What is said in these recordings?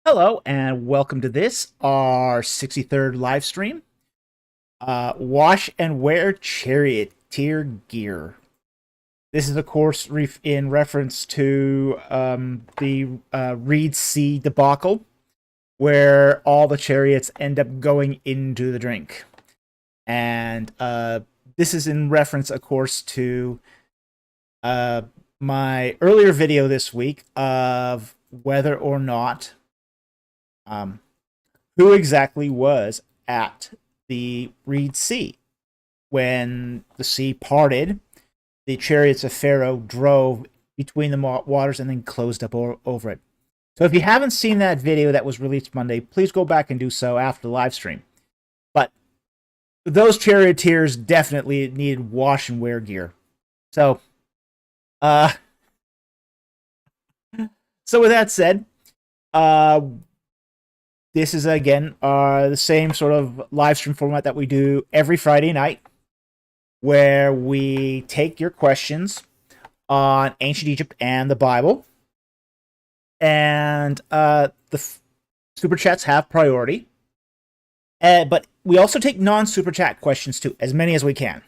Hello and welcome to this, our 63rd live stream. Wash and wear Charioteer gear. This is, of course, in reference to the Reed Sea debacle, where all the chariots end up going into the drink. And this is in reference, of course, to my earlier video this week of whether or not who exactly was at the Reed Sea. When the sea parted, the chariots of Pharaoh drove between the waters and then closed up over it. So if you haven't seen that video that was released Monday, please go back and do so after the live stream. But those charioteers definitely needed wash and wear gear. So, with that said, this is, again, the same sort of live stream format that we do every Friday night, where we take your questions on ancient Egypt and the Bible. And the super chats have priority. But we also take non-super chat questions too, as many as we can.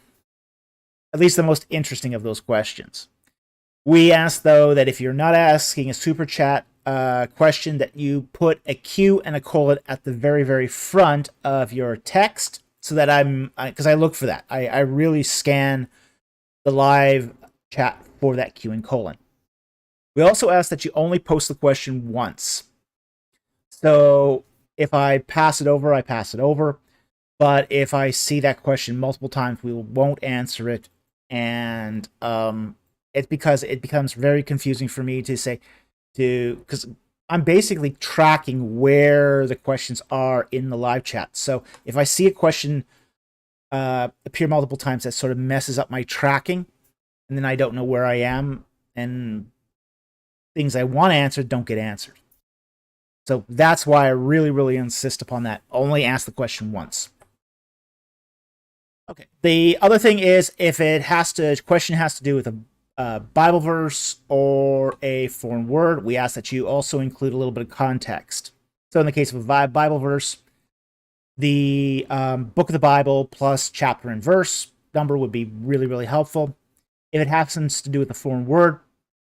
At least the most interesting of those questions. We ask, though, that if you're not asking a super chat question, that you put a Q and a colon at the very, very front of your text, so that because I look for that. I really scan the live chat for that Q and colon. We also ask that you only post the question once. So if I pass it over, I pass it over. But if I see that question multiple times, we won't answer it. And it's because it becomes very confusing for me to say, because I'm basically tracking where the questions are in the live chat. So if I see a question appear multiple times, that sort of messes up my tracking, and then I don't know where I am, and things I want answered don't get answered. So that's why I really, really insist upon that. Only ask the question once. Okay. The other thing is, if question has to do with a Bible verse or a foreign word, we ask that you also include a little bit of context. So in the case of a Bible verse, the book of the Bible plus chapter and verse number would be really, really helpful. If it happens to do with a foreign word,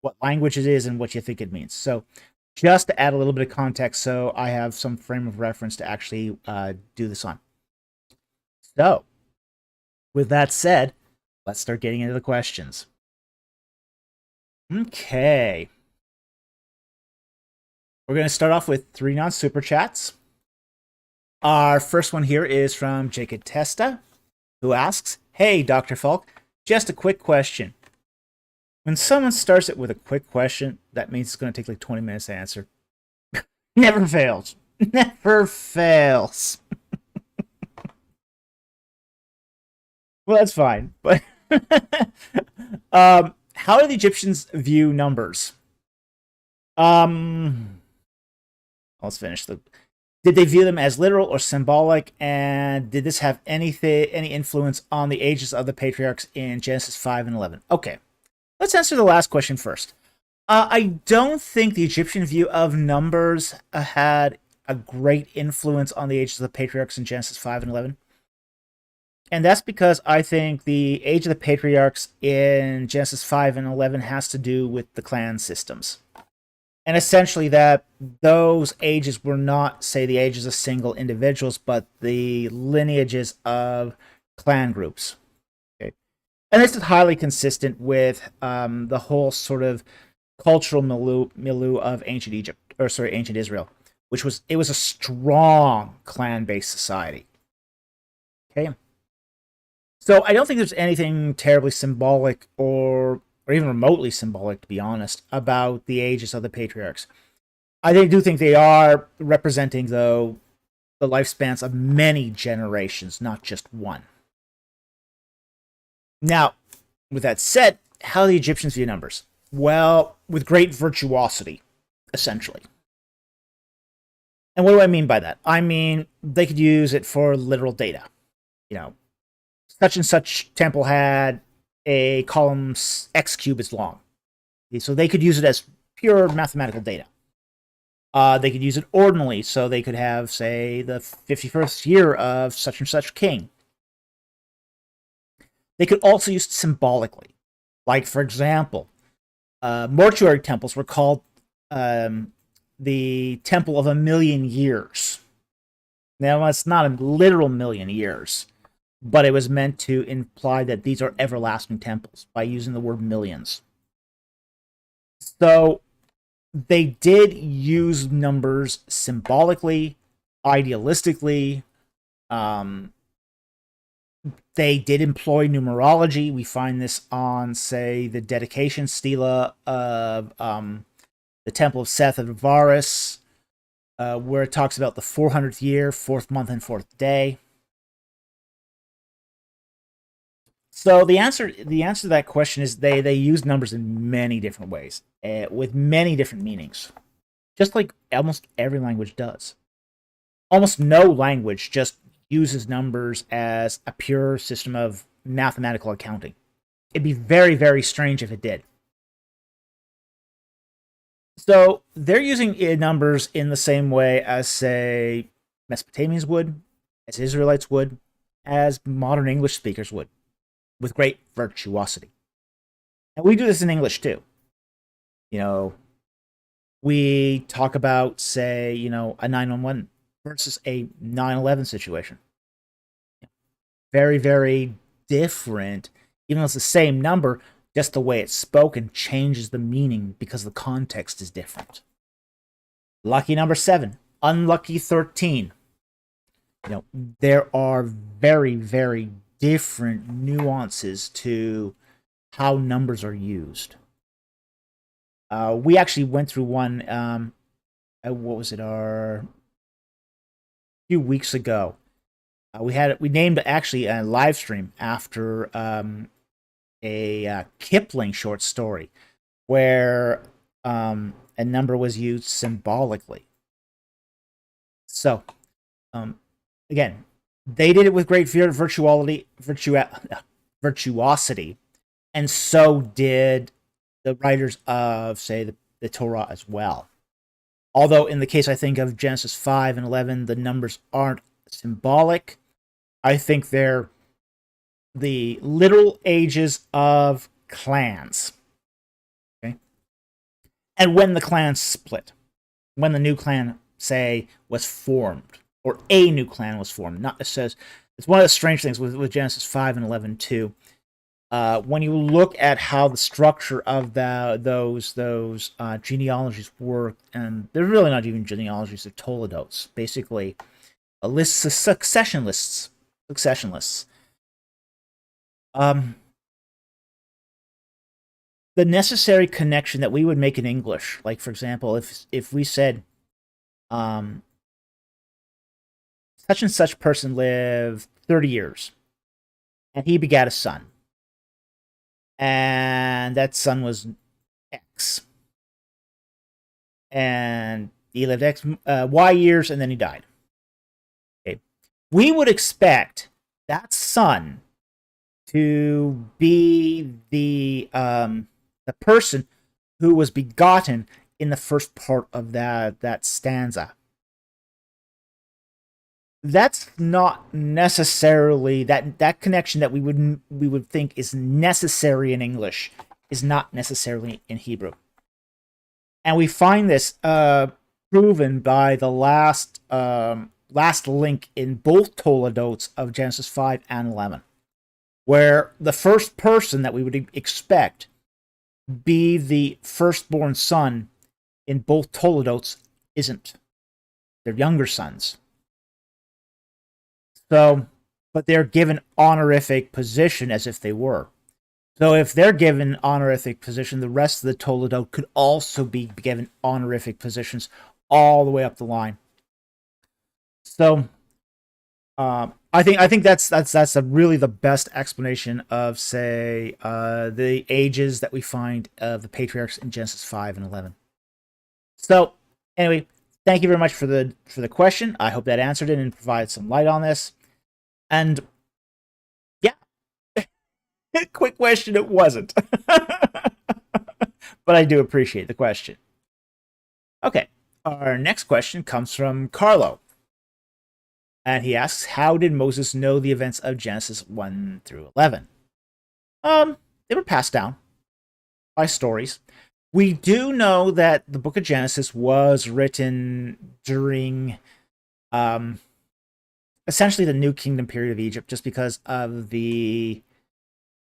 what language it is and what you think it means. So just to add a little bit of context, so I have some frame of reference to actually do this on. So with that said, let's start getting into the questions. Okay. We're going to start off with 3 non-super chats. Our first one here is from Jacob Testa, who asks, "Hey, Dr. Falk, just a quick question. When someone starts it with a quick question, that means it's going to take like 20 minutes to answer." Never fails. Never fails. Well, that's fine. But how do the Egyptians view numbers? Let's finish. Did they view them as literal or symbolic? And did this have any influence on the ages of the patriarchs in Genesis 5 and 11? Okay, let's answer the last question first. I don't think the Egyptian view of numbers had a great influence on the ages of the patriarchs in Genesis 5 and 11. And that's because I think the age of the patriarchs in Genesis 5 and 11 has to do with the clan systems. And essentially that those ages were not, say, the ages of single individuals, but the lineages of clan groups. Okay. And this is highly consistent with the whole sort of cultural milieu of ancient Israel, which was a strong clan-based society. Okay. So I don't think there's anything terribly symbolic or even remotely symbolic, to be honest, about the ages of the patriarchs. I do think they are representing, though, the lifespans of many generations, not just one. Now, with that said, how do the Egyptians view numbers? Well, with great virtuosity, essentially. And what do I mean by that? I mean, they could use it for literal data. Such and such temple had a column X cubits long. So they could use it as pure mathematical data. They could use it ordinally, so they could have, say, the 51st year of such and such king. They could also use it symbolically. Like, for example, mortuary temples were called the Temple of a Million Years. Now, it's not a literal million years, but it was meant to imply that these are everlasting temples by using the word millions. So they did use numbers symbolically, idealistically. They did employ numerology. We find this on, say, the dedication stela of the Temple of Seth of Varus, where it talks about the 400th year, 4th month, and 4th day. So the answer to that question is they use numbers in many different ways, with many different meanings, just like almost every language does. Almost no language just uses numbers as a pure system of mathematical accounting. It'd be very, very strange if it did. So they're using numbers in the same way as, say, Mesopotamians would, as Israelites would, as modern English speakers would, with great virtuosity. And we do this in English too. We talk about, say, a 911 versus a 9/11 situation. Very, very different. Even though it's the same number, just the way it's spoken changes the meaning because the context is different. Lucky number 7, unlucky 13. There are very, very different nuances to how numbers are used. We actually went through one, what was it, a few weeks ago. We named actually a live stream after a Kipling short story where a number was used symbolically. So, again, they did it with great virtuosity, and so did the writers of, say, the Torah as well. Although in the case, I think, of Genesis 5 and 11, the numbers aren't symbolic. I think they're the literal ages of clans. Okay? And when the clans split, when the new clan, say, was formed, or a new clan was formed. It says it's one of the strange things with Genesis 5 and 11 too. When you look at how the structure of those genealogies work, and they're really not even genealogies, they're toledotes, basically a list of succession lists. The necessary connection that we would make in English, like, for example, if we said, such and such person lived 30 years, and he begat a son, and that son was X, and he lived Y years, and then he died. Okay. We would expect that son to be the person who was begotten in the first part of that stanza. That's not necessarily that connection that we would think is necessary in English is not necessarily in Hebrew, and we find this proven by the last link in both toledotes of Genesis 5 and 11, where the first person that we would expect be the firstborn son in both toledotes isn't. They're younger sons. So, but they're given honorific position as if they were. So if they're given honorific position, the rest of the toledote could also be given honorific positions all the way up the line. So, I think that's really the best explanation of, say, the ages that we find of the patriarchs in Genesis 5 and 11. So, anyway, thank you very much for the question. I hope that answered it and provided some light on this. And yeah, quick question, it wasn't. But I do appreciate the question. Okay, Our next question comes from Carlo. And he asks, how did Moses know the events of Genesis 1 through 11? They were passed down by stories. We do know that the book of Genesis was written during essentially the New Kingdom period of Egypt, just because of the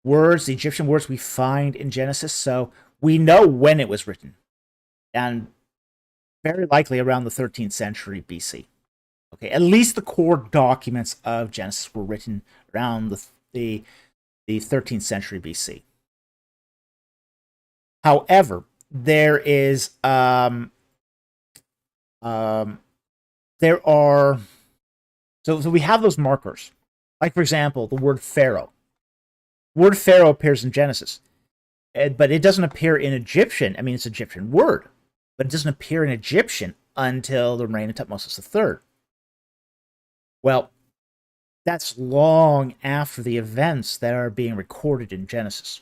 words, the Egyptian words we find in Genesis. So we know when it was written, and very likely around the 13th century BC. Okay, at least the core documents of Genesis were written around the 13th century BC. However, there are so we have those markers. Like, for example, the word Pharaoh. The word Pharaoh appears in Genesis, but it doesn't appear in Egyptian. I mean, it's an Egyptian word, but it doesn't appear in Egyptian until the reign of Thutmose III. Well, that's long after the events that are being recorded in Genesis.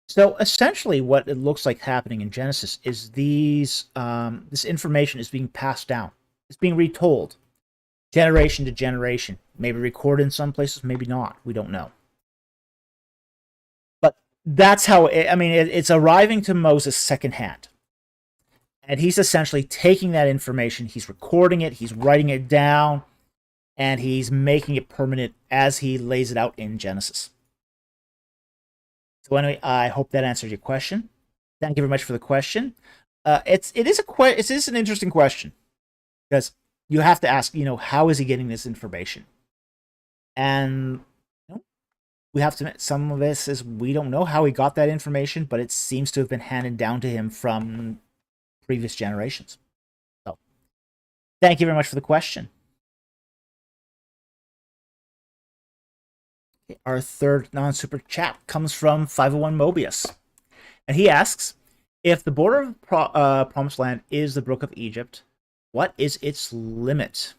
So essentially what it looks like happening in Genesis is this information is being passed down. It's being retold, generation to generation. Maybe recorded in some places, maybe not. We don't know. But that's how, it's arriving to Moses secondhand. And he's essentially taking that information, he's recording it, he's writing it down, and he's making it permanent as he lays it out in Genesis. So anyway, I hope that answered your question. Thank you very much for the question. It is an interesting question, because you have to ask, how is he getting this information? And we have to admit, some of this is we don't know how he got that information, but it seems to have been handed down to him from previous generations. So, thank you very much for the question. Our third non-super chat comes from 501 Mobius. And he asks, if the border of Promised Land is the Brook of Egypt, what is its limit?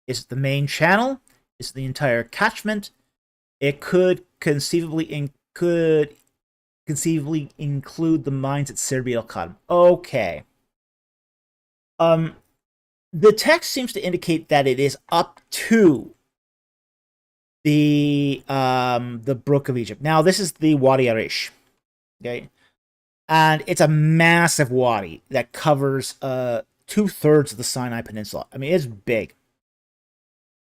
Is it the main channel? Is it the entire catchment? It could conceivably include the mines at Sirbi el-Qadam. Okay. The text seems to indicate that it is up to the Brook of Egypt. Now, this is the Wadi Arish, okay, and it's a massive wadi that covers 2/3 of the Sinai Peninsula. I mean, it's big,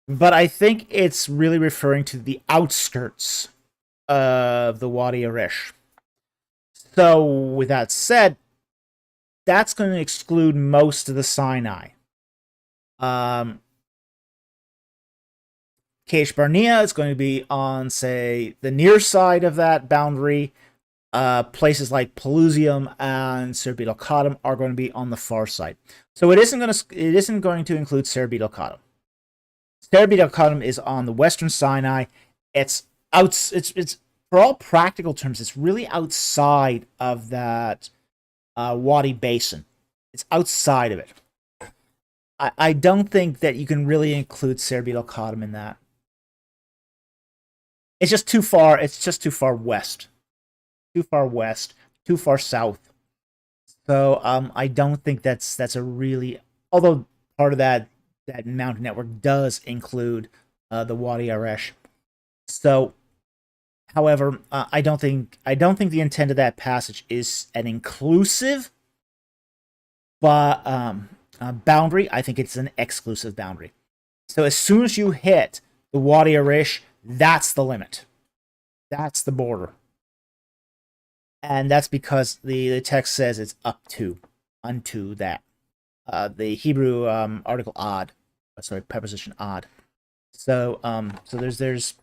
but I think it's really referring to the outskirts of the Wadi Arish. So, with that said, that's going to exclude most of the Sinai. Kadesh Barnea is going to be on, say, the near side of that boundary. Places like Pelusium and Sirbi el-Qadam are going to be on the far side. So it isn't going to include Sirbi el-Qadam. Sirbi el-Qadam is on the western Sinai. It's for all practical terms, it's really outside of that Wadi basin. It's outside of it. I don't think that you can really include Sirbi el-Qadam in that. It's just too far. It's just too far west. Too far west. Too far south. So I don't think that's a really. Although part of that mountain network does include the Wadi Arish. So, however, I don't think the intent of that passage is an inclusive, but boundary. I think it's an exclusive boundary. So as soon as you hit the Wadi Arish, that's the limit. That's the border. And that's because the text says it's up to, unto that. The Hebrew article ad, preposition ad. So there's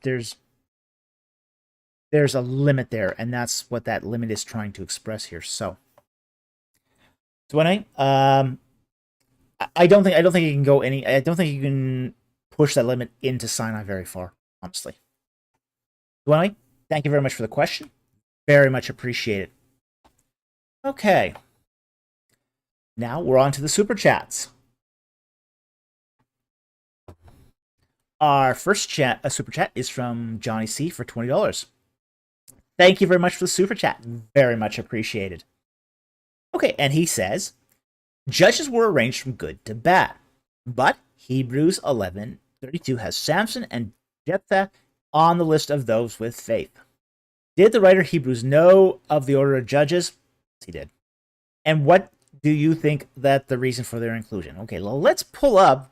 a limit there, and that's what that limit is trying to express here. So anyway, I don't think you can go any. I don't think you can push that limit into Sinai very far, honestly. So anyway, thank you very much for the question. Very much appreciated. Okay. Now we're on to the super chats. Our first super chat is from Johnny C for $20. Thank you very much for the super chat. Very much appreciated. Okay, and he says, Judges were arranged from good to bad, but Hebrews 11:32 has Samson and Jephthah on the list of those with faith. Did the writer of Hebrews know of the order of judges? Yes, he did. And what do you think that the reason for their inclusion? Okay, well, let's pull up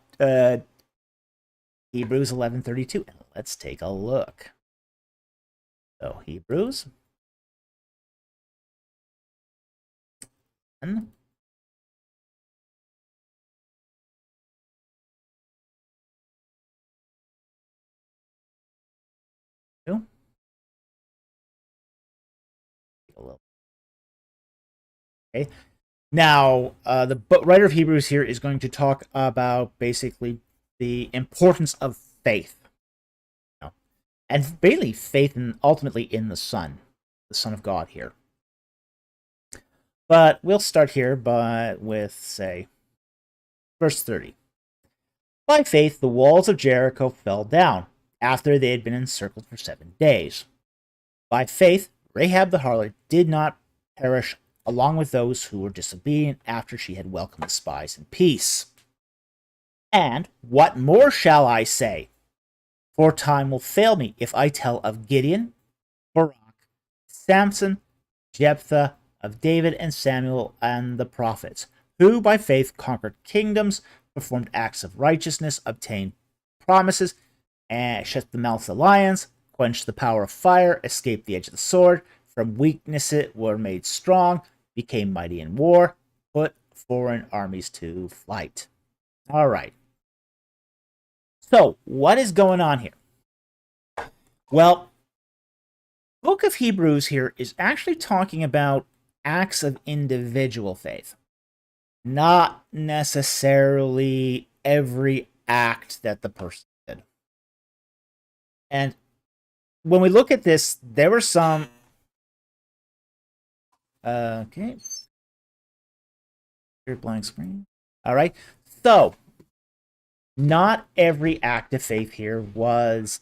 Hebrews 11:32 and let's take a look. So Hebrews 1. Okay. Now, the writer of Hebrews here is going to talk about basically the importance of faith, and really faith ultimately in the Son of God here. But we'll start here with, say, verse 30. By faith, the walls of Jericho fell down after they had been encircled for 7 days. By faith, Rahab the harlot did not perish along with those who were disobedient after she had welcomed the spies in peace. And what more shall I say? For time will fail me if I tell of Gideon, Barak, Samson, Jephthah, of David and Samuel and the prophets, who by faith conquered kingdoms, performed acts of righteousness, obtained promises, and shut the mouths of lions, quenched the power of fire, escaped the edge of the sword, from weakness it were made strong, became mighty in war, put foreign armies to flight. All right. So, what is going on here? Well, book of Hebrews here is actually talking about acts of individual faith, not necessarily every act that the person did. And when we look at this, there were some... okay. Blank screen. All right. So, not every act of faith here was...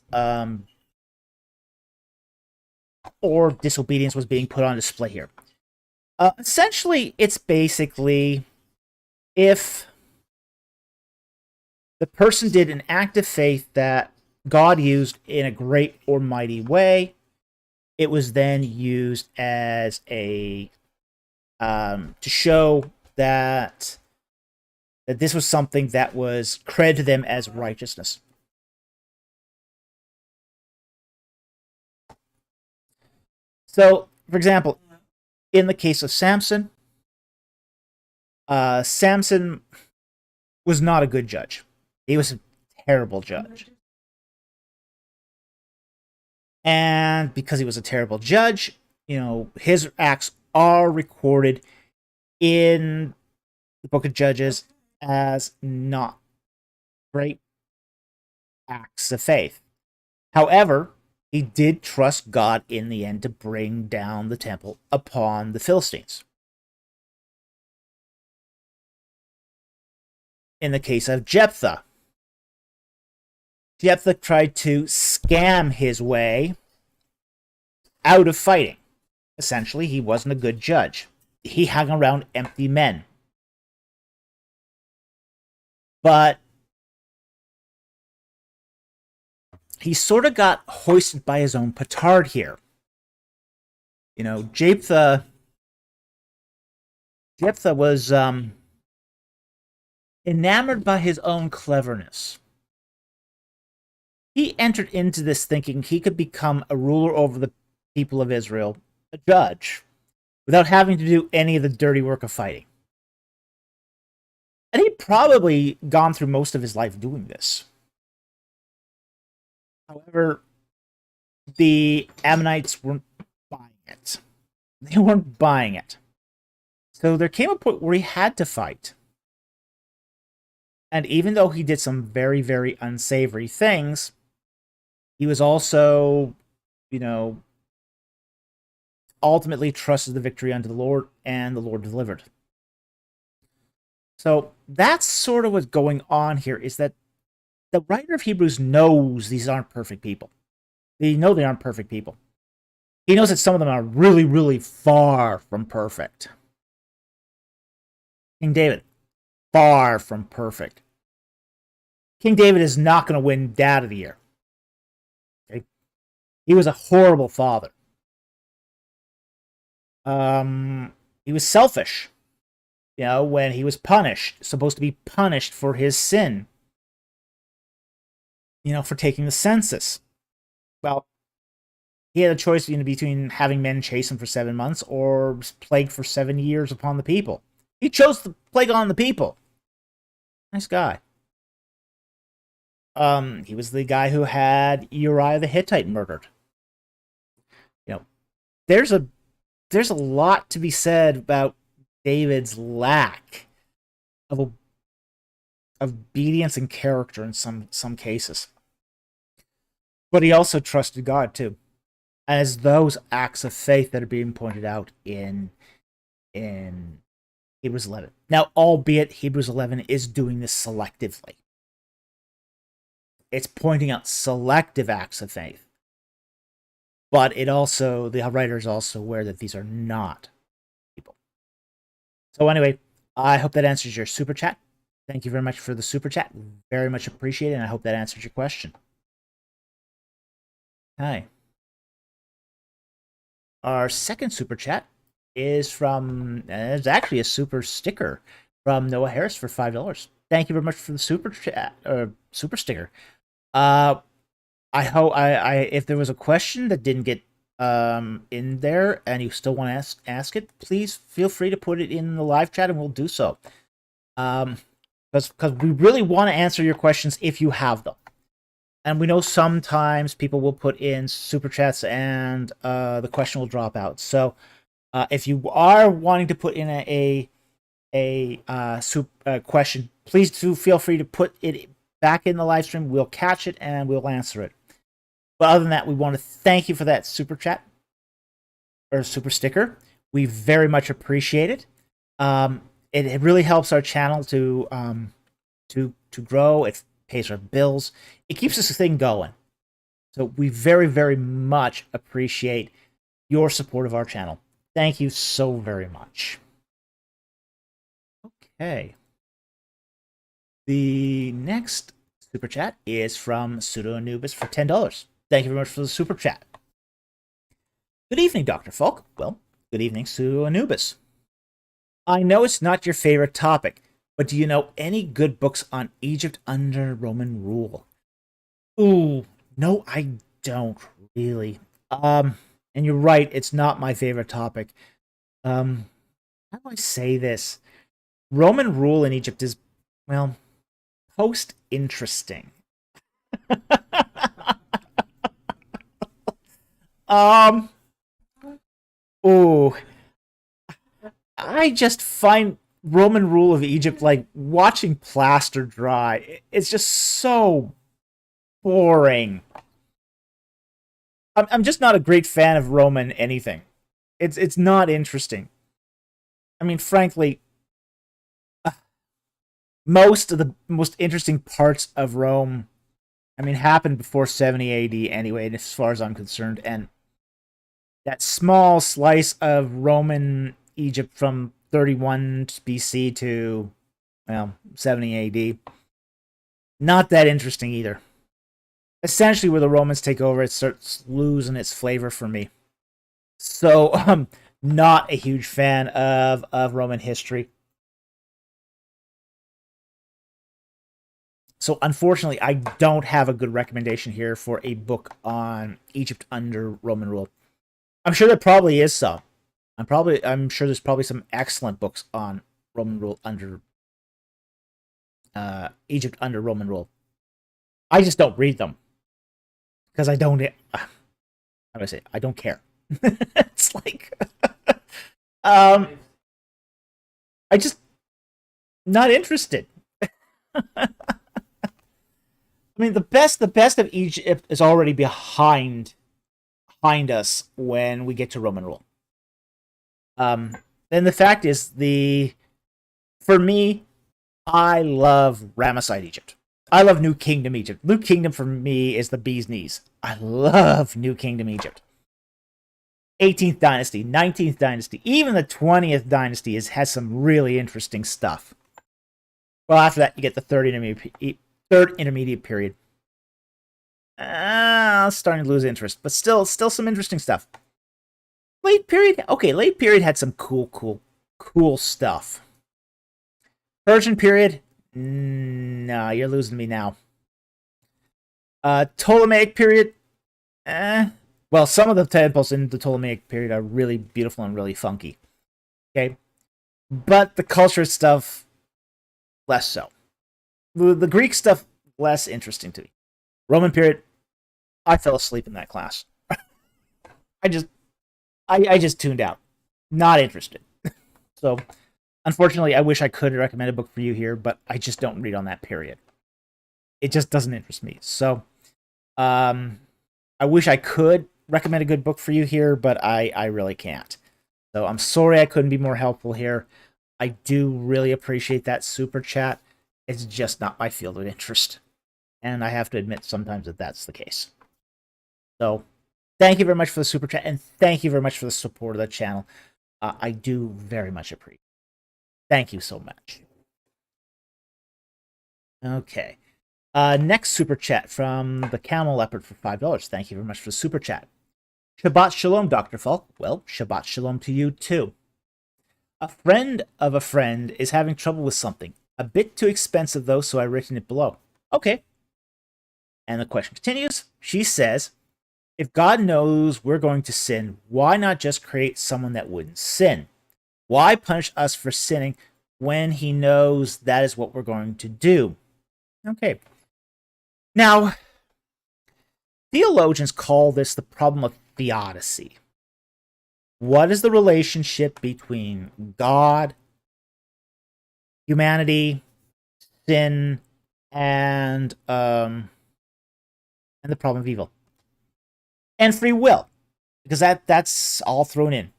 or disobedience was being put on display here. Essentially, it's basically if the person did an act of faith that God used in a great or mighty way, it was then used as a to show that this was something that was credited to them as righteousness. So, for example, in the case of Samson, Samson was not a good judge. He was a terrible judge. And because he was a terrible judge, his acts are recorded in the book of Judges as not great acts of faith. However, he did trust God in the end to bring down the temple upon the Philistines. In the case of Jephthah, Jephthah tried to scam his way out of fighting. Essentially, he wasn't a good judge. He hung around empty men. But he sort of got hoisted by his own petard here. Jephthah was enamored by his own cleverness. He entered into this thinking he could become a ruler over the people of Israel, a judge, without having to do any of the dirty work of fighting. And he'd probably gone through most of his life doing this. However, the Ammonites weren't buying it. They weren't buying it. So there came a point where he had to fight. And even though he did some very, very unsavory things, he was also, ultimately trusted the victory unto the Lord, and the Lord delivered. So that's sort of what's going on here, is that the writer of Hebrews knows these aren't perfect people. They know they aren't perfect people. He knows that some of them are really, really far from perfect. King David, far from perfect. King David is not going to win Dad of the Year. Okay? He was a horrible father. He was selfish. When he was supposed to be punished for his sin. For taking the census. Well, he had a choice between having men chase him for 7 months or plague for 7 years upon the people. He chose the plague on the people. Nice guy. He was the guy who had Uriah the Hittite murdered. There's a lot to be said about David's lack of obedience and character in some cases. But he also trusted God too. As those acts of faith that are being pointed out in Hebrews 11. Now, albeit Hebrews 11 is doing this selectively. It's pointing out selective acts of faith. But the writer is also aware that these are not people. So anyway, I hope that answers your super chat. Thank you very much for the super chat. Very much appreciated, and I hope that answers your question. Hi. Our second super chat is from, it's actually a super sticker from Noah Harris for $5. Thank you very much for the super chat, or super sticker. I hope if there was a question that didn't get in there and you still want to ask it, please feel free to put it in the live chat and we'll do so. Because we really want to answer your questions if you have them. And we know sometimes people will put in super chats and the question will drop out. So if you are wanting to put in a question, please do feel free to put it back in the live stream. We'll catch it and we'll answer it. But other than that, we want to thank you for that super chat or super sticker. We very much appreciate it. It really helps our channel to grow. It pays our bills. It keeps this thing going. So we very, very much appreciate your support of our channel. Thank you so very much. Okay. The next super chat is from Pseudo Anubis for $10. Thank you very much for the super chat. Good evening, Dr. Falk. Well, good evening, Pseudo Anubis. I know it's not your favorite topic, but do you know any good books on Egypt under Roman rule? Ooh, no, I don't really. And you're right, it's not my favorite topic. How do I say this? Roman rule in Egypt is, well, post-interesting. I just find Roman rule of Egypt like watching plaster dry. It's just so boring. I'm just not a great fan of Roman anything. It's not interesting. I mean, frankly, most of the most interesting parts of Rome, happened before 70 AD anyway, as far as I'm concerned, and that small slice of Roman Egypt from 31 BC to, 70 AD, not that interesting either. Essentially, where the Romans take over, it starts losing its flavor for me. So, I'm not a huge fan of Roman history. So, unfortunately, I don't have a good recommendation here for a book on Egypt under Roman rule. I'm sure there probably is some. I'm sure there's probably some excellent books on Roman rule under Egypt under Roman rule. I just don't read them because I don't. How do I say? I don't care. It's like, I just not interested. The best of Egypt is already behind us when we get to Roman rule. Then the fact is, for me, I love Ramesside Egypt. I love New Kingdom Egypt. New Kingdom for me is the bee's knees. I love New Kingdom Egypt. 18th dynasty, 19th dynasty, even the 20th dynasty has some really interesting stuff. Well, after that, you get the third intermediate period. Starting to lose interest, but still some interesting stuff. Late period, okay, late period had some cool stuff. Persian period, nah, you're losing me now. Ptolemaic period, well, some of the temples in the Ptolemaic period are really beautiful and really funky. Okay, but the culture stuff, less so. The Greek stuff, less interesting to me. Roman period, I fell asleep in that class. I just tuned out. Not interested. So, unfortunately, I wish I could recommend a book for you here, but I just don't read on that period. It just doesn't interest me. So, I wish I could recommend a good book for you here, but I really can't. So, I'm sorry I couldn't be more helpful here. I do really appreciate that super chat. It's just not my field of interest. And I have to admit sometimes that that's the case. So, thank you very much for the super chat, and thank you very much for the support of the channel. I do very much appreciate it. Thank you so much. Okay. Next super chat from the Camel Leopard for $5. Thank you very much for the super chat. Shabbat Shalom, Dr. Falk. Well, Shabbat Shalom to you too. A friend of a friend is having trouble with something. A bit too expensive though, so I've written it below. Okay. And the question continues. She says, if God knows we're going to sin, why not just create someone that wouldn't sin? Why punish us for sinning when he knows that is what we're going to do? Okay. Now, theologians call this the problem of theodicy. What is the relationship between God, humanity, sin, and the problem of evil? And free will, because that's all thrown in.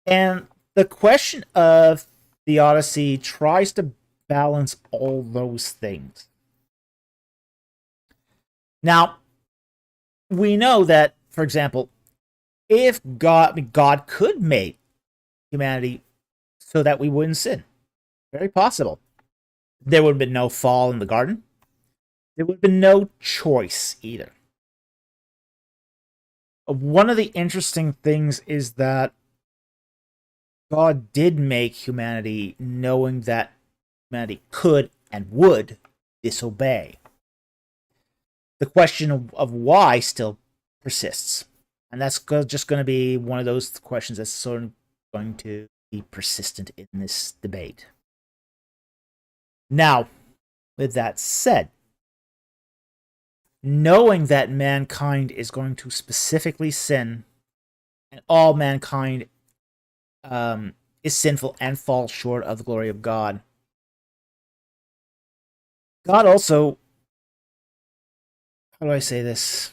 And the question of theodicy tries to balance all those things. Now, we know that, for example, if God could make humanity so that we wouldn't sin, very possible. There would have been no fall in the garden. There would have been no choice either. One of the interesting things is that God did make humanity knowing that humanity could and would disobey. The question of why still persists. And that's just going to be one of those questions that's sort of going to be persistent in this debate. Now, with that said, knowing that mankind is going to specifically sin, and all mankind is sinful and falls short of the glory of God, God also, how do I say this,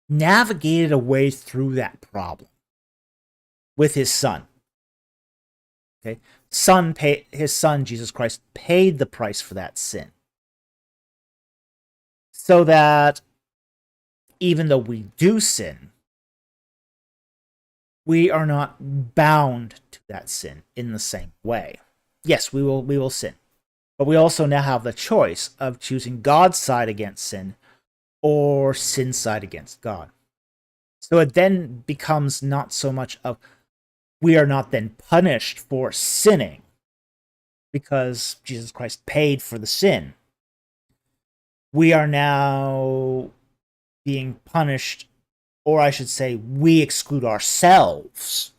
navigated a way through that problem with his son. Okay, his son Jesus Christ paid the price for that sin, so that even though we do sin, we are not bound to that sin in the same way. Yes, we will sin, but we also now have the choice of choosing God's side against sin or sin's side against God. So it then becomes not so much of we are not then punished for sinning because Jesus Christ paid for the sin. We are now being punished, or I should say, we exclude ourselves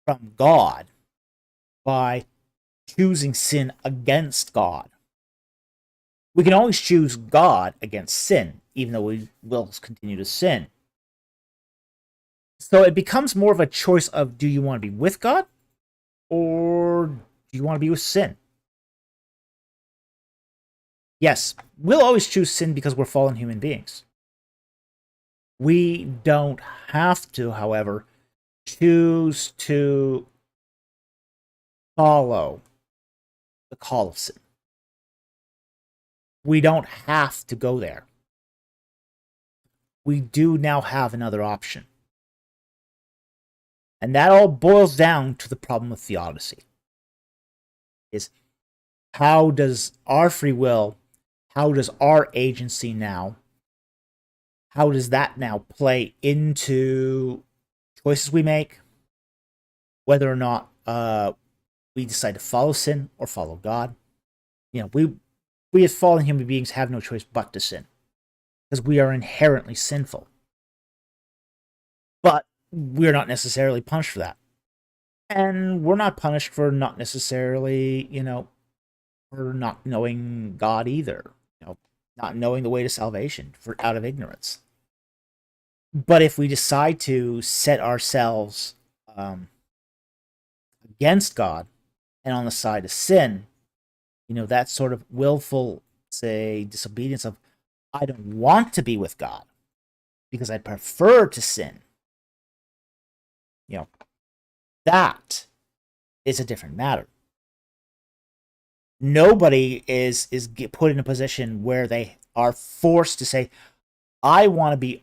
from God by choosing sin against God. We can always choose God against sin, even though we will continue to sin. So it becomes more of a choice of, do you want to be with God, or do you want to be with sin? Yes, we'll always choose sin because we're fallen human beings. We don't have to, however, choose to follow the call of sin. We don't have to go there. We do now have another option. And that all boils down to the problem of theodicy. Is how does our free will, how does our agency now, how does that now play into choices we make, whether or not we decide to follow sin or follow God? We as fallen human beings have no choice but to sin because we are inherently sinful. But we're not necessarily punished for that. And we're not punished for not necessarily, for not knowing God either. Not knowing the way to salvation for out of ignorance. But if we decide to set ourselves against God and on the side of sin, that sort of willful, say, disobedience of, I don't want to be with God because I prefer to sin. That is a different matter. Nobody is put in a position where they are forced to say, I want to be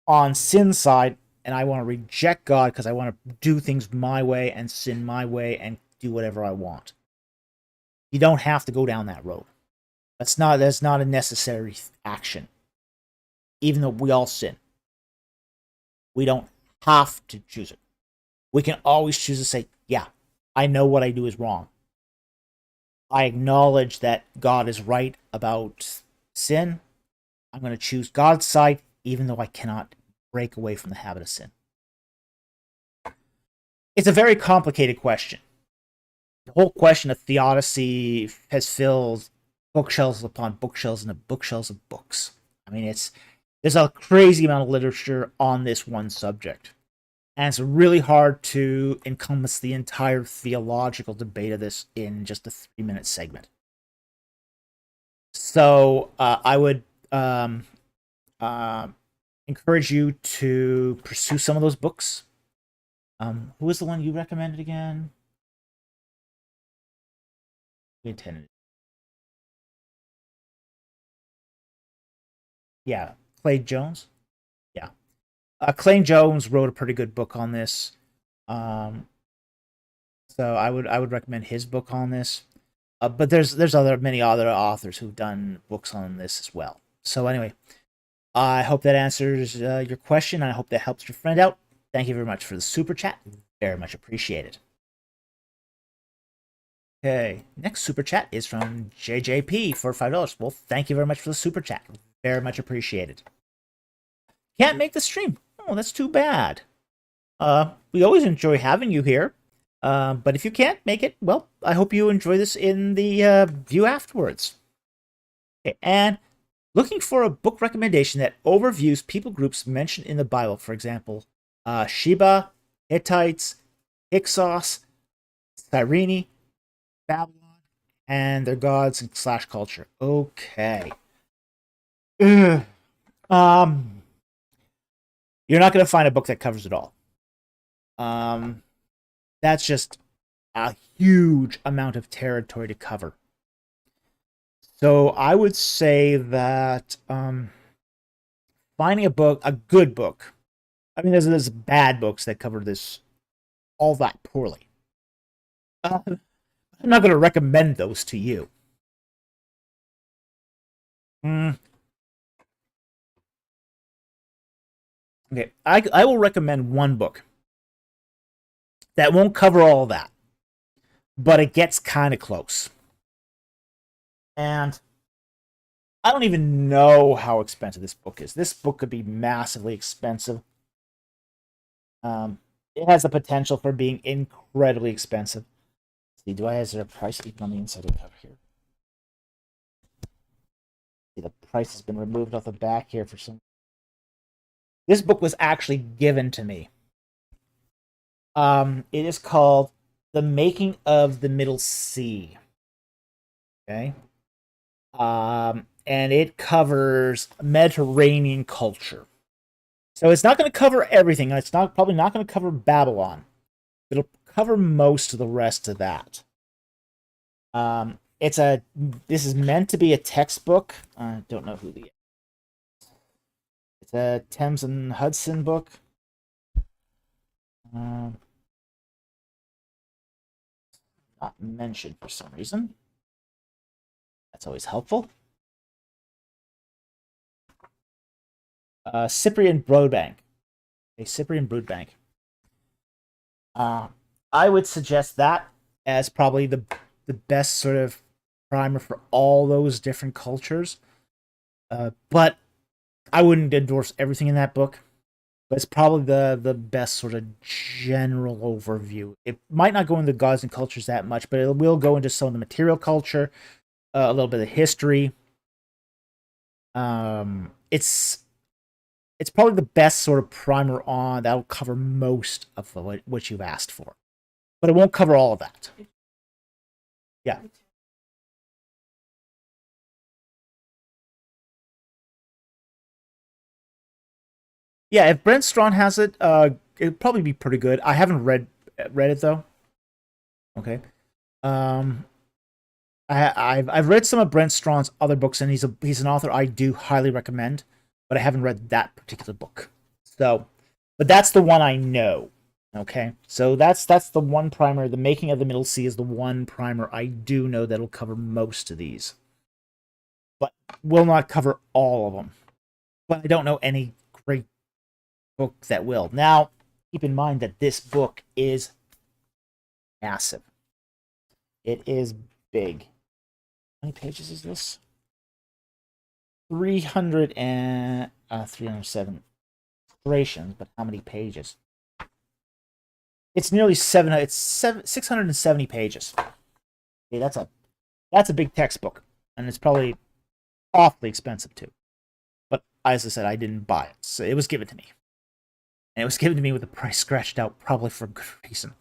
on sin side and I want to reject God because I want to do things my way and sin my way and do whatever I want. You don't have to go down that road. That's not a necessary action. Even though we all sin. We don't have to choose it. We can always choose to say, yeah, I know what I do is wrong. I acknowledge that God is right about sin. I'm going to choose God's side, even though I cannot break away from the habit of sin. It's a very complicated question. The whole question of theodicy has filled bookshelves upon bookshelves and bookshelves of books. I mean, there's a crazy amount of literature on this one subject. And it's really hard to encompass the entire theological debate of this in just a 3-minute segment. So I would encourage you to pursue some of those books. Who was the one you recommended again? We intended. Yeah, Clay Jones. Yeah, Clay Jones wrote a pretty good book on this. So I would recommend his book on this. But there's many other authors who've done books on this as well. So anyway, I hope that answers your question. And I hope that helps your friend out. Thank you very much for the super chat. Very much appreciated. Okay, next super chat is from JJP for $5. Well, thank you very much for the super chat. Very much appreciated. Can't make the stream. Oh, that's too bad. We always enjoy having you here. But if you can't make it, well, I hope you enjoy this in the view afterwards. Okay, and looking for a book recommendation that overviews people groups mentioned in the Bible. For example, Sheba, Hittites, Hyksos, Cyrene, Babylon, and their gods and / culture. Okay. You're not going to find a book that covers it all. That's just a huge amount of territory to cover. So I would say that finding a good book. I mean, there's bad books that cover this all that poorly. I'm not going to recommend those to you. Okay, I will recommend one book that won't cover all of that, but it gets kind of close. And I don't even know how expensive this book is. This book could be massively expensive. It has the potential for being incredibly expensive. Let's see, is there a price even on the inside of the cover here? See, the price has been removed off the back here for some. This book was actually given to me. It is called The Making of the Middle Sea. Okay. And it covers Mediterranean culture. So it's not going to cover everything. It's probably not going to cover Babylon. It'll cover most of the rest of that. This is meant to be a textbook. I don't know who it's a Thames and Hudson book. Not mentioned for some reason. That's always helpful. Cyprian Broadbank. A Cyprian Broodbank. I would suggest that as probably the best sort of primer for all those different cultures. But I wouldn't endorse everything in that book. But it's probably the best sort of general overview. It might not go into gods and cultures that much, but it will go into some of the material culture, a little bit of history. It's probably the best sort of primer on that'll cover most of what you've asked for, but it won't cover all of that. Yeah. Yeah, if Brent Strawn has it, it'd probably be pretty good. I haven't read it though. Okay. I've read some of Brent Strawn's other books, and he's an author I do highly recommend, but I haven't read that particular book. So, but that's the one I know. Okay, so that's the one primer. The Making of the Middle Sea is the one primer I do know that'll cover most of these, but will not cover all of them. But I don't know any great book that will. Now, keep in mind that this book is massive. It is big. How many pages is this? 307 illustrations, but how many pages? It's nearly 670 pages. Okay, that's a big textbook, and it's probably awfully expensive too. But as I said, I didn't buy it, so it was given to me. And it was given to me with the price scratched out, probably for a good reason.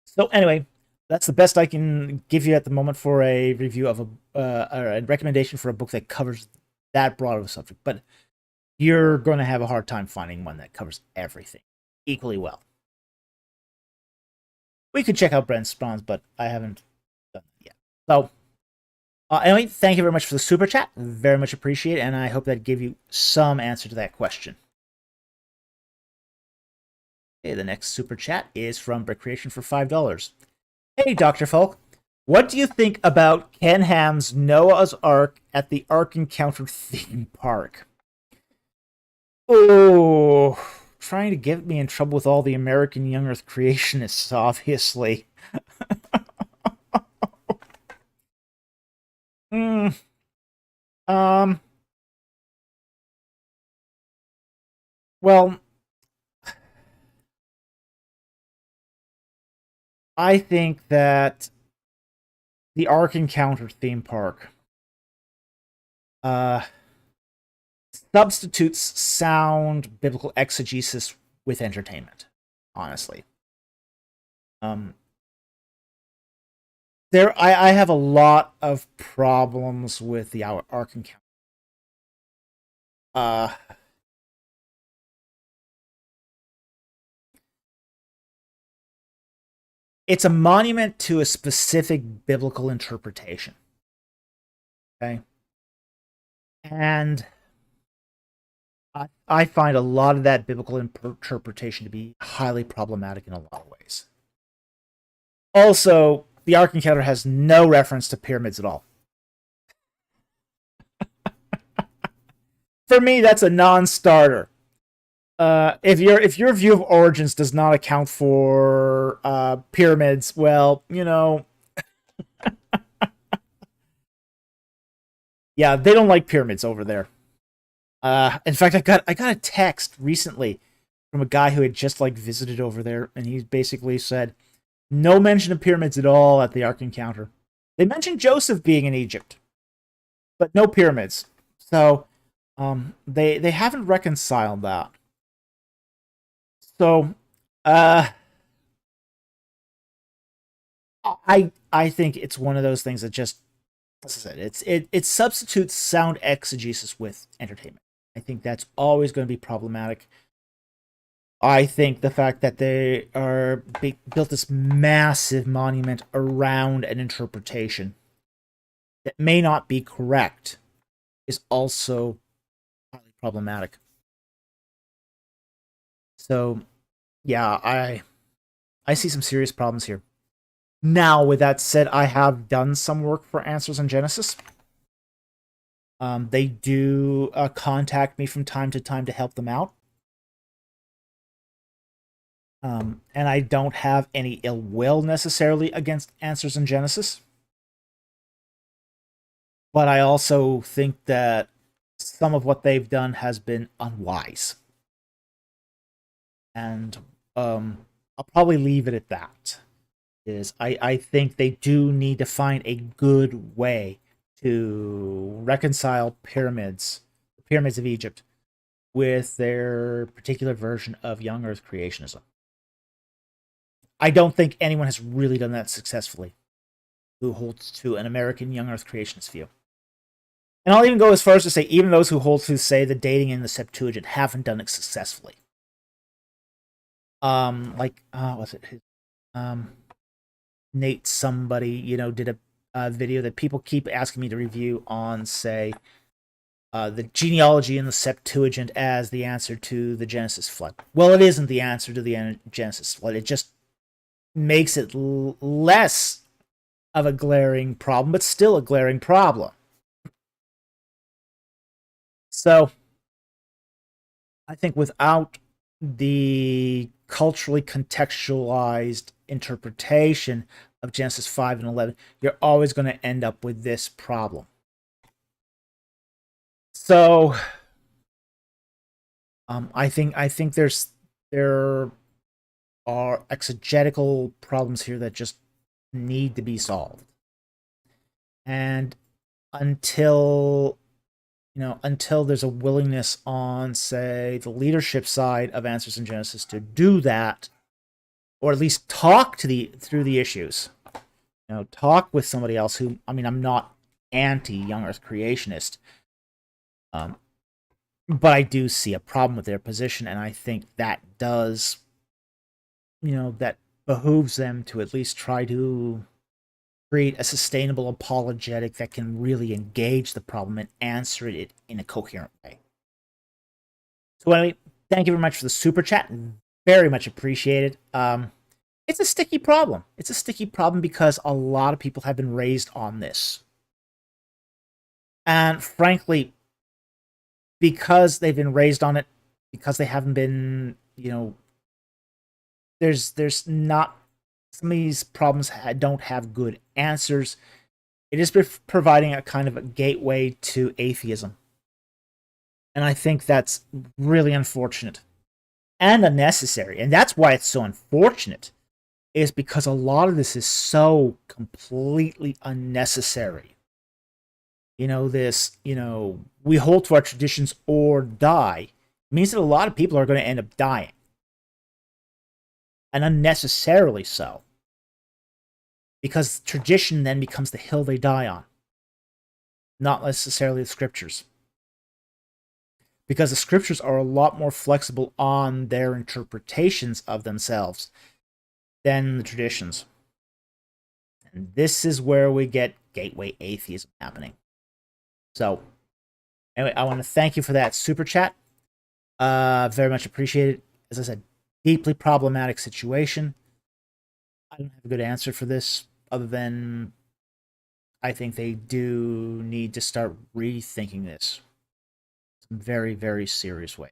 So anyway, that's the best I can give you at the moment for a review of a recommendation for a book that covers that broad of a subject. But you're going to have a hard time finding one that covers everything equally well. We could check out Brent Strawn's, but I haven't done that yet. So anyway, thank you very much for the super chat. Very much appreciate it, and I hope that gave you some answer to that question. Okay, the next super chat is from Brick Creation for $5. Hey, Dr. Folk, what do you think about Ken Ham's Noah's Ark at the Ark Encounter theme park? Oh, trying to get me in trouble with all the American young earth creationists, obviously. Hmm. Well, I think that the Ark Encounter theme park substitutes sound biblical exegesis with entertainment, honestly. I have a lot of problems with the Ark Encounter. It's a monument to a specific biblical interpretation. Okay? And I find a lot of that biblical interpretation to be highly problematic in a lot of ways. Also, the Ark Encounter has no reference to pyramids at all. For me, that's a non-starter. If your view of origins does not account for pyramids, well, you know, yeah, they don't like pyramids over there. In fact, I got a text recently from a guy who had just visited over there, and he basically said no mention of pyramids at all at the Ark Encounter. They mentioned Joseph being in Egypt, but no pyramids. So they haven't reconciled that. So I think it's one of those things that just, as I said, it substitutes sound exegesis with entertainment. I think that's always going to be problematic. I think the fact that they built this massive monument around an interpretation that may not be correct is also highly problematic. So, yeah, I see some serious problems here. Now, with that said, I have done some work for Answers in Genesis. They do contact me from time to time to help them out. And I don't have any ill will necessarily against Answers in Genesis. But I also think that some of what they've done has been unwise. And I'll probably leave it at that. I think they do need to find a good way to reconcile the pyramids of Egypt, with their particular version of young Earth creationism. I don't think anyone has really done that successfully who holds to an American young Earth creationist view. And I'll even go as far as to say, even those who hold to, say, the dating in the Septuagint haven't done it successfully. Was it Nate somebody, did a video that people keep asking me to review on, say, the genealogy in the Septuagint as the answer to the Genesis flood. Well, it isn't the answer to the Genesis flood. It just makes it less of a glaring problem, but still a glaring problem. So, I think without the culturally contextualized interpretation of Genesis 5 and 11, you're always going to end up with this problem. So, I think there are exegetical problems here that just need to be solved. And until there's a willingness on, say, the leadership side of Answers in Genesis to do that, or at least talk through the issues, talk with somebody else who, I'm not anti-young Earth creationist, but I do see a problem with their position, and I think that does, that behooves them to at least try to create a sustainable apologetic that can really engage the problem and answer it in a coherent way. So anyway, thank you very much for the super chat. Very much appreciated. It's a sticky problem. It's a sticky problem because a lot of people have been raised on this. And frankly, because they've been raised on it, because they haven't been, there's not, some of these problems don't have good answers. It is providing a kind of a gateway to atheism. And I think that's really unfortunate and unnecessary. And that's why it's so unfortunate, is because a lot of this is so completely unnecessary. We hold to our traditions or die, means that a lot of people are going to end up dying. And unnecessarily so. Because tradition then becomes the hill they die on. Not necessarily the scriptures. Because the scriptures are a lot more flexible on their interpretations of themselves than the traditions. And this is where we get gateway atheism happening. So, anyway, I want to thank you for that super chat. Very much appreciated. As I said, deeply problematic situation. I don't have a good answer for this, other than I think they do need to start rethinking this in very, very serious ways.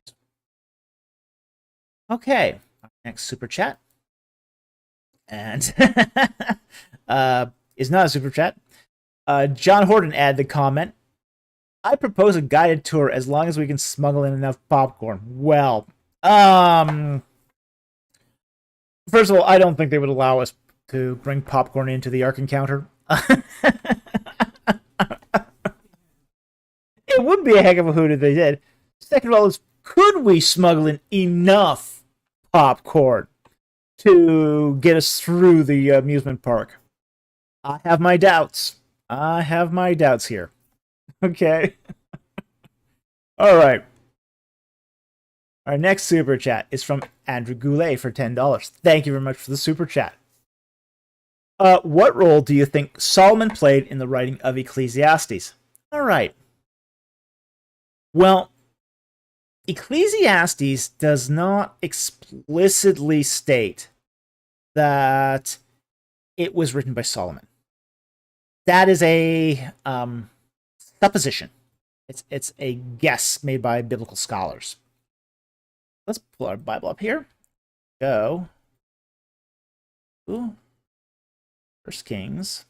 Okay, next super chat. And is not a super chat. John Horton added the comment, I propose a guided tour as long as we can smuggle in enough popcorn. Well, first of all, I don't think they would allow us to bring popcorn into the Ark Encounter. It would be a heck of a hoot if they did. Second of all, could we smuggle in enough popcorn to get us through the amusement park? I have my doubts. Here. Okay. All right. Our next super chat is from Andrew Goulet for $10. Thank you very much for the super chat. What role do you think Solomon played in the writing of Ecclesiastes? All right. Well, Ecclesiastes does not explicitly state that it was written by Solomon. That is a supposition. It's a guess made by biblical scholars. Let's pull our Bible up here. Go. Ooh. 1 Kings.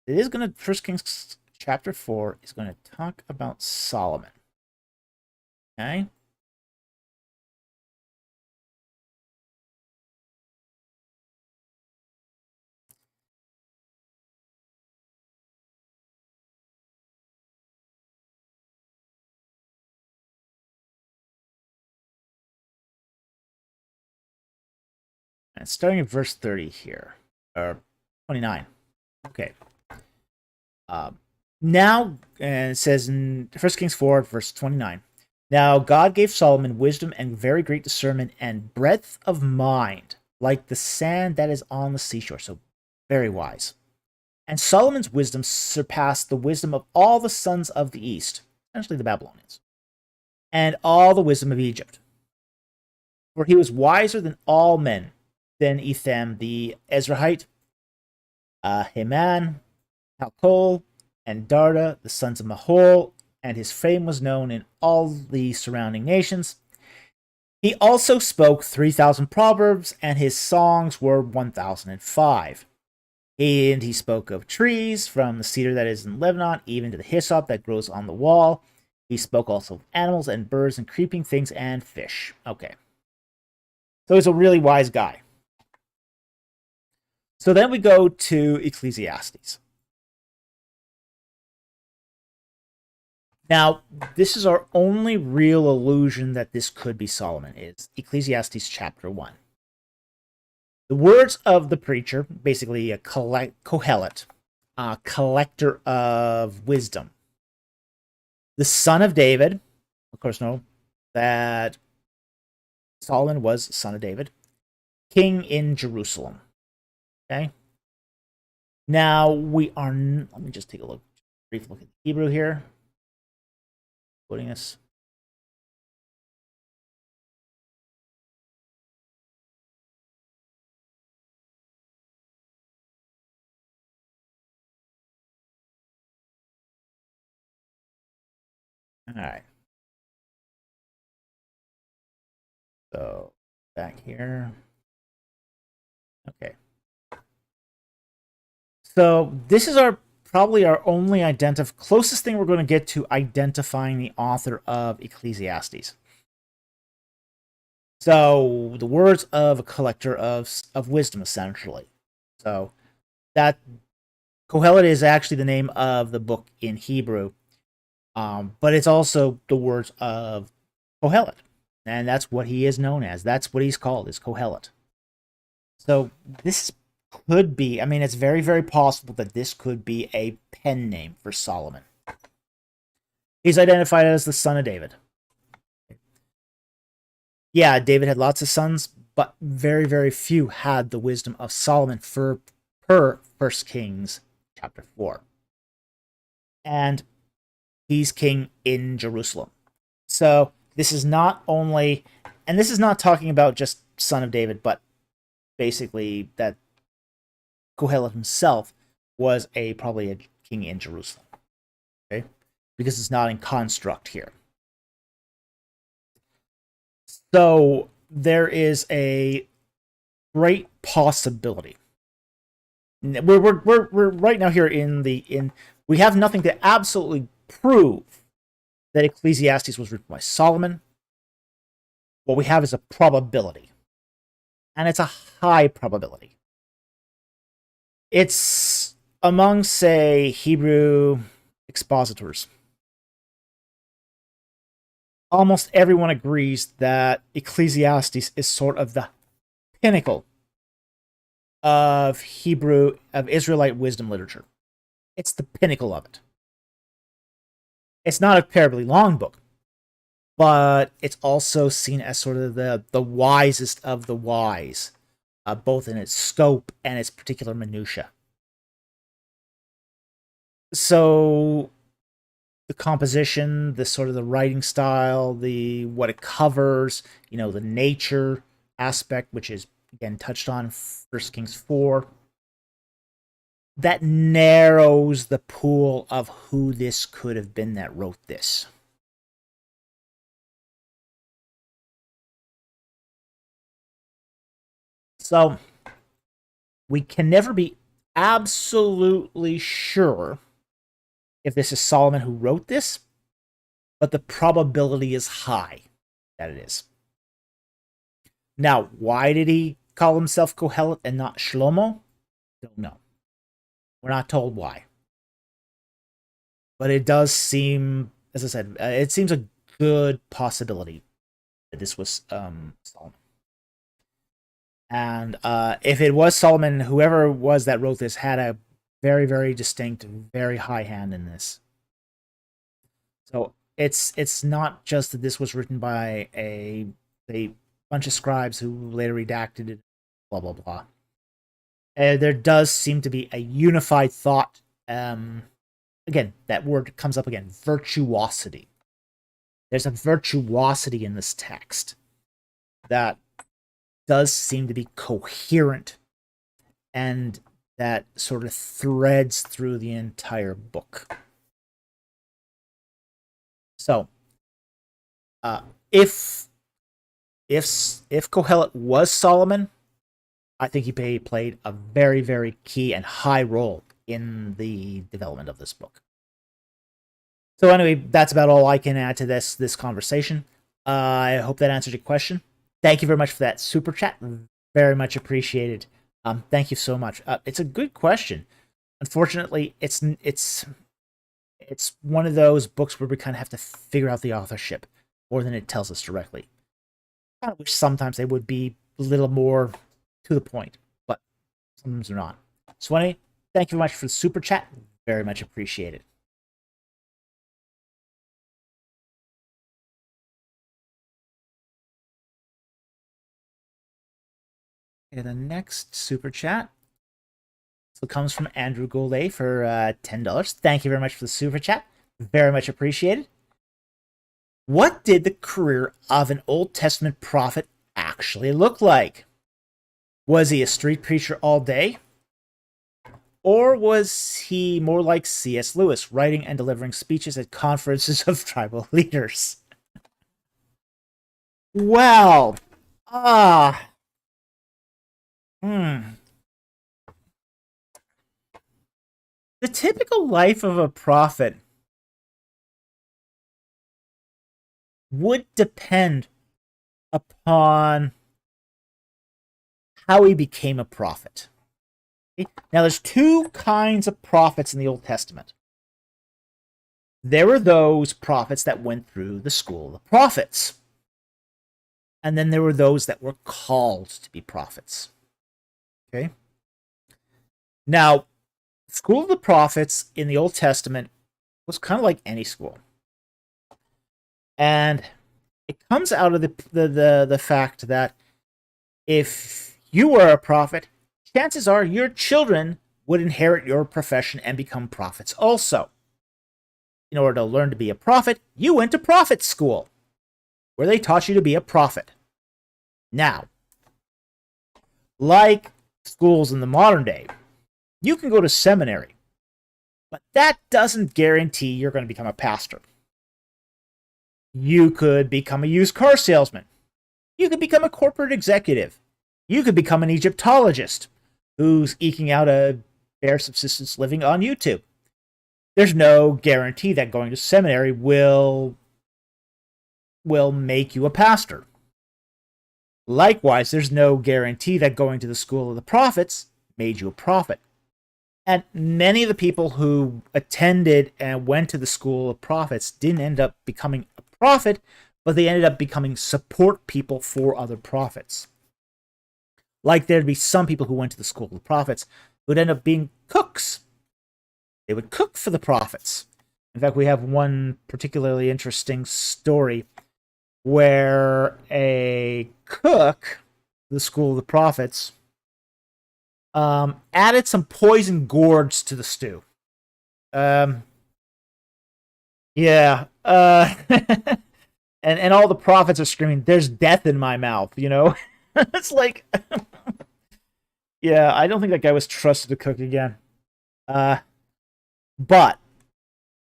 It is going to, 1 Kings chapter 4 is going to talk about Solomon. Okay? And starting at verse 30 here, or 29. Okay. Now, and it says in 1 Kings 4, verse 29, now God gave Solomon wisdom and very great discernment and breadth of mind, like the sand that is on the seashore. So, very wise. And Solomon's wisdom surpassed the wisdom of all the sons of the east, essentially the Babylonians, and all the wisdom of Egypt. For he was wiser than all men, than Ephraim the Ezrahite, Heman, Halkol, and Darda, the sons of Mahol, and his fame was known in all the surrounding nations. He also spoke 3,000 proverbs, and his songs were 1,005. And he spoke of trees, from the cedar that is in Lebanon, even to the hyssop that grows on the wall. He spoke also of animals and birds and creeping things and fish. Okay. So he's a really wise guy. So then we go to Ecclesiastes. Now, this is our only real illusion that this could be Solomon, is Ecclesiastes chapter 1. The words of the preacher, basically a Kohelet, a collector of wisdom. The son of David, of course, know that Solomon was son of David, king in Jerusalem. Okay. Now we are. Let me just take a brief look at the Hebrew here. Putting this. All right. So back here. Okay. So this is probably our only closest thing we're going to get to identifying the author of Ecclesiastes. So the words of a collector of wisdom, essentially. So that Kohelet is actually the name of the book in Hebrew, but it's also the words of Kohelet, and that's what he is known as. That's what he's called, is Kohelet. So this could be, I mean, it's very, very possible that this could be a pen name for Solomon. He's identified as the son of David. Yeah, David had lots of sons, but very, very few had the wisdom of Solomon per 1 Kings chapter 4. And he's king in Jerusalem. So this is not only, and this is not talking about just son of David, but basically that Kohelet himself was probably a king in Jerusalem. Okay? Because it's not in construct here. So there is a great possibility. We're right now here we have nothing to absolutely prove that Ecclesiastes was written by Solomon. What we have is a probability. And it's a high probability. It's among, say, Hebrew expositors. Almost everyone agrees that Ecclesiastes is sort of the pinnacle of Israelite wisdom literature. It's the pinnacle of it. It's not a terribly long book, but it's also seen as sort of the wisest of the wise, both in its scope and its particular minutia. So the composition, the sort of the writing style, the what it covers, the nature aspect, which is again touched on First Kings 4. That narrows the pool of who this could have been that wrote this. So we can never be absolutely sure if this is Solomon who wrote this, but the probability is high that it is. Now, why did he call himself Kohelet and not Shlomo? Don't know. We're not told why. But it does seem, as I said, it seems a good possibility that this was Solomon. And if it was Solomon, whoever it was that wrote this had a very, very distinct, very high hand in this. So it's not just that this was written by a bunch of scribes who later redacted it, blah, blah, blah. There does seem to be a unified thought. Again, that word comes up again, virtuosity. There's a virtuosity in this text that does seem to be coherent and that sort of threads through the entire book. So, if Kohelet was Solomon, I think he played a very, very key and high role in the development of this book. So anyway, that's about all I can add to this conversation. I hope that answered your question. Thank you very much for that super chat. Very much appreciated. Thank you so much. It's a good question. Unfortunately, it's one of those books where we kind of have to figure out the authorship more than it tells us directly. I wish sometimes they would be a little more to the point, but sometimes they're not. So anyway, thank you very much for the super chat. Very much appreciated. And the next super chat comes from Andrew Goulet for $10. Thank you very much for the super chat. Very much appreciated. What did the career of an Old Testament prophet actually look like? Was he a street preacher all day? Or was he more like C.S. Lewis, writing and delivering speeches at conferences of tribal leaders? Well, The typical life of a prophet would depend upon how he became a prophet. Okay? Now, there's two kinds of prophets in the Old Testament. There were those prophets that went through the school of the prophets. And then there were those that were called to be prophets. Okay? Now, the school of the prophets in the Old Testament was kind of like any school. And it comes out of the fact that if you were a prophet, chances are your children would inherit your profession and become prophets also. In order to learn to be a prophet, you went to prophet school, where they taught you to be a prophet. Now, like schools in the modern day, you can go to seminary, but that doesn't guarantee you're going to become a pastor. You could become a used car salesman. You could become a corporate executive. You could become an Egyptologist who's eking out a bare subsistence living on YouTube. There's no guarantee that going to seminary will make you a pastor. Likewise, there's no guarantee that going to the school of the prophets made you a prophet. And many of the people who attended and went to the school of prophets didn't end up becoming a prophet, but they ended up becoming support people for other prophets. Like there'd be some people who went to the school of the prophets who would end up being cooks. They would cook for the prophets. In fact, we have one particularly interesting story where a cook, the school of the prophets, added some poison gourds to the stew. Yeah. And all the prophets are screaming, "There's death in my mouth," you know? It's like, yeah, I don't think that guy was trusted to cook again. Uh, but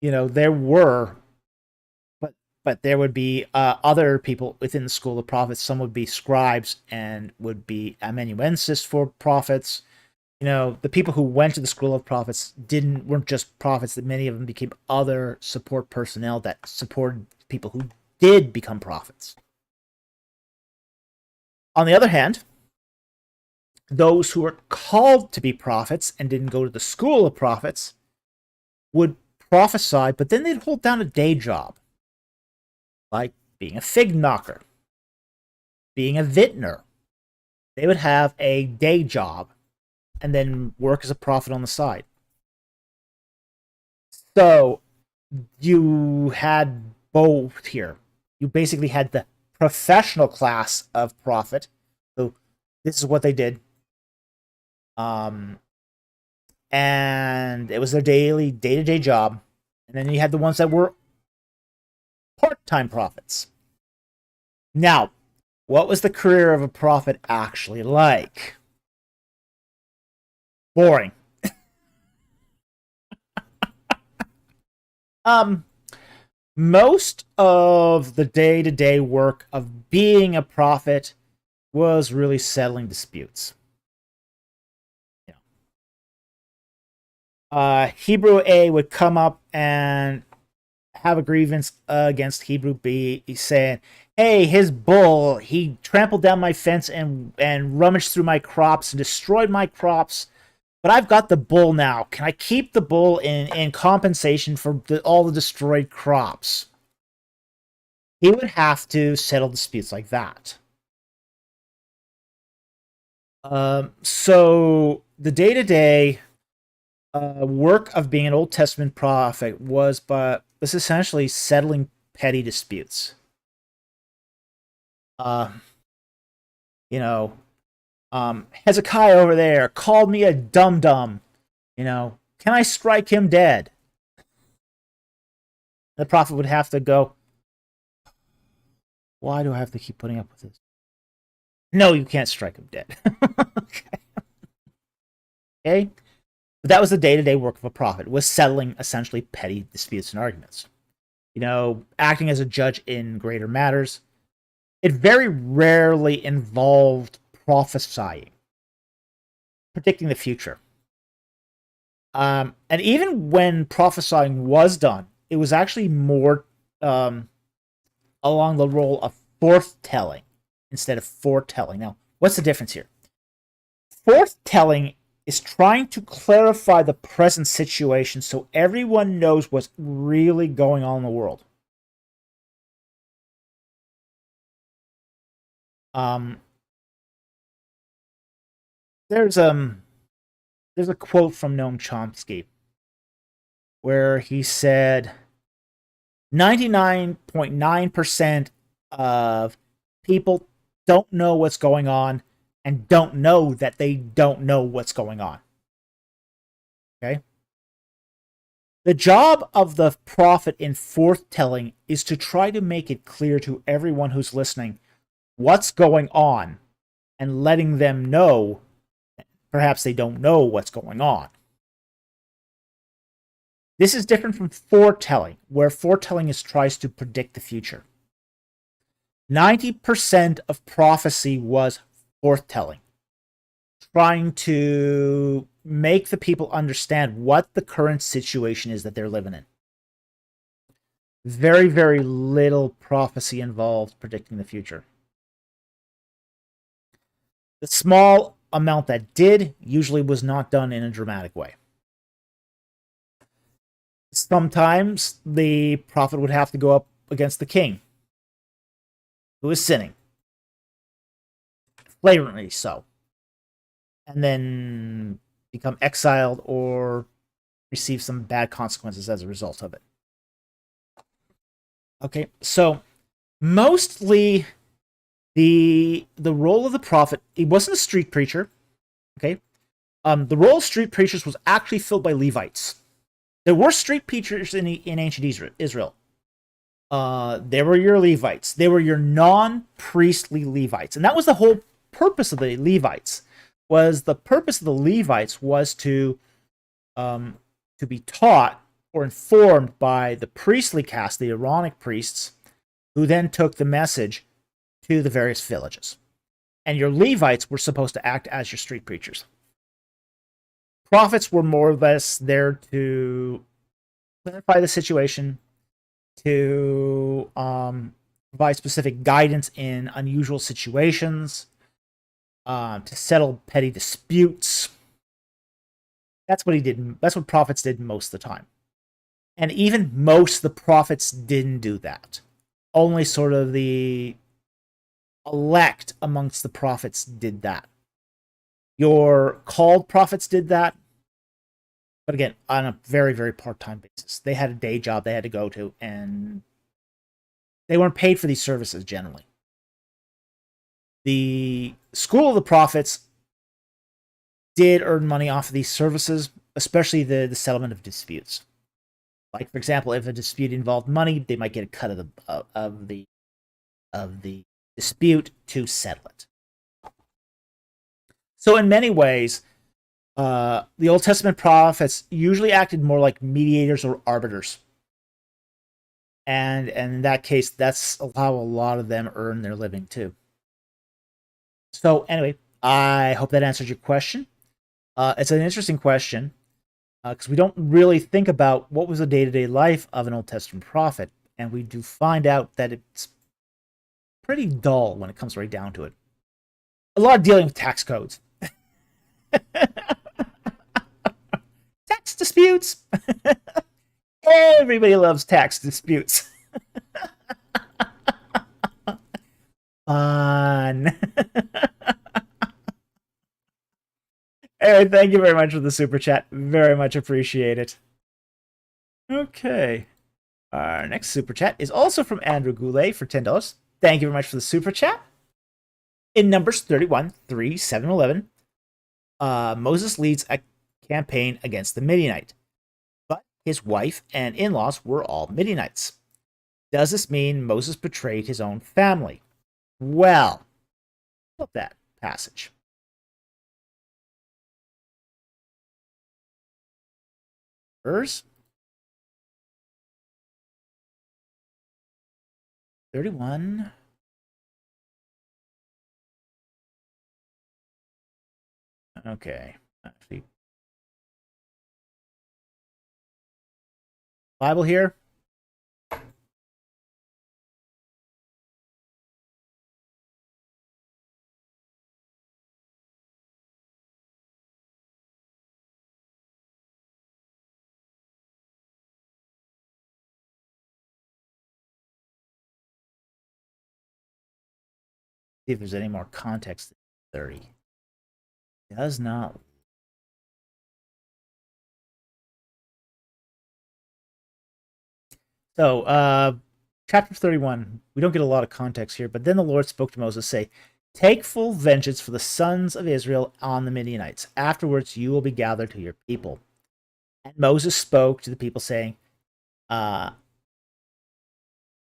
there were, but there would be other people within the school of prophets. Some would be scribes and would be amanuensis for prophets. The people who went to the school of prophets weren't just prophets. That many of them became other support personnel that supported people who did become prophets. On the other hand, those who were called to be prophets and didn't go to the school of prophets would prophesy, but then they'd hold down a day job, like being a fig knocker, being a vintner. They would have a day job and then work as a prophet on the side. So you had both here. You basically had the professional class of prophet. So this is what they did. And it was their daily, day-to-day job. And then you had the ones that were part-time prophets. Now, what was the career of a prophet actually like? Boring. Most of the day-to-day work of being a prophet was really settling disputes. Hebrew A would come up and have a grievance against Hebrew B, saying, "Hey, his bull, he trampled down my fence and rummaged through my crops and destroyed my crops. But I've got the bull now. Can I keep the bull in compensation for all the destroyed crops?" He would have to settle disputes like that. So the day-to-day work of being an Old Testament prophet was essentially settling petty disputes. Uh, Hezekiah over there called me a dum-dum. Can I strike him dead? The prophet would have to go, why do I have to keep putting up with this? No, you can't strike him dead. Okay? But that was the day-to-day work of a prophet, was settling essentially petty disputes and arguments. Acting as a judge in greater matters. It very rarely involved prophesying, predicting the future. And even when prophesying was done, it was actually more along the role of forthtelling instead of foretelling. Now, what's the difference here? Forthtelling is trying to clarify the present situation so everyone knows what's really going on in the world. There's a quote from Noam Chomsky where he said 99.9% of people don't know what's going on and don't know that they don't know what's going on. Okay? The job of the prophet in forthtelling is to try to make it clear to everyone who's listening what's going on and letting them know perhaps they don't know what's going on. This is different from foretelling, where foretelling tries to predict the future. 90% of prophecy was forthtelling, trying to make the people understand what the current situation is that they're living in. Very, very little prophecy involved predicting the future. The small amount that did usually was not done in a dramatic way. Sometimes the prophet would have to go up against the king, who is sinning, flagrantly so, and then become exiled or receive some bad consequences as a result of it. Okay, so mostly the role of the prophet, he wasn't a street preacher. Okay, the role of street preachers was actually filled by Levites. There were street preachers in ancient Israel. There were your Levites. They were your non-priestly Levites, and that was the whole purpose of the Levites. The purpose of the Levites was to be taught or informed by the priestly caste, the Aaronic priests, who then took the message to the various villages. And your Levites were supposed to act as your street preachers. Prophets were more or less there to clarify the situation, to provide specific guidance in unusual situations, to settle petty disputes. That's what he did. That's what prophets did most of the time. And even most of the prophets didn't do that. Only sort of the elect amongst the prophets did that. Your called prophets did that, but again, on a very, very part-time basis. They had a day job they had to go to, and they weren't paid for these services generally. The school of the prophets did earn money off of these services, especially the settlement of disputes. Like, for example, if a dispute involved money, they might get a cut of the dispute to settle it. So in many ways, the Old Testament prophets usually acted more like mediators or arbiters. And in that case, that's how a lot of them earn their living too. So anyway, I hope that answered your question. It's an interesting question because we don't really think about what was the day-to-day life of an Old Testament prophet, and we do find out that it's pretty dull when it comes right down to it. A lot of dealing with tax codes. Tax disputes. Everybody loves tax disputes. Fun. Anyway, thank you very much for the super chat. Very much appreciate it. Okay. Our next super chat is also from Andrew Goulet for $10. Thank you very much for the super chat. In Numbers 31, 3, 7, 11, Moses leads a campaign against the Midianite, but his wife and in-laws were all Midianites. Does this mean Moses betrayed his own family? Well, look at that passage. Verse 31. Okay. Actually, Bible here. See if there's any more context. 30 does not. So, chapter 31, we don't get a lot of context here, but then the Lord spoke to Moses, say, take full vengeance for the sons of Israel on the Midianites. Afterwards, you will be gathered to your people. And Moses spoke to the people, saying, are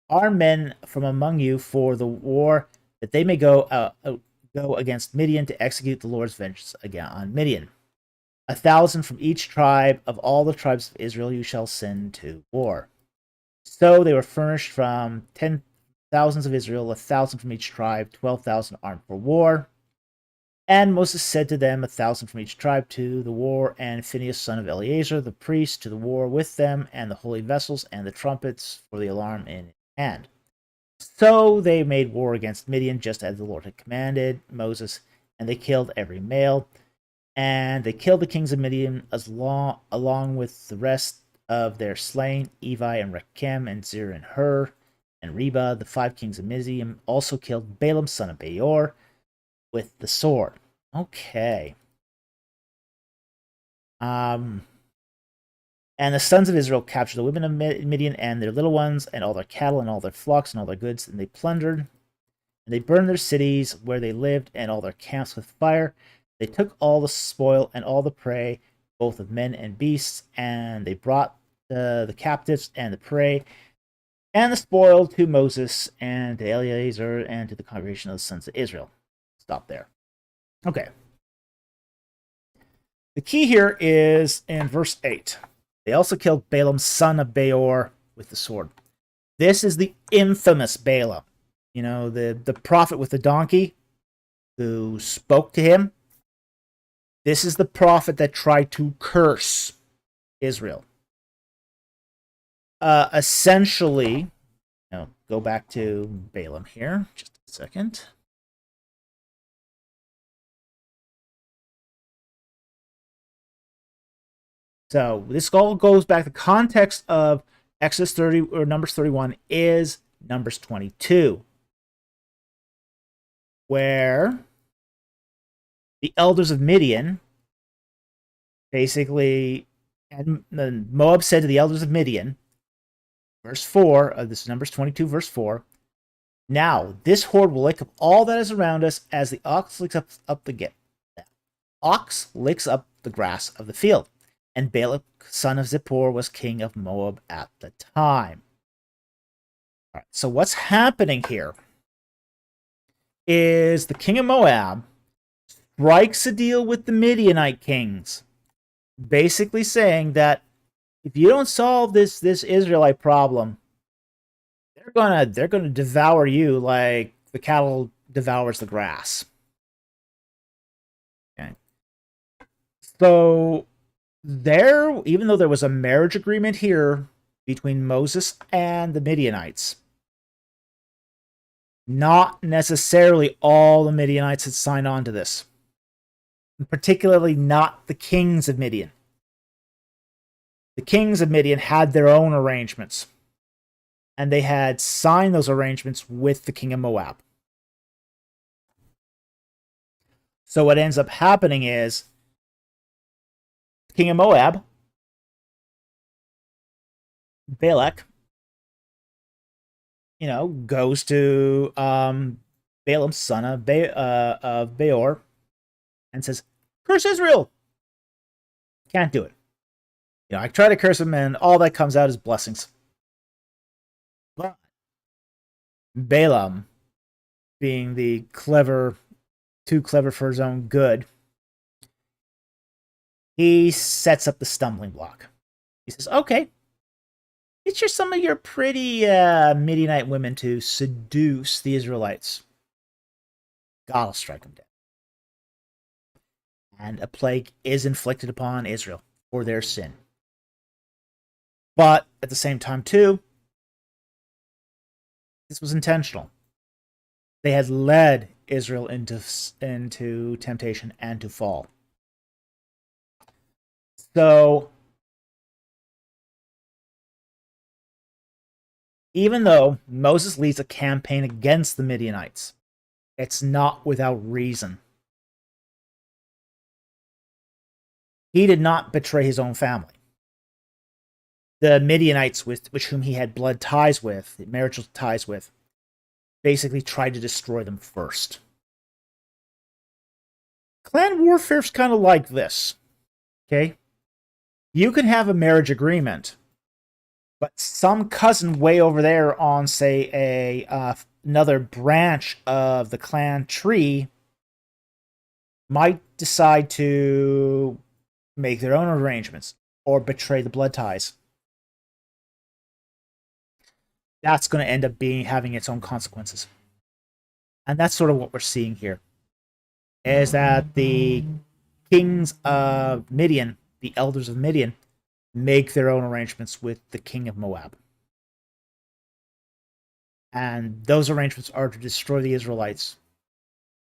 men from among you for the war, that they may go against Midian to execute the Lord's vengeance again on Midian. 1,000 from each tribe of all the tribes of Israel you shall send to war. So they were furnished from 10,000 of Israel, 1,000 from each tribe, 12,000 armed for war. And Moses said to them, 1,000 from each tribe to the war, and Phinehas son of Eleazar the priest to the war with them, and the holy vessels and the trumpets for the alarm in hand. So they made war against Midian, just as the Lord had commanded Moses, and they killed every male. And they killed the kings of Midian along with the rest of their slain, Evi and Rechem and Zir and Hur and Reba, the 5 kings of Midian, also killed Balaam son of Beor with the sword. Okay. And the sons of Israel captured the women of Midian and their little ones, and all their cattle, and all their flocks, and all their goods, and they plundered. And they burned their cities where they lived, and all their camps with fire. They took all the spoil and all the prey, both of men and beasts, and they brought the captives and the prey, and the spoil to Moses and to Eleazar and to the congregation of the sons of Israel. Stop there. Okay. The key here is in verse 8. They also killed Balaam, son of Beor, with the sword. This is the infamous Balaam. You know, the prophet with the donkey who spoke to him. This is the prophet that tried to curse Israel. Essentially, go back to Balaam here, just a second. So this all goes back. The context of Exodus 30 or Numbers 31 is Numbers 22, where the elders of Midian basically, and Moab said to the elders of Midian, verse 4, this is Numbers 22, verse 4, now this horde will lick up all that is around us as the ox licks up the grass of the field. And Balak, son of Zippor, was king of Moab at the time. All right, so what's happening here is the king of Moab strikes a deal with the Midianite kings, basically saying that if you don't solve this Israelite problem, they're gonna devour you like the cattle devours the grass. Okay. So even though there was a marriage agreement here between Moses and the Midianites, not necessarily all the Midianites had signed on to this. And particularly not the kings of Midian. The kings of Midian had their own arrangements, and they had signed those arrangements with the king of Moab. So what ends up happening is the king of Moab, Balak, goes to Balaam, son of Beor, and says, curse Israel. Can't do it. I try to curse him, and all that comes out is blessings. But Balaam, being the too clever for his own good, he sets up the stumbling block. He says, okay, get some of your pretty Midianite women to seduce the Israelites. God will strike them dead. And a plague is inflicted upon Israel for their sin. But at the same time, too, this was intentional. They had led Israel into temptation and to fall. So, even though Moses leads a campaign against the Midianites, it's not without reason. He did not betray his own family. The Midianites, with whom he had blood ties with, marital ties with, basically tried to destroy them first. Clan warfare is kind of like this. Okay? You can have a marriage agreement, but some cousin way over there on, say, another branch of the clan tree might decide to make their own arrangements or betray the blood ties. That's going to end up having its own consequences. And that's sort of what we're seeing here, is that the kings of Midian, the elders of Midian, make their own arrangements with the king of Moab. And those arrangements are to destroy the Israelites,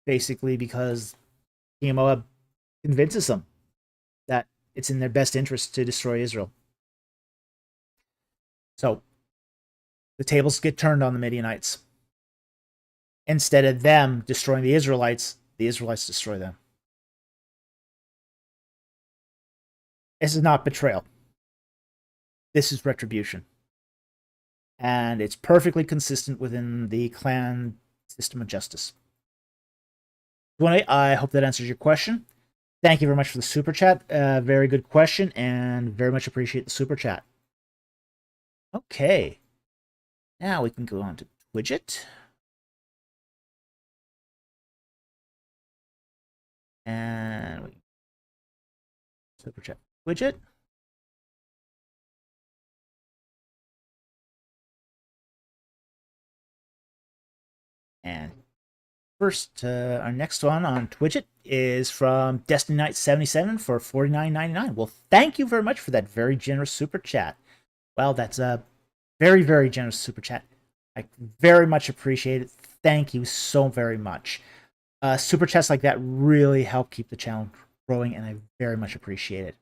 basically because king of Moab convinces them that it's in their best interest to destroy Israel. So the tables get turned on the Midianites. Instead of them destroying the Israelites destroy them. This is not betrayal. This is retribution. And it's perfectly consistent within the clan system of justice. Anyway, I hope that answers your question. Thank you very much for the super chat. Very good question, and very much appreciate the super chat. Okay. Now we can go on to widget. And we super chat widget. And first, our next one on Twidget is from Destiny Knight 77 for $49.99. Well, thank you very much for that very generous super chat. Well, that's a very, very generous super chat. I very much appreciate it. Thank you so very much. Super chats like that really help keep the channel growing, and I very much appreciate it.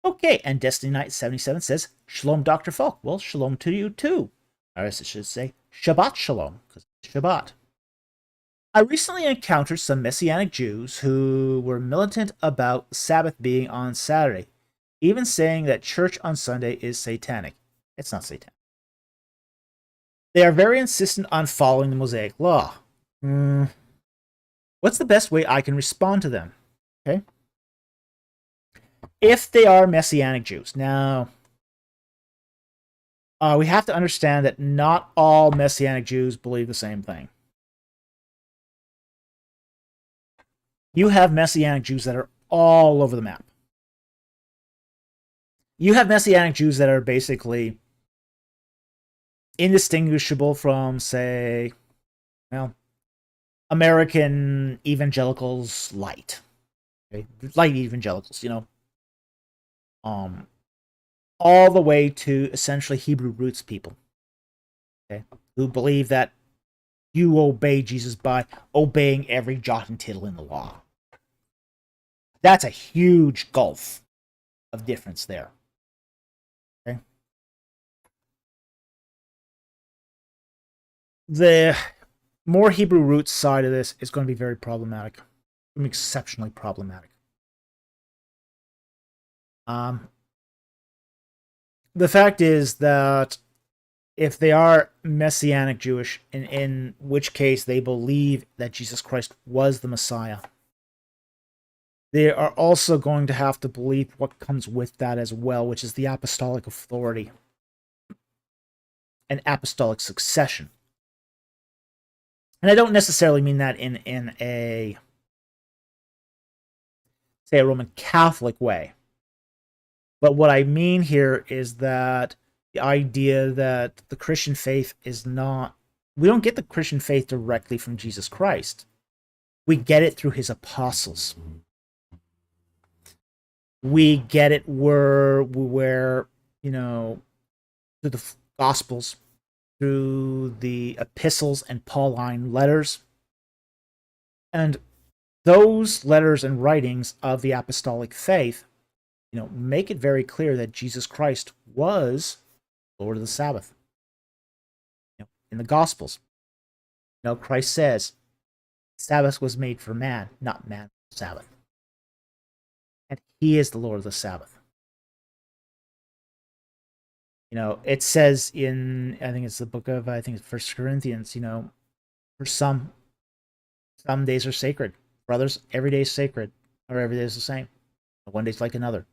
Okay, and Destiny Knight 77 says, Shalom, Dr. Falk. Well, shalom to you too. Or as it should say, Shabbat Shalom, because it's Shabbat. I recently encountered some Messianic Jews who were militant about Sabbath being on Saturday, even saying that church on Sunday is satanic. It's not satanic. They are very insistent on following the Mosaic law. What's the best way I can respond to them? Okay. If they are Messianic Jews. Now, we have to understand that not all Messianic Jews believe the same thing. You have Messianic Jews that are all over the map. You have Messianic Jews that are basically indistinguishable from, say, well, American evangelicals light. Okay? Light evangelicals, all the way to essentially Hebrew roots people, okay, who believe that you obey Jesus by obeying every jot and tittle in the law. That's a huge gulf of difference there. Okay. The more Hebrew roots side of this is going to be very problematic. Exceptionally problematic. The fact is that if they are Messianic Jewish, in which case they believe that Jesus Christ was the Messiah, they are also going to have to believe what comes with that as well, which is the apostolic authority and apostolic succession. And I don't necessarily mean that in a, say, a Roman Catholic way. But what I mean here is that the idea that the Christian faith is not, we don't get the Christian faith directly from Jesus Christ. We get it through his apostles. We get it where through the Gospels, through the epistles and Pauline letters. And those letters and writings of the apostolic faith, make it very clear that Jesus Christ was Lord of the Sabbath. In the Gospels, Christ says, Sabbath was made for man, not man for Sabbath. And he is the Lord of the Sabbath. It says in, I think it's the book of, 1 Corinthians, for some days are sacred. Brothers, every day is sacred, or every day is the same. One day's like another.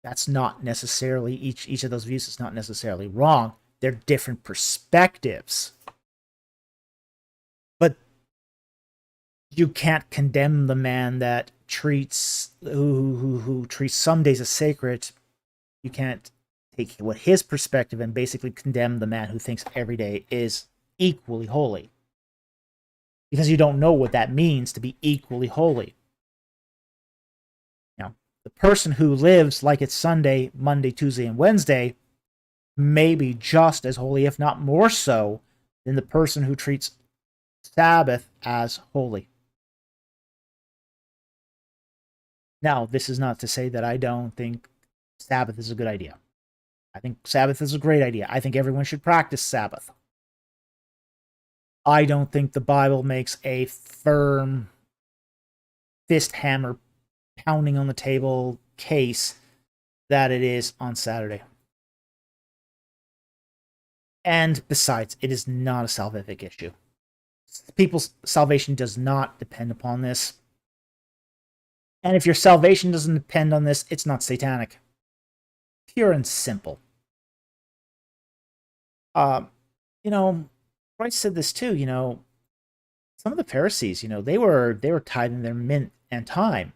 That's not necessarily, each of those views is not necessarily wrong. They're different perspectives. But you can't condemn the man that treats, who treats some days as sacred. You can't take what his perspective and basically condemn the man who thinks every day is equally holy. Because you don't know what that means to be equally holy. The person who lives like it's Sunday, Monday, Tuesday, and Wednesday may be just as holy, if not more so, than the person who treats Sabbath as holy. Now, this is not to say that I don't think Sabbath is a good idea. I think Sabbath is a great idea. I think everyone should practice Sabbath. I don't think the Bible makes a firm fist hammer pounding on the table case that it is on Saturday. And besides, it is not a salvific issue. People's salvation does not depend upon this. And if your salvation doesn't depend on this, it's not satanic. Pure and simple. Um, Christ said this too. Some of the Pharisees, they were tithing their mint and time,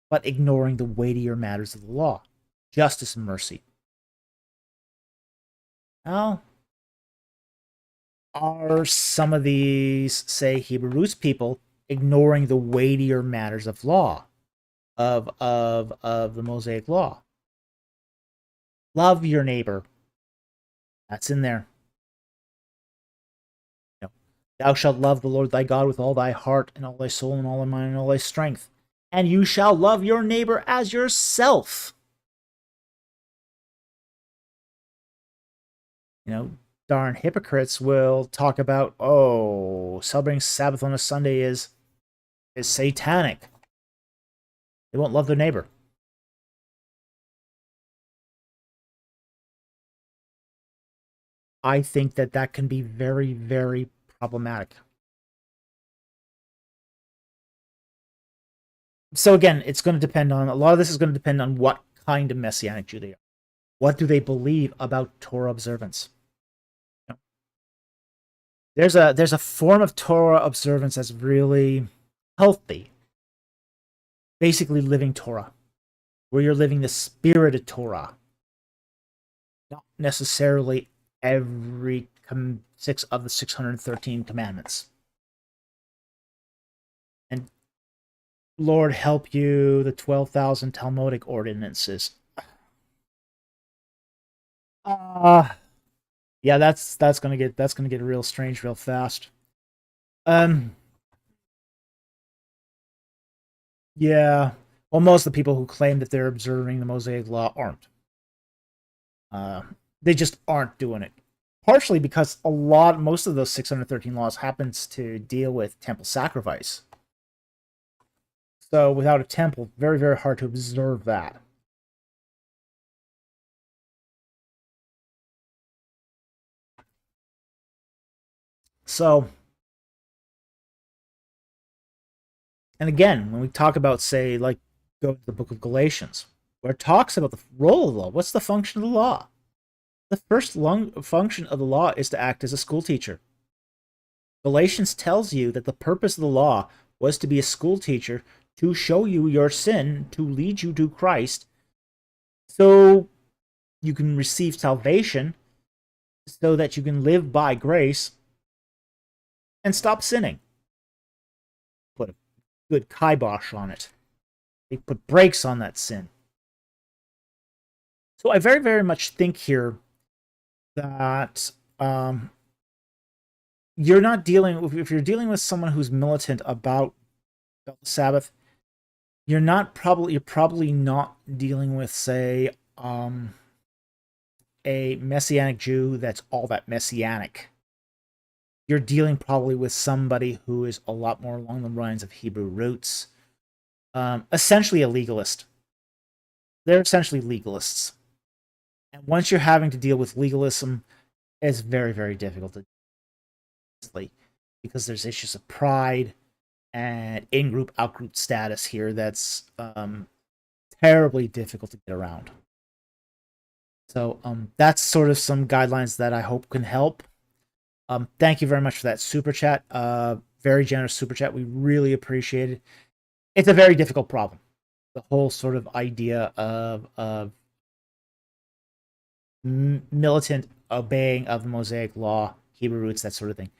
but ignoring the weightier matters of the law, justice and mercy. Well, are some of these, say, Hebrew roots people ignoring the weightier matters of law, of the Mosaic law? Love your neighbor. That's in there. Thou shalt love the Lord thy God with all thy heart and all thy soul and all thy mind and all thy strength. And you shall love your neighbor as yourself. Darn hypocrites will talk about, celebrating Sabbath on a Sunday is satanic. They won't love their neighbor. I think that can be very, very problematic. So again, it's going to depend on, a lot of this is going to depend on what kind of Messianic Jew they are. What do they believe about Torah observance? There's a form of Torah observance that's really healthy. Basically living Torah, where you're living the spirit of Torah. Not necessarily every 6 of the 613 commandments. And Lord help you, the 12,000 Talmudic ordinances. Yeah, that's gonna get real strange real fast. Yeah. Well, most of the people who claim that they're observing the Mosaic Law aren't. They just aren't doing it. Partially because most of those 613 laws happens to deal with temple sacrifice. So without a temple, very, very hard to observe that. So, and again, when we talk about, say, like, go to the book of Galatians, where it talks about the role of the law, what's the function of the law? The first function of the law is to act as a school teacher. Galatians tells you that the purpose of the law was to be a school teacher, to show you your sin, to lead you to Christ, so you can receive salvation, so that you can live by grace and stop sinning. Put a good kibosh on it. They put brakes on that sin. So I very, very much think here that you're not dealing, if you're dealing with someone who's militant about the Sabbath, you're probably not dealing with, say, a Messianic Jew that's all that Messianic. You're dealing probably with somebody who is a lot more along the lines of Hebrew roots, essentially a legalist. They're essentially legalists. And once you're having to deal with legalism, it's very, very difficult to deal, because there's issues of pride and in-group, out-group status here that's terribly difficult to get around. So that's sort of some guidelines that I hope can help. Thank you very much for that super chat. Very generous super chat. We really appreciate it. It's a very difficult problem. The whole sort of idea of militant obeying of the Mosaic law, Hebrew roots, that sort of thing.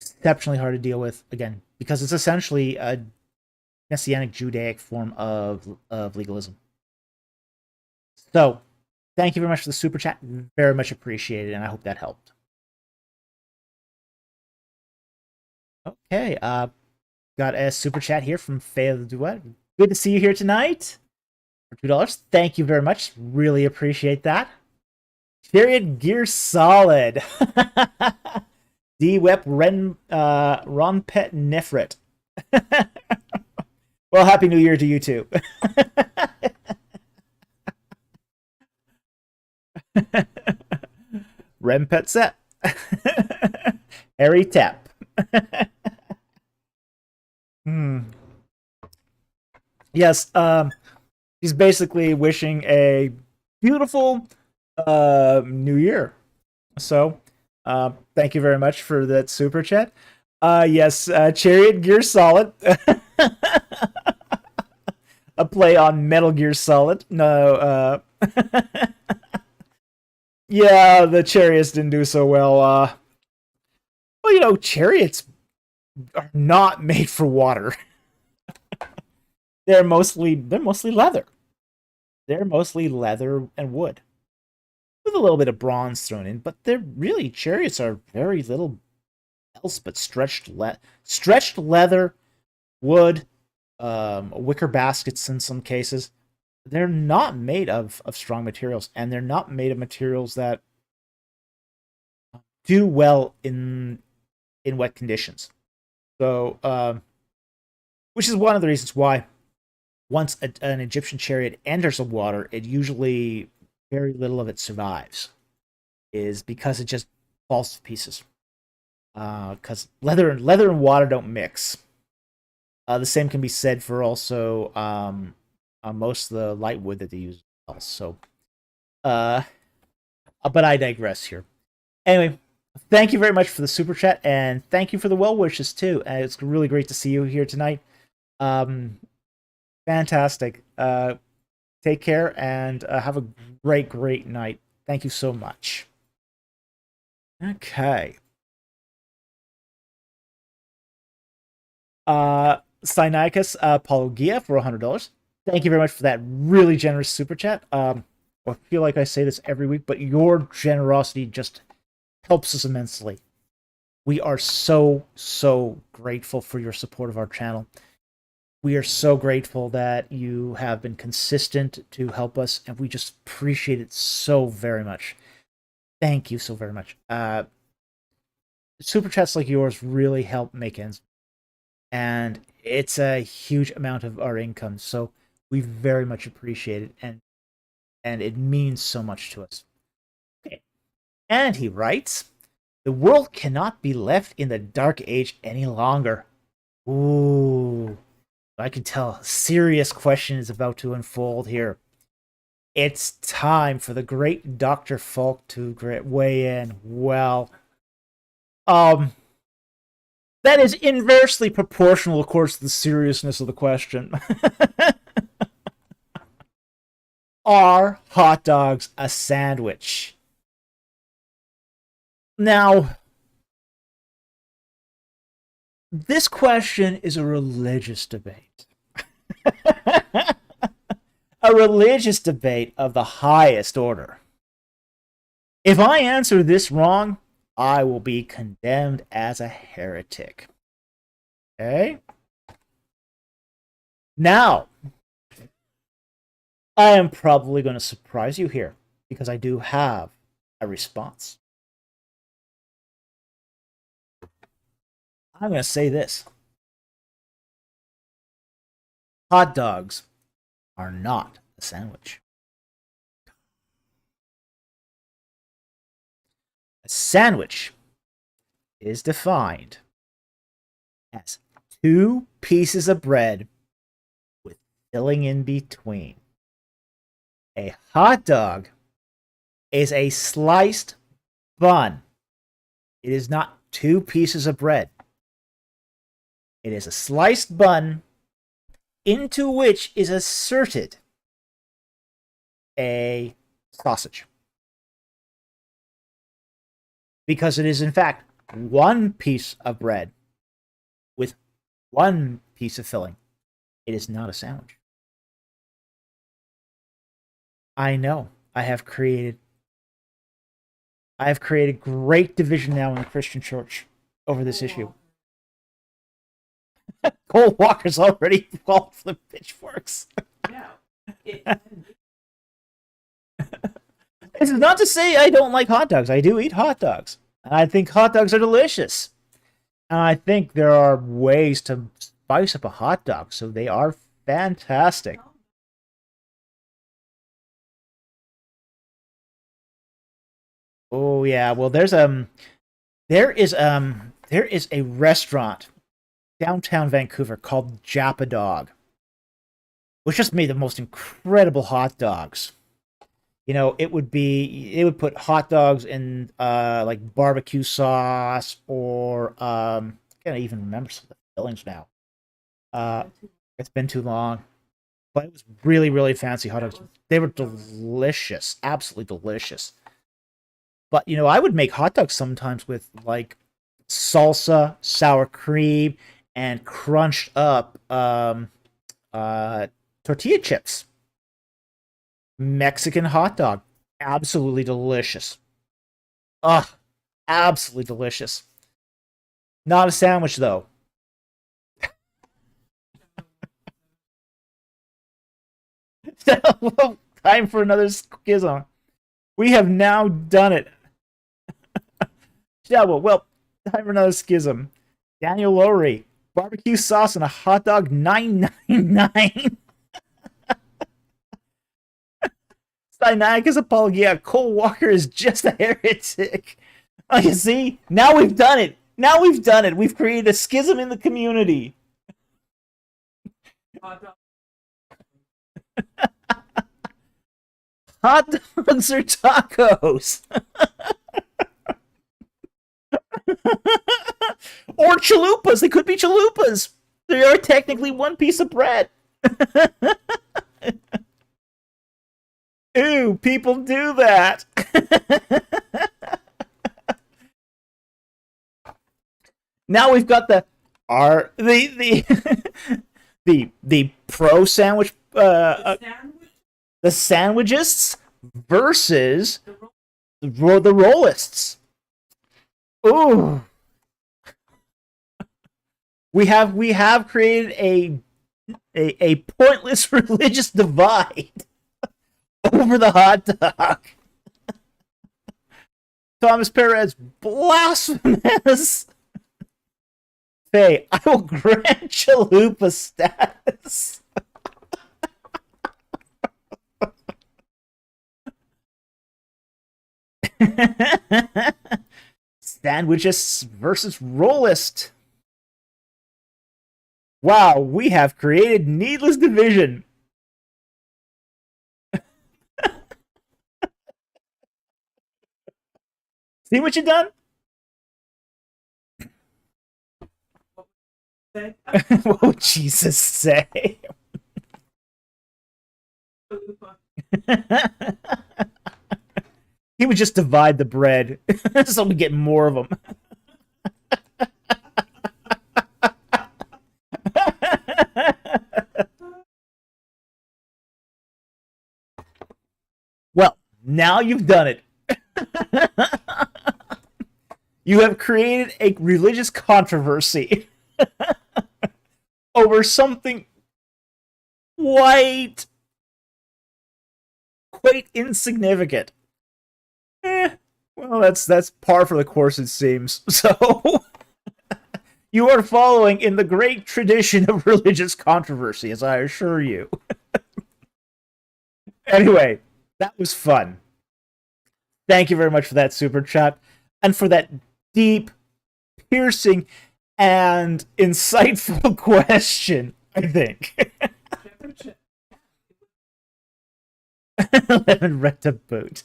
Exceptionally hard to deal with, again, because it's essentially a Messianic Judaic form of legalism. So, thank you very much for the super chat. Very much appreciated, and I hope that helped. Okay, got a super chat here from Faye of the Duet. Good to see you here tonight. For $2. Thank you very much. Really appreciate that. Chariot Gear Solid. D-Wep Ronpet Nefret. Well, Happy New Year to you too. Rempet Set. Harry Tap. Yes, he's basically wishing a beautiful New Year. So, Thank you very much for that super chat. Yes, Chariot Gear Solid. A play on Metal Gear Solid. No, yeah, the chariots didn't do so well. Well, chariots are not made for water. they're mostly leather. They're mostly leather and wood, with a little bit of bronze thrown in. But chariots are very little else but stretched leather, wood, wicker baskets in some cases. They're not made of strong materials, and they're not made of materials that do well in wet conditions. So, which is one of the reasons why once an Egyptian chariot enters the water, it usually very little of it survives, is because it just falls to pieces. Because leather and water don't mix. The same can be said for also most of the light wood that they use. Also, but I digress here. Anyway, thank you very much for the super chat, and thank you for the well wishes too. It's really great to see you here tonight. Fantastic. Take care and have a great night. Thank you so much. Okay. Sinaikus Apologia for $100. Thank you very much for that really generous super chat. I feel like I say this every week, but your generosity just helps us immensely. We are so grateful for your support of our channel. We are so grateful that you have been consistent to help us, and we just appreciate it so very much. Thank you so very much. Super chats like yours really help make ends, and it's a huge amount of our income, so we very much appreciate it, and it means so much to us. Okay. And he writes, the world cannot be left in the dark age any longer. Ooh. I can tell a serious question is about to unfold here. It's time for the great Dr. Falk to weigh in. Well, that is inversely proportional, of course, to the seriousness of the question. Are hot dogs a sandwich? Now, this question is a religious debate. A religious debate of the highest order. If I answer this wrong, I will be condemned as a heretic. Okay? Now, I am probably going to surprise you here, because I do have a response. I'm going to say this. Hot dogs are not a sandwich. A sandwich is defined as 2 pieces of bread with filling in between. A hot dog is a sliced bun. It is not 2 pieces of bread. It is a sliced bun into which is inserted a sausage. Because it is, in fact, 1 piece of bread with 1 piece of filling. It is not a sandwich. I know. I have created great division now in the Christian church over this issue. Cole Walker's already called for the pitchforks. Yeah. This is not to say I don't like hot dogs. I do eat hot dogs. And I think hot dogs are delicious. And I think there are ways to spice up a hot dog, so they are fantastic. Oh yeah, well there is a restaurant downtown Vancouver called Dog, which just made the most incredible hot dogs. it would put hot dogs in like barbecue sauce or I can't even remember some of the fillings now. Uh, it's been too long, but it was really really fancy hot dogs. They were delicious, absolutely delicious. But I would make hot dogs sometimes with like salsa, sour cream, and crunched up uh, tortilla chips. Mexican hot dog, absolutely delicious. Ugh, absolutely delicious. Not a sandwich though. Well, time for another schism. We have now done it. Yeah, well, time for another schism. Daniel Lowry, barbecue sauce and a hot dog, 9.99. Sinai's apologia. Cole Walker is just a heretic. Oh, you see? Now we've done it. Now we've done it. We've created a schism in the community. Hot dogs or tacos? Or chalupas. They could be chalupas. They are technically one piece of bread. Ooh, people do that. Now we've got the the pro sandwich the sandwichists versus the rollists. Ooh. We have created a pointless religious divide over the hot dog. Thomas Perez, blasphemous. Faye, I will grant chalupa status. Sandwichists versus rollist. Wow, we have created needless division. See what you done? What would Jesus say? He would just divide the bread so we get more of them. Well, now you've done it. You have created a religious controversy over something quite insignificant. Well, that's par for the course, it seems. So you are following in the great tradition of religious controversy, as I assure you. Anyway, that was fun. Thank you very much for that super chat and for that deep, piercing, and insightful question, I think. Lemon red to boot.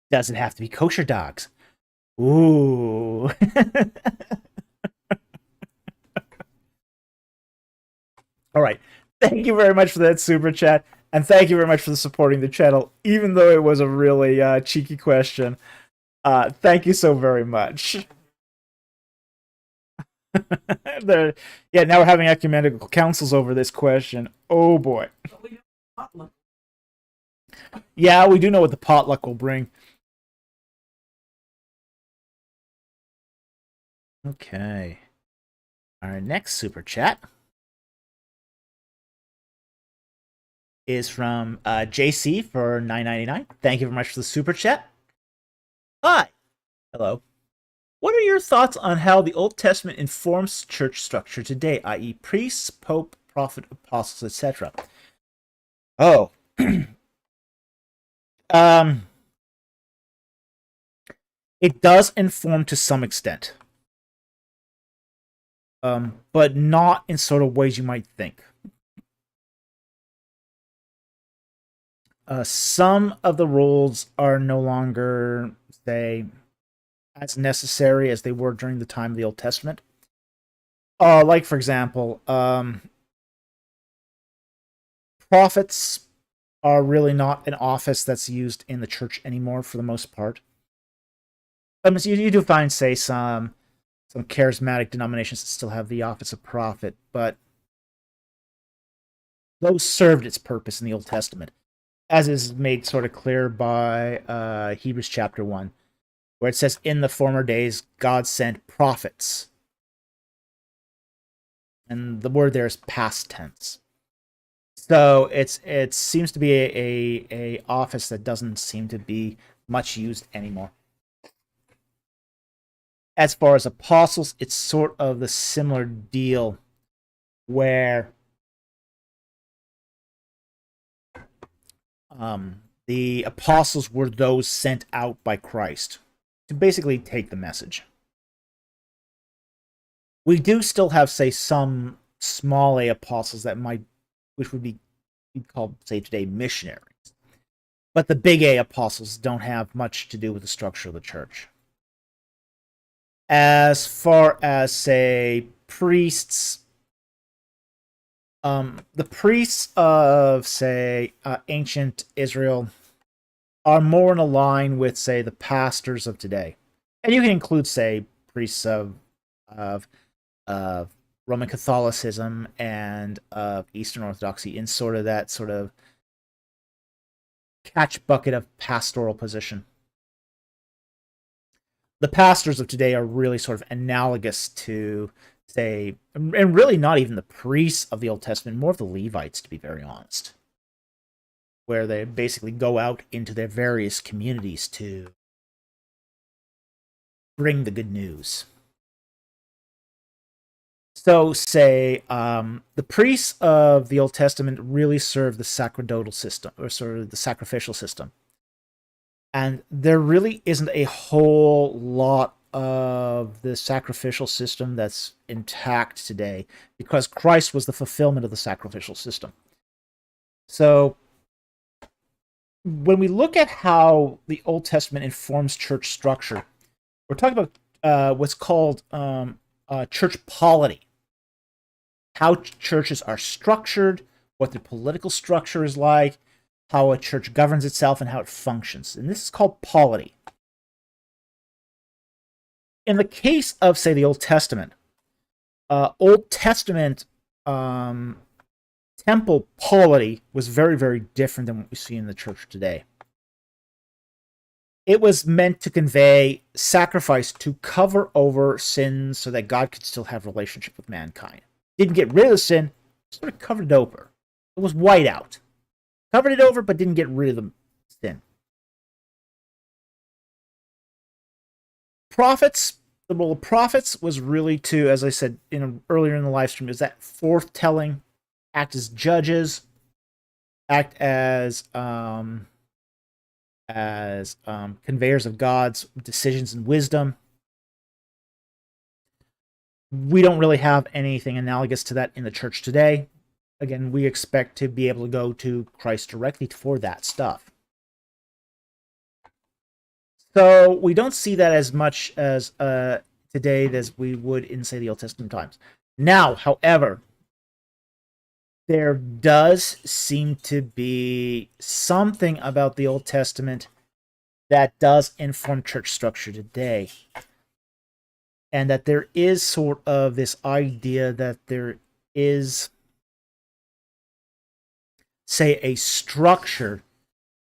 Does it have to be kosher dogs? Ooh. All right. Thank you very much for that super chat. And thank you very much for supporting the channel, even though it was a really cheeky question. Thank you so very much. Now we're having ecumenical councils over this question. Oh boy. Yeah, we do know what the potluck will bring. Okay. Our next super chat is from JC for $9.99. Thank you very much for the super chat. Hi. Hello. What are your thoughts on how the Old Testament informs church structure today, i.e., priests, pope, prophet, apostles, etc.? Oh. It does inform to some extent. But not in sort of ways you might think. Some of the rules are no longer, say, as necessary as they were during the time of the Old Testament. Like, for example, prophets are really not an office that's used in the church anymore for the most part. So you do find, say, some charismatic denominations that still have the office of prophet, but those served its purpose in the Old Testament, as is made sort of clear by Hebrews chapter 1, where it says, in the former days, God sent prophets. And the word there is past tense. So it seems to be a office that doesn't seem to be much used anymore. As far as apostles, it's sort of the similar deal where the apostles were those sent out by Christ to basically take the message. We do still have, say, some small a apostles which would be called, say, today, missionaries. But the big A apostles don't have much to do with the structure of the church. As far as, say, priests, the priests of, say, ancient Israel are more in a line with, say, the pastors of today. And you can include, say, priests of Roman Catholicism and of Eastern Orthodoxy in sort of that sort of catch bucket of pastoral position. The pastors of today are really sort of analogous to, say, and really not even the priests of the Old Testament, more of the Levites, to be very honest, where they basically go out into their various communities to bring the good news. So, say, the priests of the Old Testament really serve the sacerdotal system, or sort of the sacrificial system. And there really isn't a whole lot of the sacrificial system that's intact today, because Christ was the fulfillment of the sacrificial system. So, when we look at how the Old Testament informs church structure, we're talking about what's called church polity. How churches are structured, what the political structure is like, how a church governs itself, and how it functions. And this is called polity. In the case of, say, the Old Testament, temple polity was very, very different than what we see in the church today. It was meant to convey sacrifice to cover over sins so that God could still have a relationship with mankind. Didn't get rid of the sin, sort of covered it over. It was white out. Covered it over, but didn't get rid of the sin. Prophets, the role of prophets was really to, as I said earlier in the live stream, is that forthtelling, act as judges, act as conveyors of God's decisions and wisdom. We don't really have anything analogous to that in the church today. Again, we expect to be able to go to Christ directly for that stuff. So we don't see that as much as today as we would in, say, the Old Testament times. Now, however, there does seem to be something about the Old Testament that does inform church structure today. And that there is sort of this idea that there is, say, a structure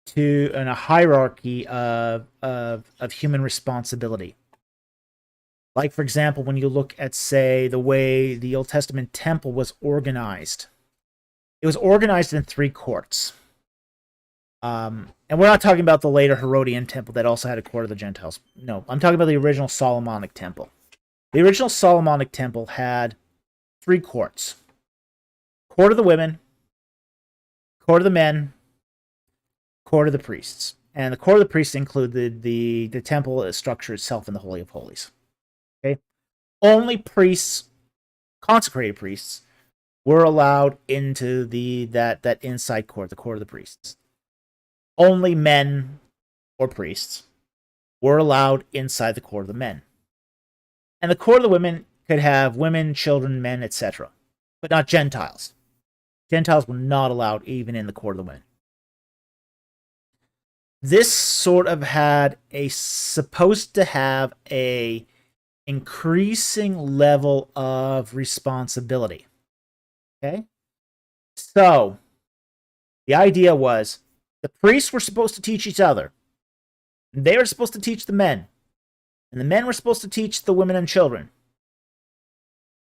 to and a hierarchy of human responsibility. Like, for example, when you look at, say, the way the Old Testament temple was organized. It was organized in 3 courts. And we're not talking about the later Herodian temple that also had a court of the Gentiles. No, I'm talking about the original Solomonic temple. The original Solomonic temple had 3 courts. Court of the women, court of the men, court of the priests. And the court of the priests included the temple structure itself in the Holy of Holies. Okay? Only priests, consecrated priests, were allowed into that inside court, the court of the priests. only men or priests were allowed inside the court of the men. And the court of the women could have women, children, men, etc., but not Gentiles. Gentiles were not allowed even in the court of the women. This sort of supposed to have a increasing level of responsibility. Okay? So, the idea was the priests were supposed to teach each other. They were supposed to teach the men. And the men were supposed to teach the women and children.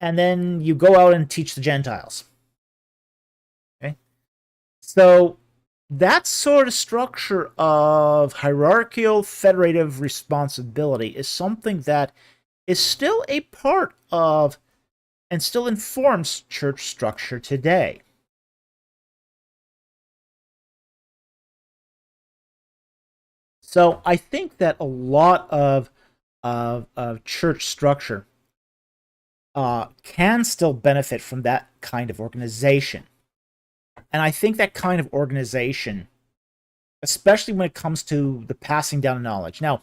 And then you go out and teach the Gentiles. Okay? So, that sort of structure of hierarchical federative responsibility is something that is still a part of and still informs church structure today. So I think that a lot of church structure can still benefit from that kind of organization. And I think that kind of organization, especially when it comes to the passing down of knowledge. Now,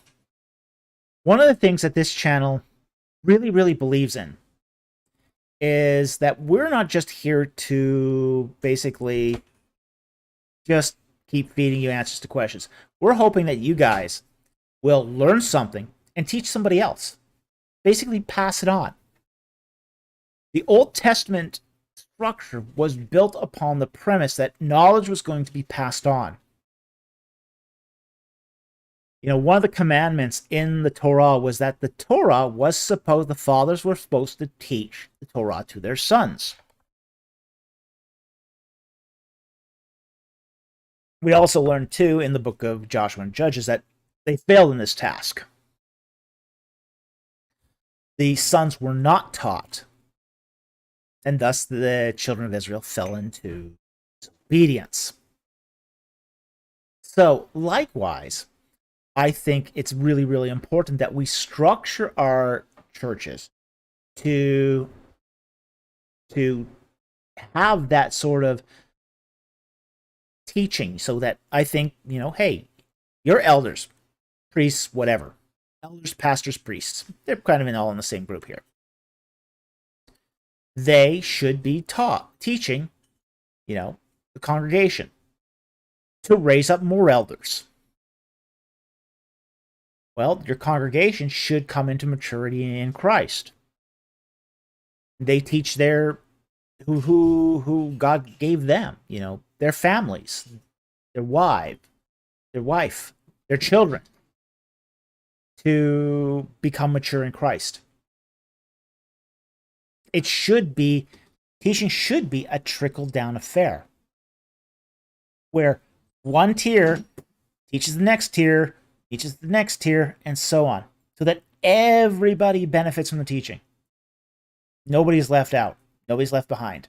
one of the things that this channel really, really believes in is that we're not just here to basically just keep feeding you answers to questions. We're hoping that you guys will learn something and teach somebody else. Basically, pass it on. The Old Testament structure was built upon the premise that knowledge was going to be passed on. You know, one of the commandments in the Torah was that the fathers were supposed to teach the Torah to their sons. We also learned, too, in the book of Joshua and Judges that they failed in this task. The sons were not taught, and thus the children of Israel fell into disobedience. So, likewise, I think it's really, really important that we structure our churches to have that sort of teaching, so that I think, you know, hey, your elders, priests, whatever, elders, pastors, priests, they're kind of all in the same group here. They should be teaching, you know, the congregation to raise up more elders. Well, your congregation should come into maturity in Christ. They teach who God gave them, you know, their families, their wife, their children, to become mature in Christ. Teaching should be a trickle-down affair, where one tier teaches the next tier, teaches the next tier, and so on, so that everybody benefits from the teaching. Nobody's left out. Nobody's left behind.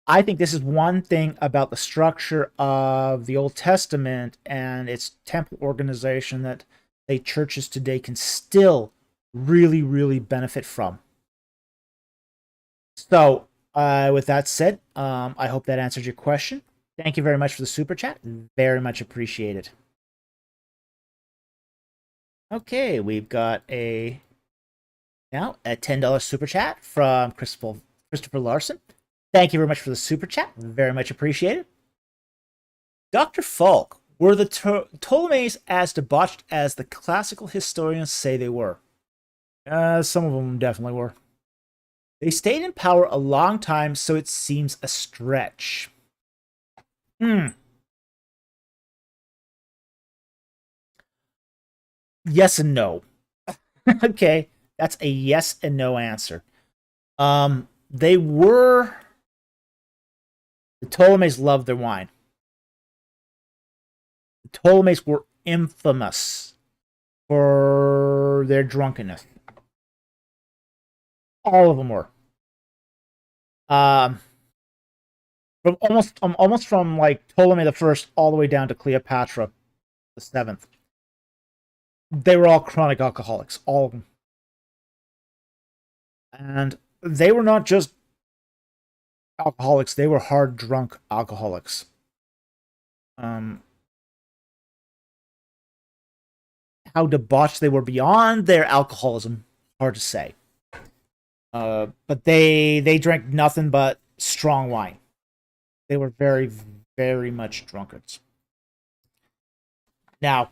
I think this is one thing about the structure of the Old Testament and its temple organization that the churches today can still really, really benefit from. So, with that said, I hope that answered your question. Thank you very much for the super chat. Very much appreciated. Okay, we've got now a $10 super chat from Christopher Larson. Thank you very much for the super chat. Very much appreciated. Dr. Falk, were the Ptolemies as debauched as the classical historians say they were? Some of them definitely were. They stayed in power a long time, so it seems a stretch. Yes and no. Okay, that's a yes and no answer. They were... The Ptolemies loved their wine. The Ptolemies were infamous for their drunkenness. All of them were. From almost from like Ptolemy the First all the way down to Cleopatra the Seventh. They were all chronic alcoholics, all of them. And they were not just alcoholics, they were hard drunk alcoholics. how debauched they were beyond their alcoholism, hard to say. But they drank nothing but strong wine. They were very, very much drunkards. Now,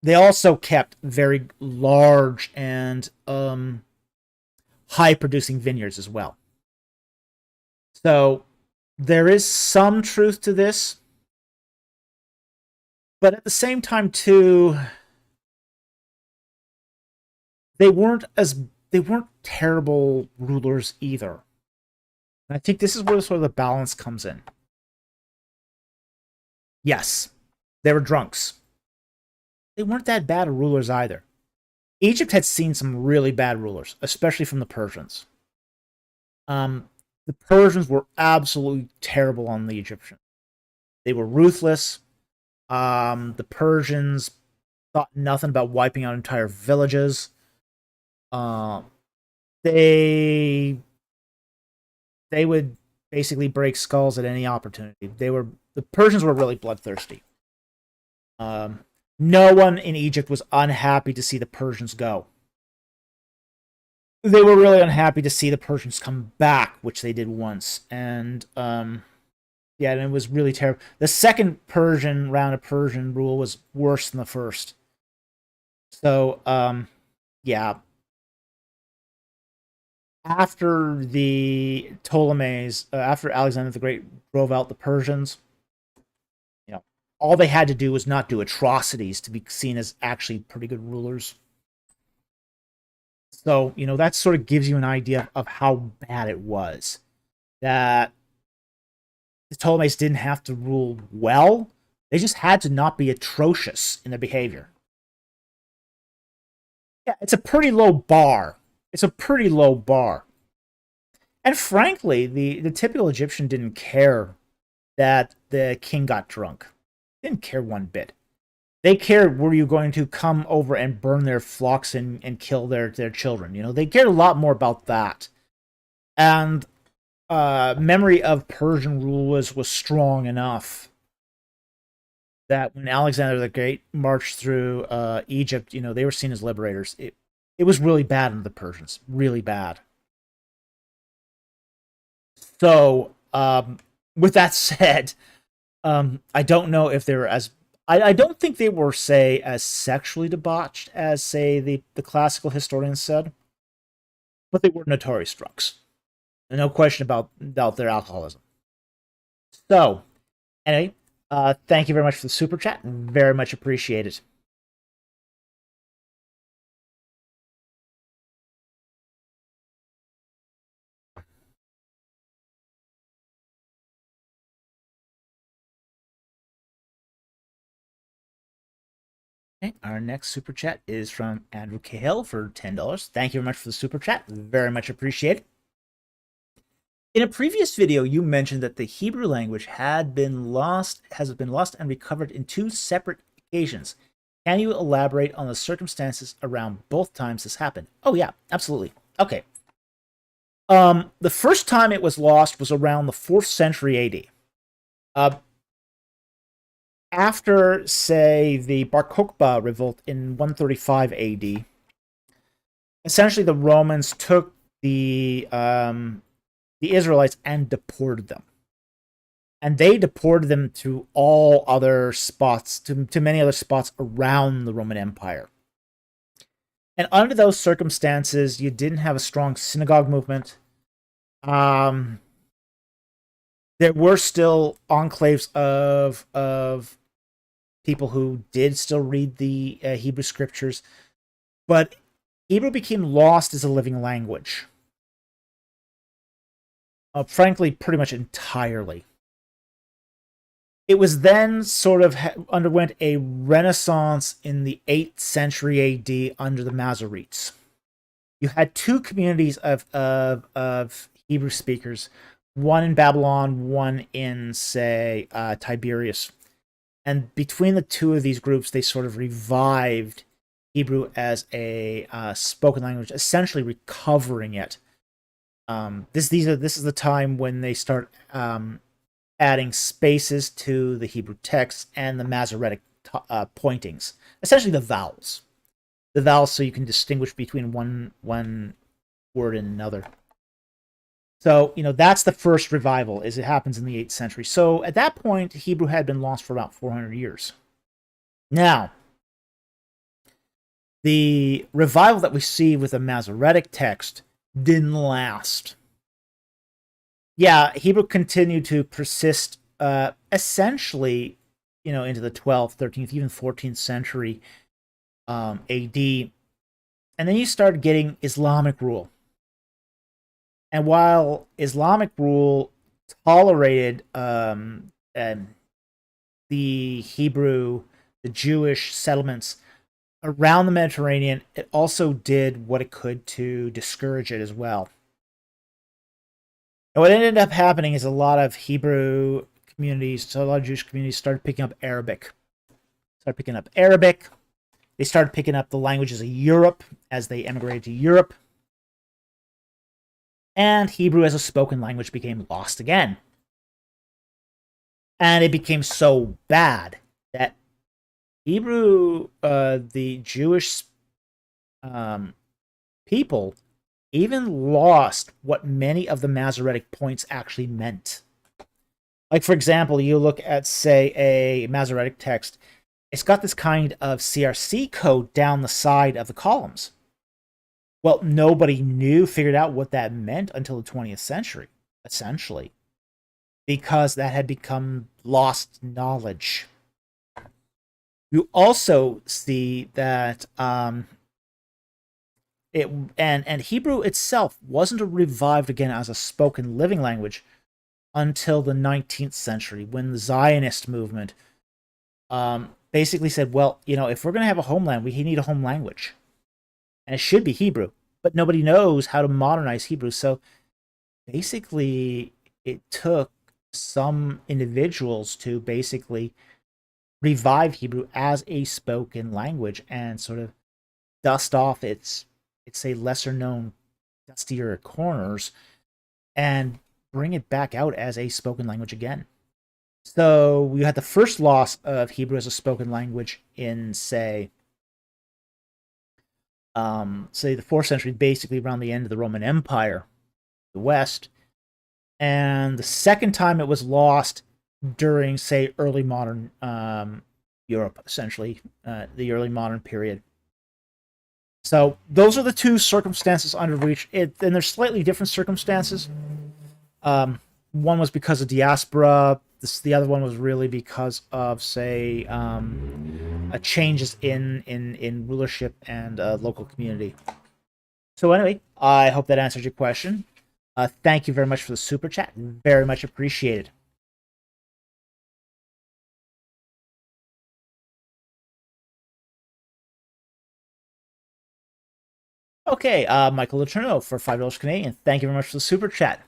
they also kept very large and high producing vineyards as well. So there is some truth to this, but at the same time too, they weren't terrible rulers either. And I think this is where sort of the balance comes in. Yes, they were drunks. They weren't that bad of rulers either. Egypt had seen some really bad rulers, especially from the Persians. The Persians were absolutely terrible on the Egyptians. They were ruthless. The Persians thought nothing about wiping out entire villages. They would basically break skulls at any opportunity. The Persians were really bloodthirsty. No one in Egypt was unhappy to see the Persians go. They were really unhappy to see the Persians come back, which they did once. And yeah, and it was really terrible. The second Persian round of Persian rule was worse than the first. So, yeah. After the Ptolemies, after Alexander the Great drove out the Persians, all they had to do was not do atrocities to be seen as actually pretty good rulers. So, that sort of gives you an idea of how bad it was. That the Ptolemies didn't have to rule well. They just had to not be atrocious in their behavior. Yeah, it's a pretty low bar. And frankly, the typical Egyptian didn't care that the king got drunk. Didn't care one bit. They cared, were you going to come over and burn their flocks and kill their children? They cared a lot more about that. And memory of Persian rule was strong enough that when Alexander the Great marched through Egypt, they were seen as liberators. It was really bad under the Persians. Really bad. So, with that said, I don't know if they were as... I don't think they were, say, as sexually debauched as, say, the classical historians said. But they were notorious drunks. No question about their alcoholism. So, anyway, thank you very much for the super chat. Very much appreciated. Okay, our next super chat is from Andrew Cahill for $10. Thank you very much for the super chat. Very much appreciated. In a previous video, you mentioned that the Hebrew language has been lost and recovered in 2 separate occasions. Can you elaborate on the circumstances around both times this happened? Oh yeah, absolutely. Okay. The first time it was lost was around the 4th century AD. After, say, the Bar Kokhba revolt in 135 AD, essentially the Romans took the Israelites and deported them. And they deported them to all other spots, to many other spots around the Roman Empire. And under those circumstances, you didn't have a strong synagogue movement. There were still enclaves of people who did still read the Hebrew scriptures, but Hebrew became lost as a living language. Frankly, pretty much entirely. It was then sort of underwent a renaissance in the 8th century AD under the Masoretes. You had 2 communities of Hebrew speakers, one in Babylon, one in, say, Tiberias. And between the 2 of these groups, they sort of revived Hebrew as a spoken language, essentially recovering it. This is the time when they start adding spaces to the Hebrew text and the Masoretic pointings, essentially the vowels. The vowels so you can distinguish between one word and another. So, that's the first revival, is it happens in the 8th century. So at that point, Hebrew had been lost for about 400 years. Now, the revival that we see with the Masoretic text didn't last. Yeah, Hebrew continued to persist essentially, into the 12th, 13th, even 14th century AD. And then you start getting Islamic rule. And while Islamic rule tolerated the Hebrew, the Jewish settlements around the Mediterranean, it also did what it could to discourage it as well. And what ended up happening is a lot of Hebrew communities, so a lot of Jewish communities started picking up Arabic. They started picking up the languages of Europe as they emigrated to Europe. And Hebrew as a spoken language became lost again. And it became so bad that Hebrew, the Jewish people, even lost what many of the Masoretic points actually meant. Like, for example, you look at, say, a Masoretic text, it's got this kind of CRC code down the side of the columns. Well, nobody figured out what that meant until the 20th century, essentially, because that had become lost knowledge. You also see that Hebrew itself wasn't revived again as a spoken living language until the 19th century, when the Zionist movement basically said, well, if we're going to have a homeland, we need a home language. And it should be Hebrew, but nobody knows how to modernize Hebrew. So basically, it took some individuals to basically revive Hebrew as a spoken language and sort of dust off its say lesser known, dustier corners and bring it back out as a spoken language again. So we had the first loss of Hebrew as a spoken language in, say the 4th century, basically around the end of the Roman Empire, the West. And the second time it was lost during, say, early modern Europe, essentially, the early modern period. So those are the two circumstances under which and there's slightly different circumstances. One was because of diaspora. The other one was really because of, say, changes in rulership and local community. So anyway, I hope that answers your question. Thank you very much for the super chat. Very much appreciated. Okay, Michael Letourneau for $5 Canadian. Thank you very much for the super chat.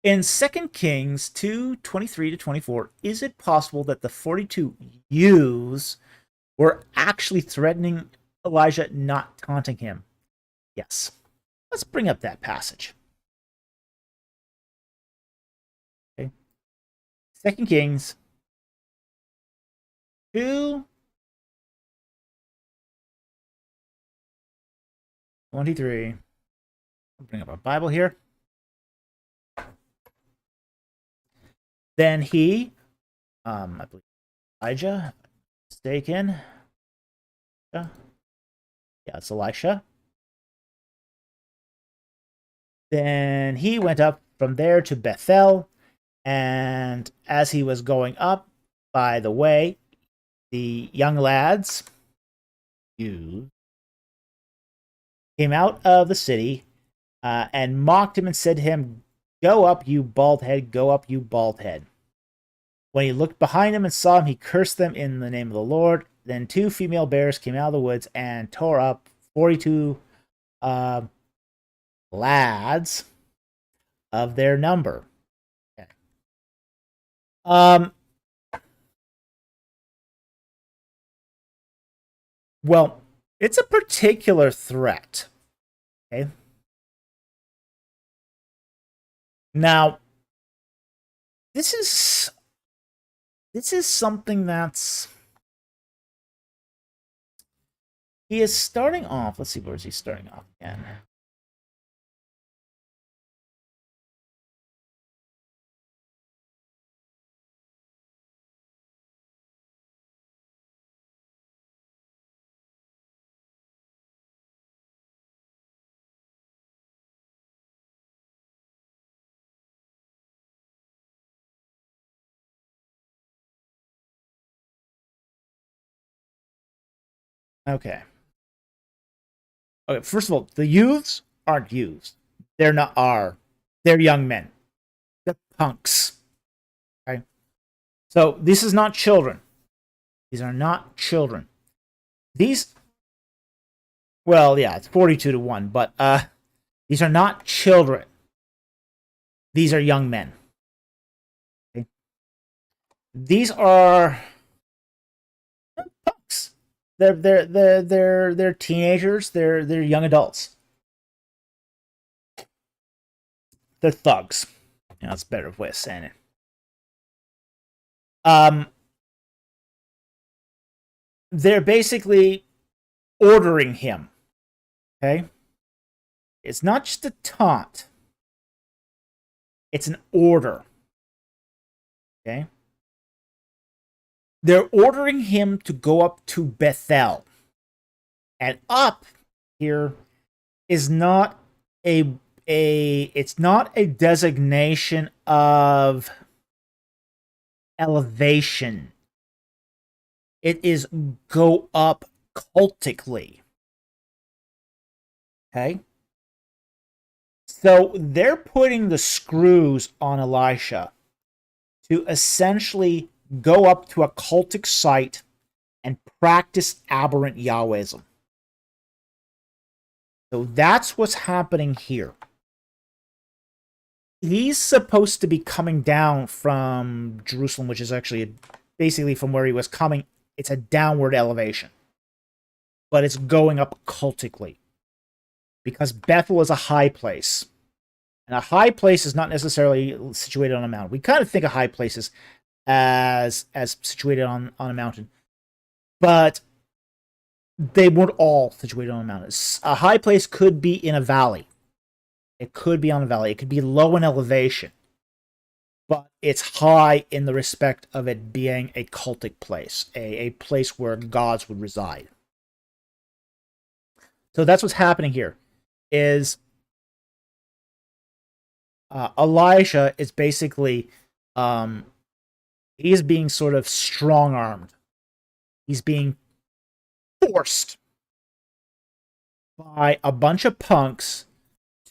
In 2 Kings 2:23-24, is it possible that the 42 youths were actually threatening Elijah, not taunting him? Yes. Let's bring up that passage. Okay. 2 Kings 2:23. I'll bring up our Bible here. Then he, I believe Elijah, mistaken. Yeah, it's Elisha. Then he went up from there to Bethel, and as he was going up by the way, the young lads came out of the city and mocked him and said to him, "Go up, you bald head, go up, you bald head." When he looked behind him and saw him, he cursed them in the name of the Lord. Then 2 female bears came out of the woods and tore up 42 lads of their number. Okay. Well, it's a particular threat. Okay. Now, this is something that's he is starting off. Let's see, where is he starting off again? Okay. Okay, first of all, the youths aren't youths. They're not are. They're young men. They're punks. Okay. So this is not children. These are not children. These, well, yeah, it's 42 to 1, but these are not children. These are young men. Okay. These are punks. They're teenagers. They're young adults. They're thugs. You know, that's a better way of saying it. They're basically ordering him. Okay? It's not just a taunt. It's an order. Okay? They're ordering him to go up to Bethel. And up here is not it's not a designation of elevation. It is go up cultically. Okay? So they're putting the screws on Elisha to essentially go up to a cultic site and practice aberrant Yahwehism. So that's what's happening here. He's supposed to be coming down from Jerusalem, which is actually basically from where he was coming. It's a downward elevation. But it's going up cultically. Because Bethel is a high place. And a high place is not necessarily situated on a mountain. We kind of think of high places as situated on a mountain. But they weren't all situated on a mountain. A high place could be in a valley. It could be on a valley. It could be low in elevation. But it's high in the respect of it being a cultic place. A place where gods would reside. So that's what's happening here. Is Elisha is basically he is being sort of strong-armed. He's being forced by a bunch of punks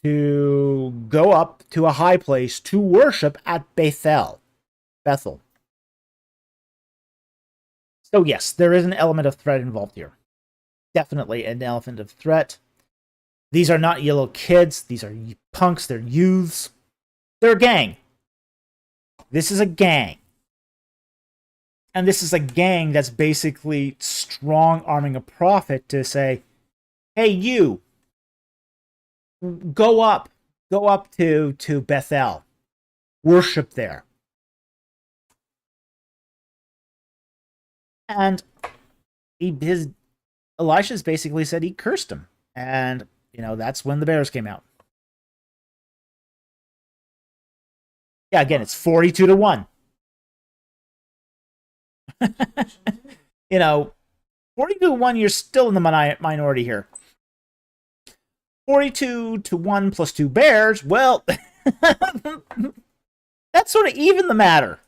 to go up to a high place to worship at Bethel. So yes, there is an element of threat involved here. Definitely an element of threat. These are not yellow kids. These are punks. They're youths. They're a gang. This is a gang. And this is a gang that's basically strong-arming a prophet to say, hey, you, go up to Bethel. Worship there. And Elisha's basically said he cursed him. And, you know, that's when the bears came out. Yeah, again, it's 42 to 1. You know, 42 to 1, you're still in the minority here. 42 to 1 plus 2 bears, well, that's sort of even the matter.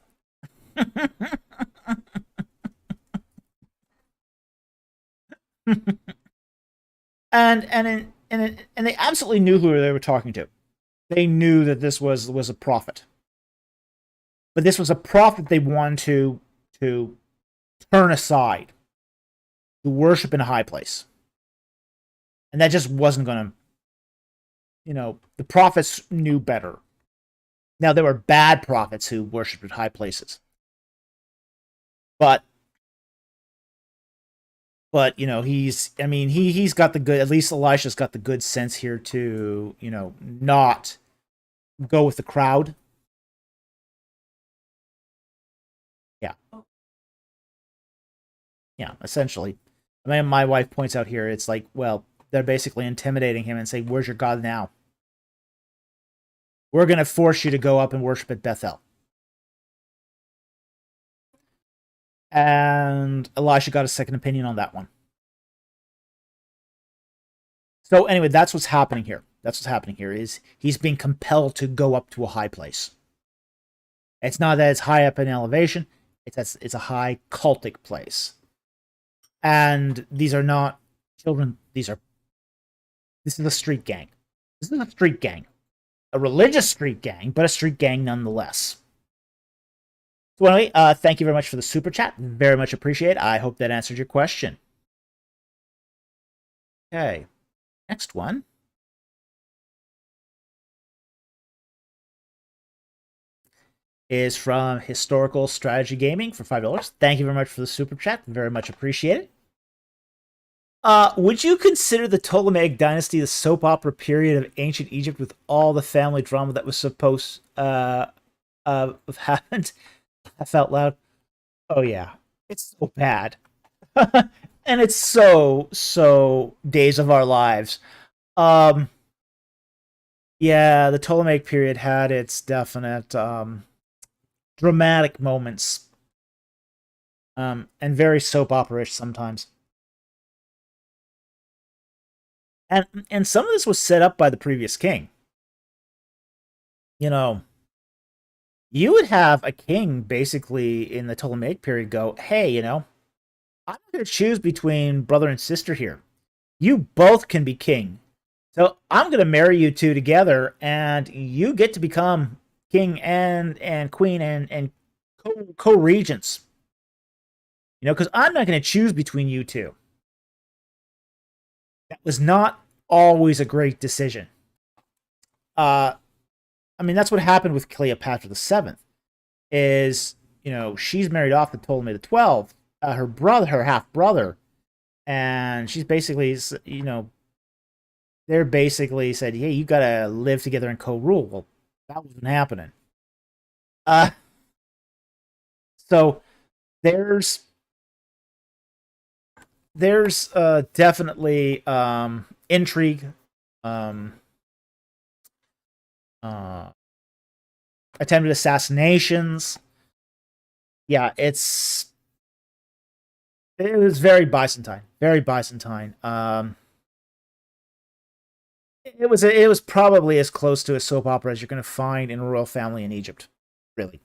and they absolutely knew who they were talking to. They knew that this was a prophet. But this was a prophet they wanted to turn aside, to worship in a high place. And that just wasn't going to, you know, the prophets knew better. Now, there were bad prophets who worshipped at high places. But you know, he's got the good, at least Elisha's got the good sense here to, you know, not go with the crowd. Yeah. Yeah, essentially. I mean, my wife points out here, it's like, well, they're basically intimidating him and saying, where's your God now? We're going to force you to go up and worship at Bethel. And Elisha got a second opinion on that one. So anyway, that's what's happening here. That's what's happening here is he's being compelled to go up to a high place. It's not that it's high up in elevation. It's a high cultic place. And these are not children. This is a street gang. This is a street gang. A religious street gang, but a street gang nonetheless. So anyway, thank you very much for the super chat. Very much appreciate it. I hope that answered your question. Okay. Next one is from Historical Strategy Gaming for $5. Thank you very much for the super chat. Very much appreciated. Would you consider the Ptolemaic dynasty the soap opera period of ancient Egypt with all the family drama that was supposed have happened? I felt loud. Oh yeah, it's so bad, and it's so Days of Our Lives. Yeah, the Ptolemaic period had its definite dramatic moments, and very soap opera-ish sometimes. And some of this was set up by the previous king. You know, you would have a king basically in the Ptolemaic period go, hey, you know, I'm going to choose between brother and sister here. You both can be king. So I'm going to marry you two together, and you get to become king and queen and co-regents. You know, because I'm not going to choose between you two. That was not always a great decision. I mean, that's what happened with Cleopatra the Seventh. Is, you know, she's married off to Ptolemy the 12th, her brother, her half brother, and she's basically, you know, they're basically said, hey, you gotta live together and co-rule. Well, that wasn't happening. So there's definitely intrigue, attempted assassinations. Yeah, it was very Byzantine, very Byzantine. It was probably as close to a soap opera as you're going to find in a royal family in Egypt, really.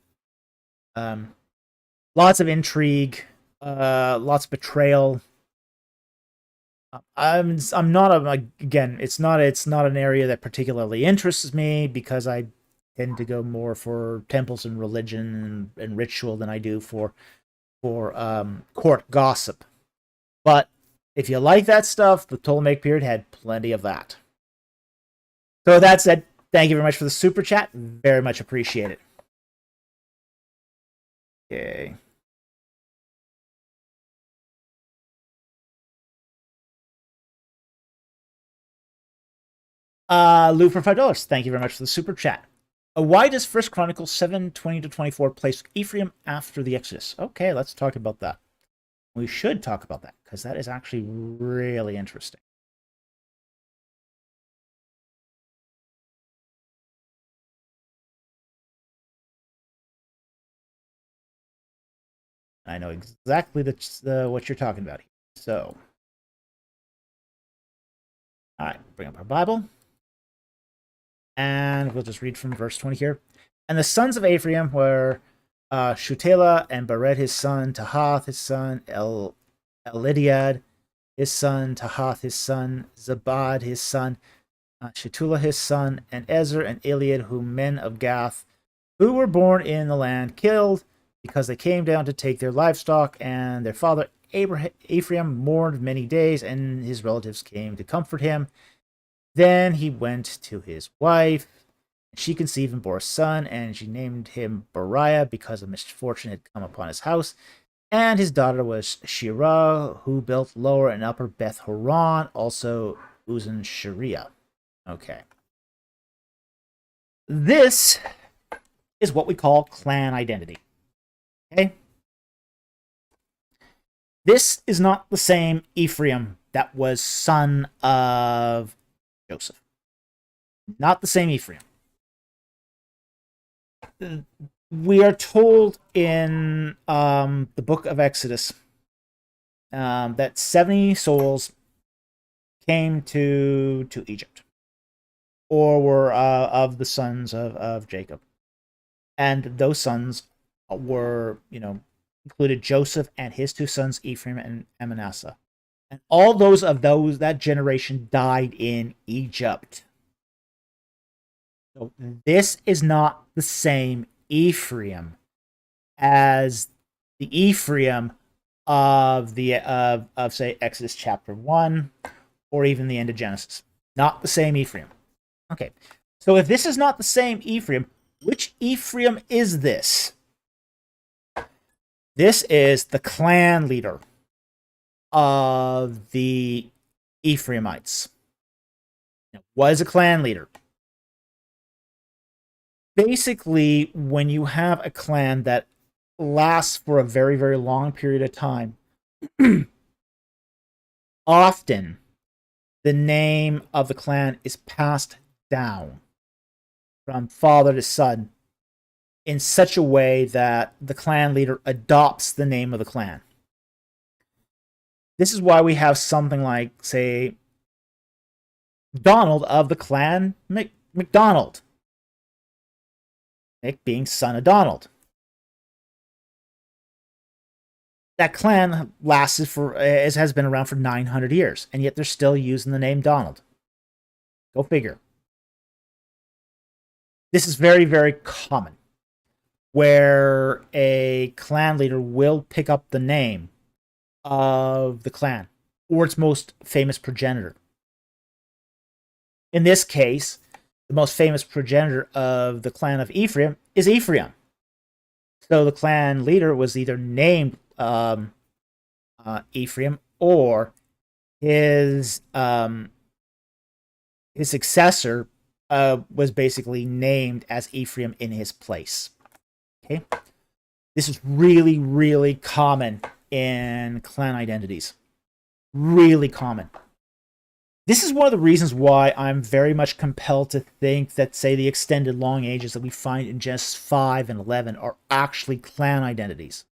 Lots of intrigue, lots of betrayal. I'm not again. It's not an area that particularly interests me because I tend to go more for temples and religion and ritual than I do for court gossip. But if you like that stuff, the Ptolemaic period had plenty of that. So that said, thank you very much for the super chat. Very much appreciate it. Okay. Lou for $5. Thank you very much for the super chat. Why does 1 Chronicles 7:20-24 place Ephraim after the Exodus? Okay, let's talk about that. We should talk about that because that is actually really interesting. I know exactly what you're talking about here. So, all right, bring up our Bible. And we'll just read from verse 20 here. And the sons of Ephraim were Shutelah and Bered his son, Tahath his son, Elidiad his son, Tahath his son, Zabad his son, Shutelah his son, and Ezer and Eliad, whom men of Gath, who were born in the land, killed, because they came down to take their livestock, and their father Ephraim mourned many days, and his relatives came to comfort him. Then he went to his wife. She conceived and bore a son, and she named him Beriah because a misfortune had come upon his house. And his daughter was Shirah, who built lower and upper Beth Horon, also Uzan Sharia. Okay. this is what we call clan identity. Okay? This is not the same Ephraim that was son of Joseph. Not the same Ephraim. We are told in the book of Exodus that 70 souls came to Egypt, or were of the sons of Jacob. And those sons were, included Joseph and his two sons, Ephraim and Manasseh. And all that generation died in Egypt. So this is not the same Ephraim as the Ephraim of say Exodus chapter 1 or even the end of Genesis. Not the same Ephraim. Okay. So if this is not the same Ephraim, which Ephraim is this? This is the clan leader of the Ephraimites. Now, what is a clan leader? Basically, when you have a clan that lasts for a very, very long period of time, often the name of the clan is passed down from father to son in such a way that the clan leader adopts the name of the clan. This is why we have something like, say, Donald of the clan McDonald. Mick being son of Donald. That clan has been around for 900 years, and yet they're still using the name Donald. Go figure. This is very, very common, where a clan leader will pick up the name of the clan, or its most famous progenitor. In this case, the most famous progenitor of the clan of Ephraim is Ephraim. So the clan leader was either named Ephraim, or his successor was basically named as Ephraim in his place. Okay, this is really, really common in clan identities. Really common. This is one of the reasons why I'm very much compelled to think that, say, the extended long ages that we find in Genesis 5 and 11 are actually clan identities.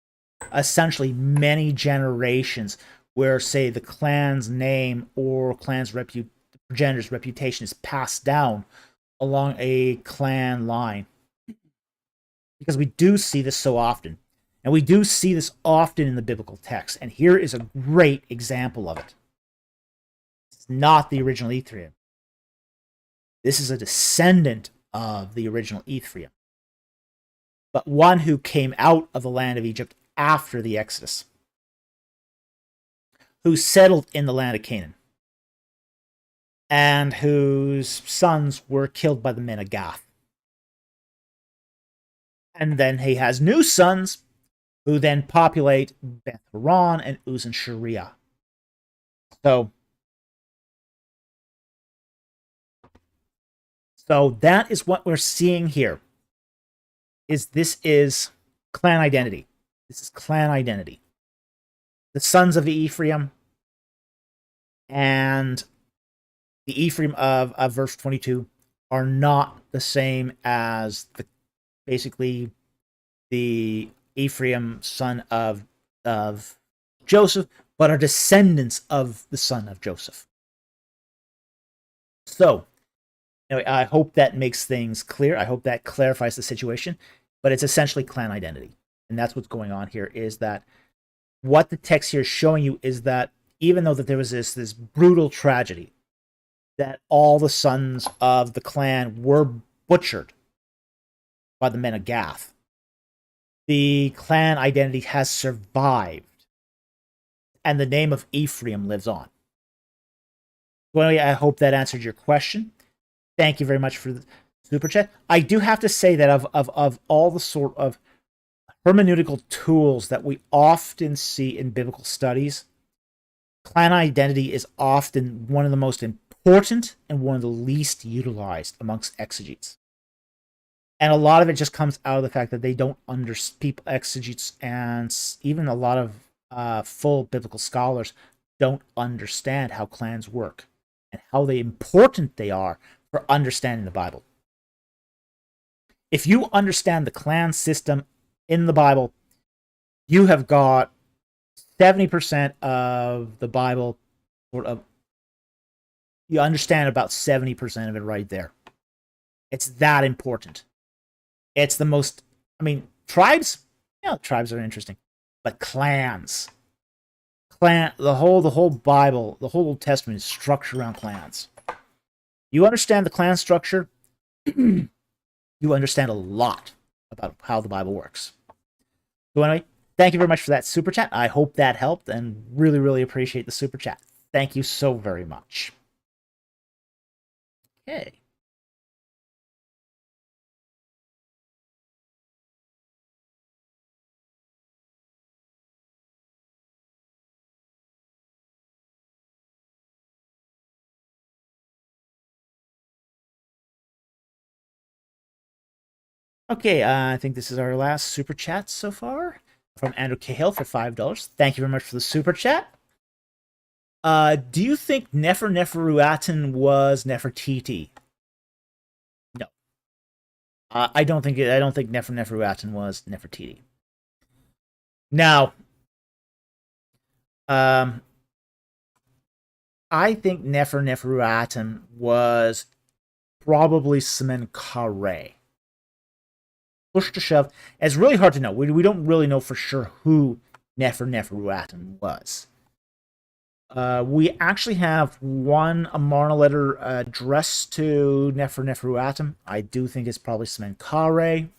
Essentially, many generations where, say, the clan's name or clan's progenitor's reputation is passed down along a clan line. Because we do see this so often. And we do see this often in the biblical text. And here is a great example of it. Not the original Ephraim. This is a descendant of the original Ephraim, but one who came out of the land of Egypt after the Exodus, who settled in the land of Canaan, and whose sons were killed by the men of Gath. And then he has new sons who then populate Beth Horon and Uz and Sharia. So that is what we're seeing here. This is clan identity. This is clan identity. The sons of the Ephraim and the Ephraim of verse 22 are not the same as basically the Ephraim son of Joseph, but are descendants of the son of Joseph. So, anyway, I hope that makes things clear. I hope that clarifies the situation. But it's essentially clan identity. And that's what's going on here, is that what the text here is showing you is that even though that there was this brutal tragedy, that all the sons of the clan were butchered by the men of Gath, the clan identity has survived. And the name of Ephraim lives on. So anyway, I hope that answered your question. Thank you very much for the super chat. I do have to say that of all the sort of hermeneutical tools that we often see in biblical studies, clan identity is often one of the most important and one of the least utilized amongst exegetes. And a lot of it just comes out of the fact that they don't understand, people, exegetes, and even a lot of full biblical scholars don't understand how clans work and how important they are for understanding the Bible. If you understand the clan system in the Bible, you have got 70% of the Bible, sort of, you understand about 70% of it right there. It's that important. It's the most, I mean, tribes, yeah, tribes are interesting, but clans, the whole Bible, the whole Old Testament is structured around clans. You understand the clan structure, you understand a lot about how the Bible works. So anyway, thank you very much for that super chat. I hope that helped, and really, really appreciate the super chat. Thank you so very much. Okay. Okay, I think this is our last super chat so far from Andrew Cahill for $5. Thank you very much for the super chat. Do you think Neferneferuaten was Nefertiti? No, I don't think Neferneferuaten was Nefertiti. Now, I think Neferneferuaten was probably Semenkare. Push to shove, it's really hard to know. We don't really know for sure who Neferneferuaten was. We actually have one Amarna letter addressed to Neferneferuaten. I do think it's probably Semenkare.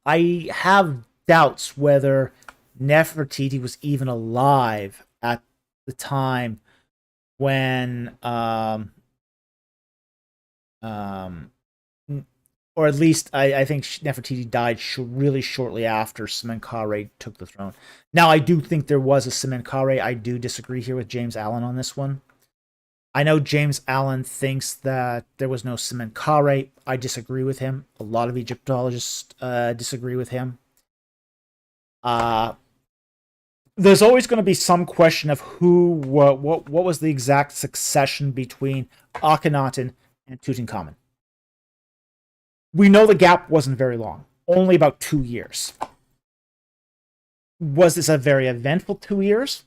I have doubts whether Nefertiti was even alive at the time when or at least I think Nefertiti died really shortly after Semenkare took the throne. Now, I do think there was a Semenkare. I do disagree here with James Allen on this one. I know James Allen thinks that there was no Semenkare. I disagree with him. A lot of Egyptologists disagree with him. There's always going to be some question of what was the exact succession between Akhenaten and Tutankhamun. We know the gap wasn't very long, only about 2 years. Was this a very eventful 2 years?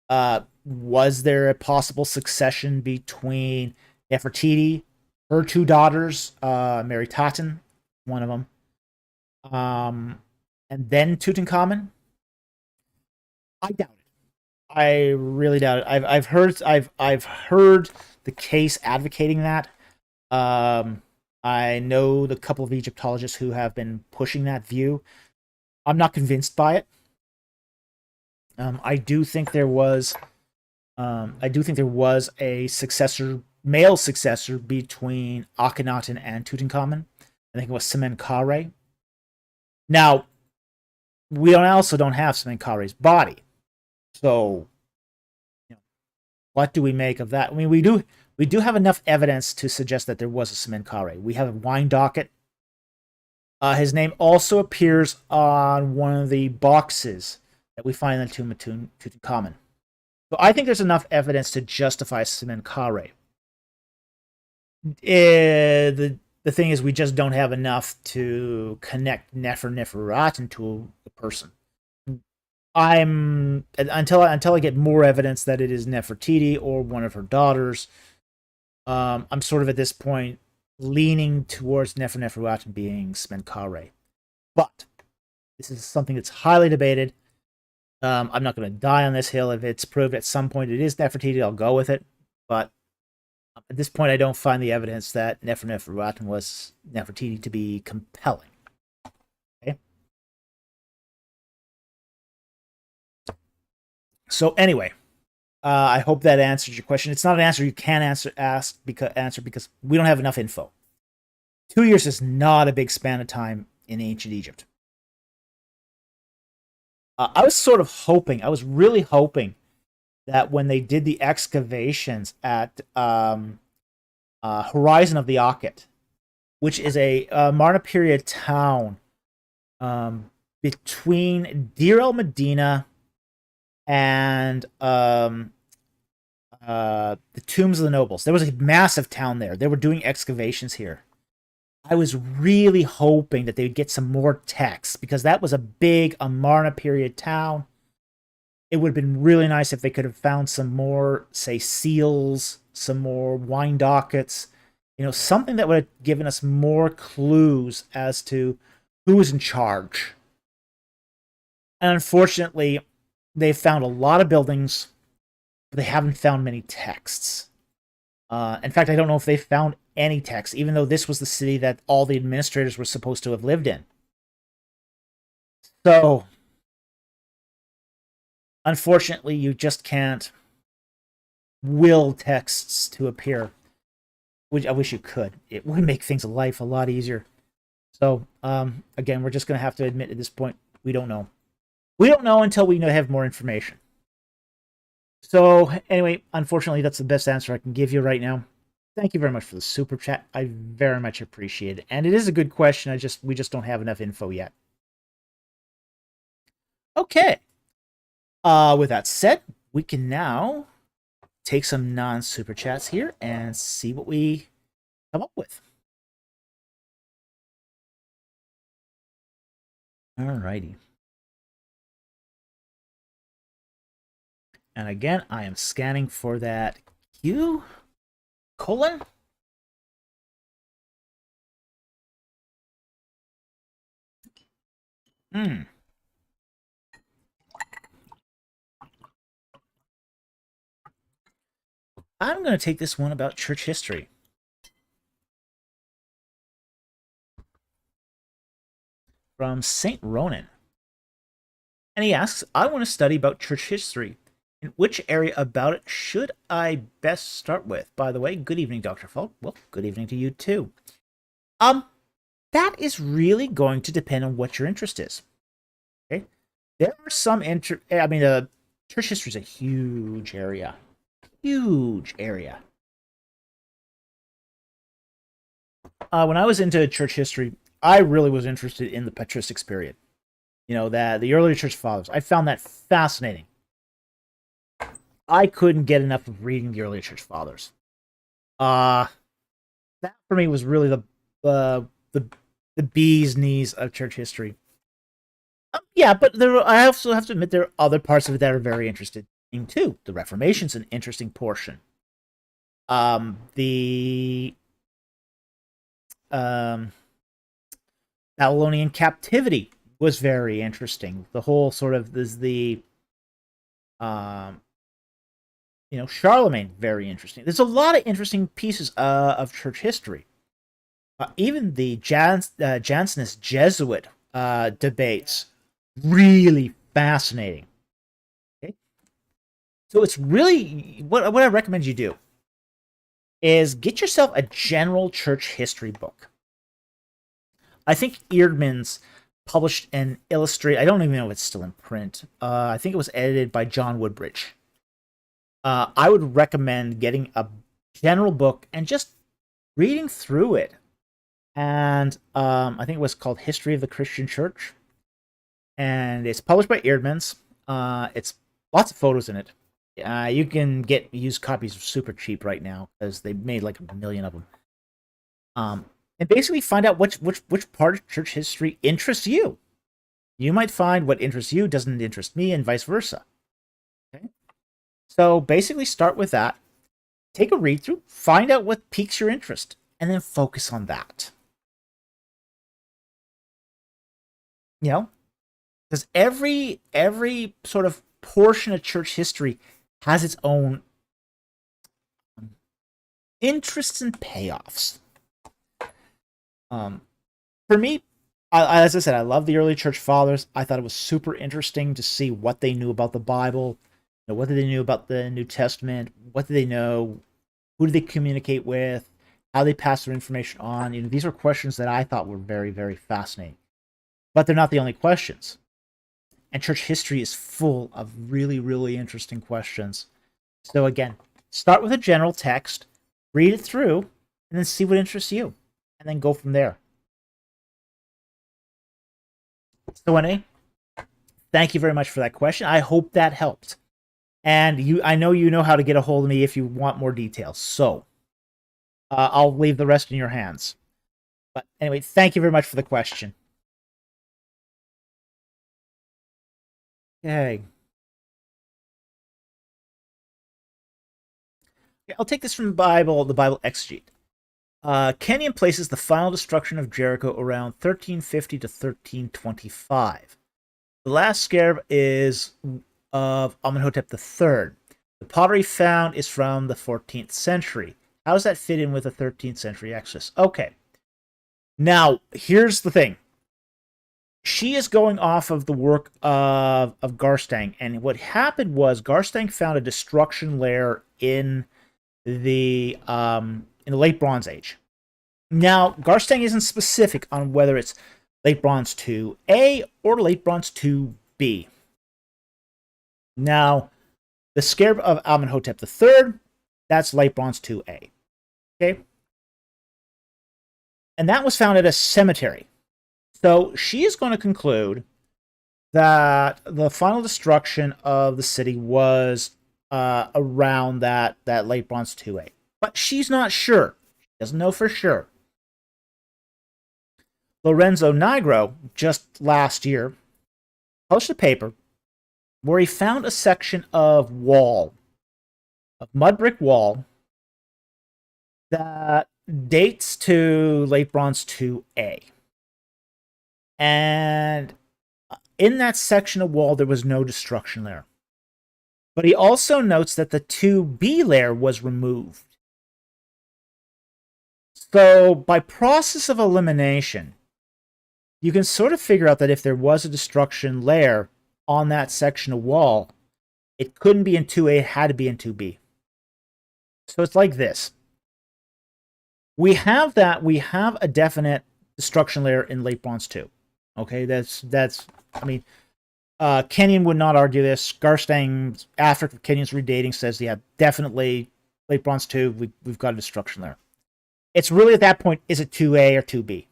Was there a possible succession between Nefertiti, her 2 daughters, Mary Taten, one of them, and then Tutankhamun? I doubt it. I really doubt it. I've heard the case advocating that. I know the couple of Egyptologists who have been pushing that view. I'm not convinced by it. I do think there was a male successor between Akhenaten and Tutankhamun. I think it was Semenkare. Now, we also don't have Semenkare's body. So, what do we make of that? I mean, we do have enough evidence to suggest that there was a Semenkare. We have a wine docket. His name also appears on one of the boxes that we find in the tomb of Tutankhamun. So I think there's enough evidence to justify Semenkare. The thing is, we just don't have enough to connect Neferneferuaten to a person. Until I get more evidence that it is Nefertiti or one of her daughters, I'm sort of at this point leaning towards Neferneferuaten being Semenkare. But this is something that's highly debated. I'm not going to die on this hill. If it's proved at some point it is Nefertiti, I'll go with it. But at this point, I don't find the evidence that Neferneferuaten was Nefertiti to be compelling. Okay. So anyway, I hope that answers your question. It's not an answer you can answer because we don't have enough info. 2 years is not a big span of time in ancient Egypt. I was really hoping that when they did the excavations at Horizon of the Ocket, which is a Marna period town between Deir el Medina and the tombs of the nobles. There was a massive town there. They were doing excavations here. I was really hoping that they would get some more texts because that was a big Amarna period town. It would have been really nice if they could have found some more, say, seals, some more wine dockets, something that would have given us more clues as to who was in charge. And unfortunately, they've found a lot of buildings, but they haven't found many texts. In fact, I don't know if they found any texts, even though this was the city that all the administrators were supposed to have lived in. So, unfortunately, you just can't will texts to appear. Which I wish you could. It would make things life a lot easier. So, again, we're just going to have to admit at this point, we don't know. We don't know until we have more information. So, anyway, unfortunately, that's the best answer I can give you right now. Thank you very much for the super chat. I very much appreciate it. And it is a good question. We just don't have enough info yet. Okay. With that said, we can now take some non-super chats here and see what we come up with. Alrighty. And again, I am scanning for that Q colon. I'm going to take this one about church history. From St. Ronan. And he asks, I want to study about church history. In which area about it should I best start with? By the way, good evening, Dr. Falk. Well, good evening to you too. That is really going to depend on what your interest is. Okay? There are some church history is a huge area. Huge area. When I was into church history, I really was interested in the patristics period. The early church fathers. I found that fascinating. I couldn't get enough of reading the early church fathers. That for me was really the bee's knees of church history. Yeah, but I also have to admit there are other parts of it that are very interesting too. The Reformation's an interesting portion. The Babylonian captivity was very interesting. The whole sort of Charlemagne, very interesting. There's a lot of interesting pieces of church history. Even the Jansenist Jesuit debates, really fascinating. Okay? So it's really, what I recommend you do is get yourself a general church history book. I think Eerdmans published an illustrated, I don't even know if it's still in print. I think it was edited by John Woodbridge. I would recommend getting a general book and just reading through it. And I think it was called History of the Christian Church. And it's published by Eerdmans. It's lots of photos in it. You can get used copies super cheap right now because they made like 1 million of them. And basically find out which part of church history interests you. You might find what interests you doesn't interest me, and vice versa. Okay? So basically start with that. Take a read through, find out what piques your interest, and then focus on that. Because every sort of portion of church history has its own interests and payoffs. For me, as I said, I love the early church fathers. I thought it was super interesting to see what they knew about the Bible, what did they know about the New Testament, what did they know, who did they communicate with, how they pass their information on. These are questions that I thought were very, very fascinating. But they're not the only questions. And church history is full of really, really interesting questions. So again, start with a general text, read it through, and then see what interests you, and then go from there. So anyway, thank you very much for that question. I hope that helped. And I know you know how to get a hold of me if you want more details. So I'll leave the rest in your hands. But anyway, thank you very much for the question. Okay. I'll take this from the Bible Exegete. Kenyon places the final destruction of Jericho around 1350 to 1325. The last scarab is of Amenhotep III. The pottery found is from the 14th century. How does that fit in with the 13th century Exodus? Okay. Now, here's the thing. She is going off of the work of Garstang, and what happened was Garstang found a destruction layer in the Late Bronze Age. Now, Garstang isn't specific on whether it's Late Bronze 2A or Late Bronze 2B. Now, the scarab of Amenhotep III, that's Late Bronze 2A. Okay? And that was found at a cemetery. So she is going to conclude that the final destruction of the city was around that Late Bronze 2A. But she's not sure. She doesn't know for sure. Lorenzo Nigro, just last year, published a paper where he found a section of mud brick wall, that dates to Late Bronze 2A. And in that section of wall, there was no destruction layer. But he also notes that the 2B layer was removed. So, by process of elimination, you can sort of figure out that if there was a destruction layer on that section of wall, it couldn't be in 2A, it had to be in 2B. So it's like this. We have a definite destruction layer in Late Bronze 2. Okay, I mean, Kenyon would not argue this. Garstang, after Kenyon's redating, says, yeah, definitely Late Bronze 2, we've got a destruction layer. It's really at that point, is it 2A or 2B?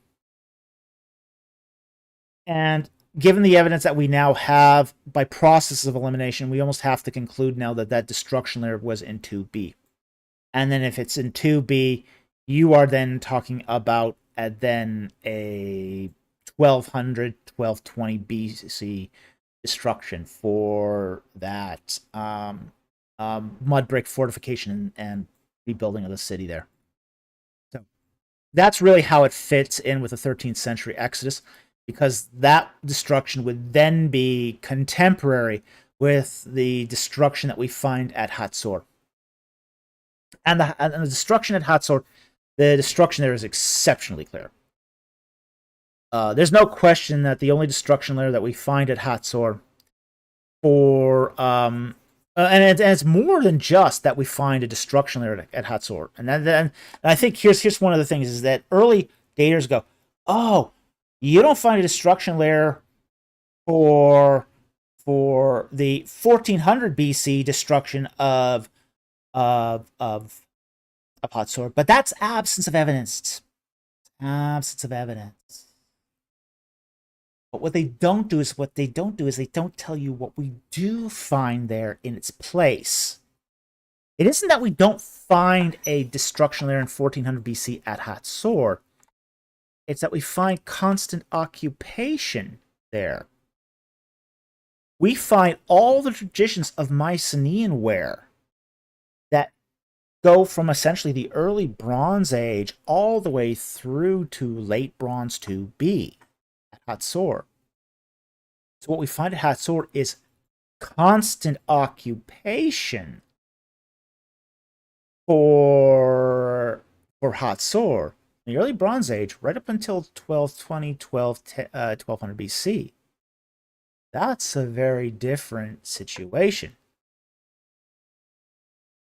And given the evidence that we now have by process of elimination, we almost have to conclude now that that destruction layer was in 2B. And then if it's in 2B, you are then talking about then a 1200, 1220 BC destruction for that mud brick fortification and rebuilding of the city there. So that's really how it fits in with the 13th century Exodus, because that destruction would then be contemporary with the destruction that we find at Hatzor. And the destruction at Hatzor, the destruction there is exceptionally clear. There's no question that the only destruction layer that we find at Hatzor and it's more than just that we find a destruction layer at Hatzor. And I think here's one of the things is that early daters go, oh, you don't find a destruction layer for the 1400 BC destruction of Hatzor, but that's absence of evidence. Absence of evidence. But what they don't do is they don't tell you what we do find there in its place. It isn't that we don't find a destruction layer in 1400 BC at Hatzor. It's that we find constant occupation there. We find all the traditions of Mycenaean ware that go from essentially the early Bronze Age all the way through to Late Bronze 2B at Hatzor. So what we find at Hatzor is constant occupation for Hatzor. In the early Bronze Age, right up until 1220, 1200 BC. That's a very different situation.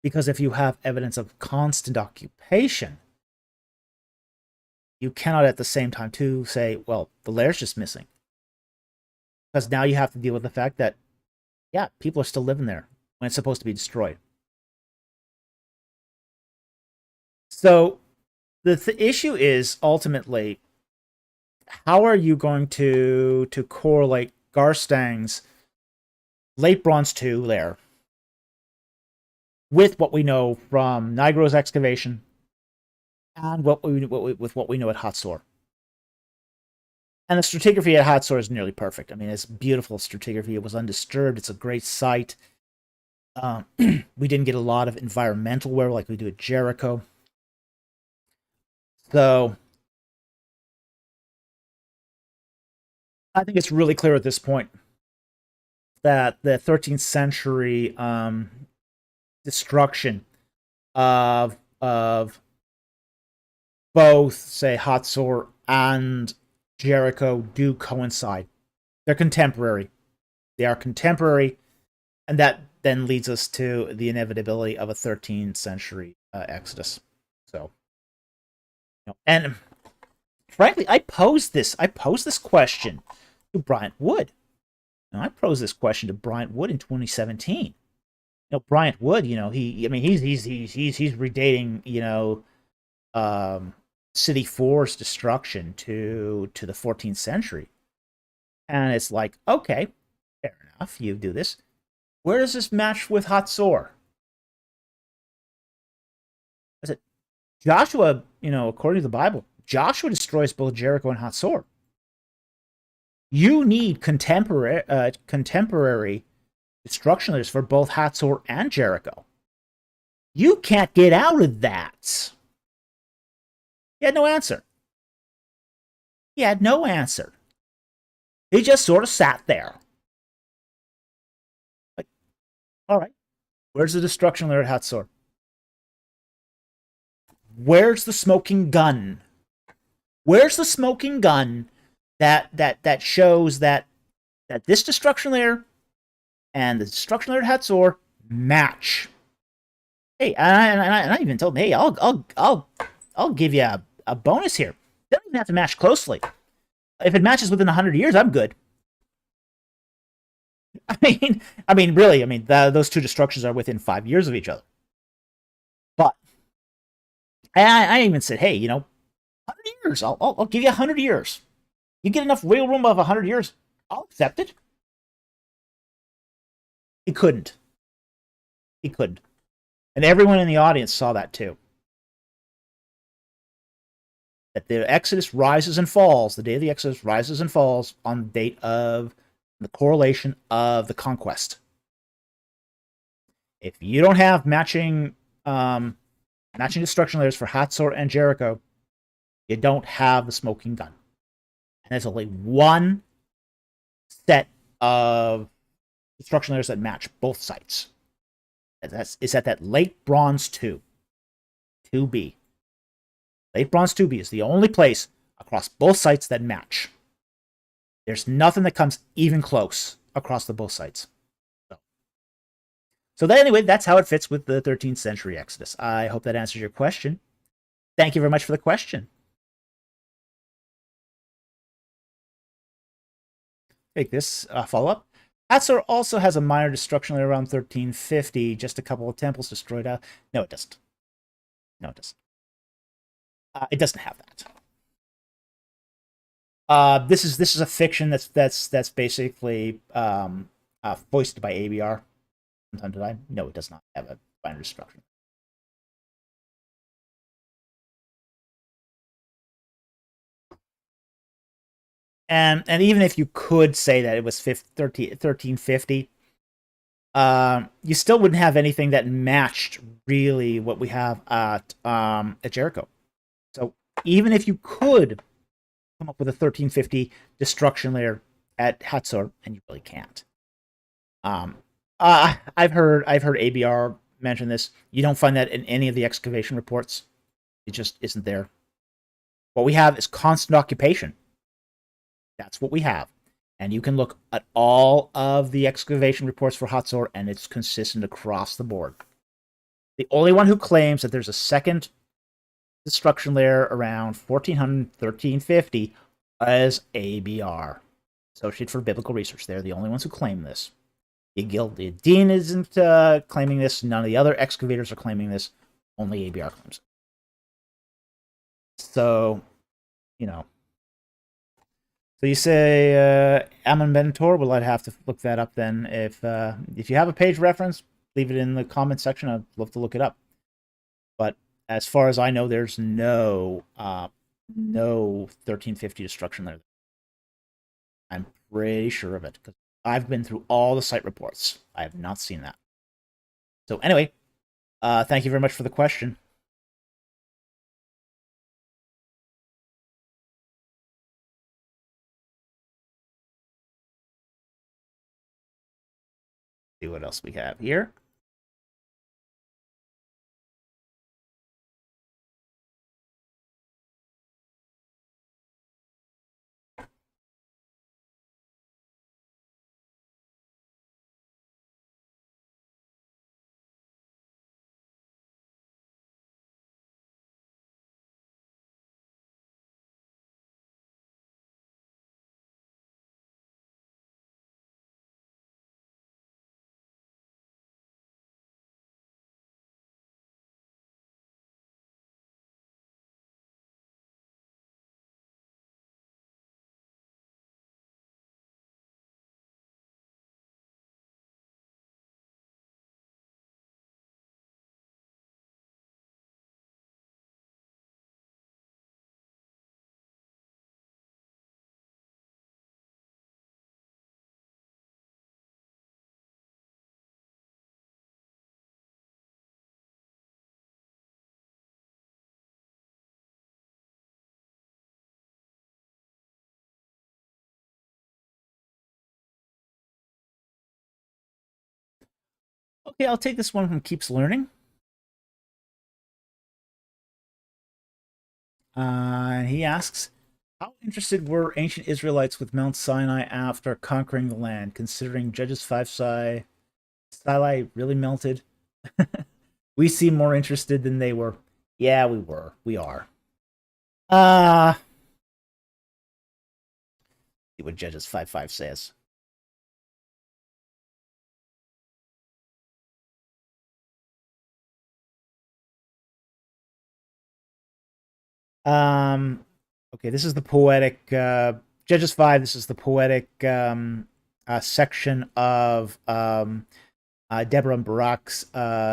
Because if you have evidence of constant occupation, you cannot at the same time too say, well, the layer's just missing. Because now you have to deal with the fact that, yeah, people are still living there when it's supposed to be destroyed. So the issue is ultimately, how are you going to correlate Garstang's late Bronze 2 layer with what we know from Nigro's excavation and what we know at Hatzor? And the stratigraphy at Hatzor is nearly perfect. I mean, it's beautiful stratigraphy. It was undisturbed. It's a great site. We didn't get a lot of environmental wear like we do at Jericho. So I think it's really clear at this point that the 13th century destruction of both, say, Hatzor and Jericho do coincide. They're contemporary. They are contemporary, and that then leads us to the inevitability of a 13th century exodus. So, and frankly, I posed this question to Bryant Wood. Now, I posed this question to Bryant Wood in 2017. Bryant Wood, he's redating, City 4's destruction to the 14th century. And it's like, okay, fair enough, you do this. Where does this match with Hatzor? I said, Joshua, according to the Bible, Joshua destroys both Jericho and Hatzor. You need contemporary destruction leaders for both Hatzor and Jericho. You can't get out of that. He had no answer. He had no answer. He just sort of sat there. Like, all right, where's the destruction layer at Hatzor? Where's the smoking gun? Where's the smoking gun that shows that this destruction layer and the destruction layer at Hatzor match? Hey, and I even told him, hey, I'll give you a bonus here. They don't even have to match closely. If it matches within 100 years, I'm good. I mean, really, those two destructions are within 5 years of each other. But I even said, hey, 100 years, I'll give you 100 years. You get enough wiggle room of 100 years, I'll accept it. He couldn't. And everyone in the audience saw that too. That the Exodus rises and falls, the day of the Exodus rises and falls on the date of the correlation of the conquest. If you don't have matching destruction layers for Hatzor and Jericho, you don't have the smoking gun. And there's only one set of destruction layers that match both sites. It's at that late Bronze 2B. Late Bronze 2B is the only place across both sites that match. There's nothing that comes even close across the both sites. So anyway, that's how it fits with the 13th century Exodus. I hope that answers your question. Thank you very much for the question. Take this follow-up. Hatzor also has a minor destruction layer around 1350, just a couple of temples destroyed. No, it doesn't. No, it doesn't. It doesn't have that. This is a fiction that's basically foisted by ABR from time to time. No, it does not have a minor destruction. And even if you could say that it was 1350, you still wouldn't have anything that matched really what we have at Jericho. So even if you could come up with a 1350 destruction layer at Hatzor, and you really can't. I've heard ABR mention this. You don't find that in any of the excavation reports. It just isn't there. What we have is constant occupation. That's what we have. And you can look at all of the excavation reports for Hatzor, and it's consistent across the board. The only one who claims that there's a second destruction layer around 1400, 1350 is ABR, Associated for Biblical Research. They're the only ones who claim this. The Dean isn't claiming this. None of the other excavators are claiming this. Only ABR claims it. So, you know. So you say Ammon Mentor? Well, I'd have to look that up then. If you have a page reference, leave it in the comment section. I'd love to look it up. But as far as I know, there's no 1350 destruction there. I'm pretty sure of it because I've been through all the site reports. I have not seen that. So anyway, thank you very much for the question. See what else we have here. Okay, I'll take this one from Keeps Learning. He asks, how interested were ancient Israelites with Mount Sinai after conquering the land, considering Judges 5 Sinai really melted? We seem more interested than they were. Yeah, we were. We are. See what Judges 5:5 says. Okay, this is the poetic Judges 5. This is the poetic section of Deborah and Barak's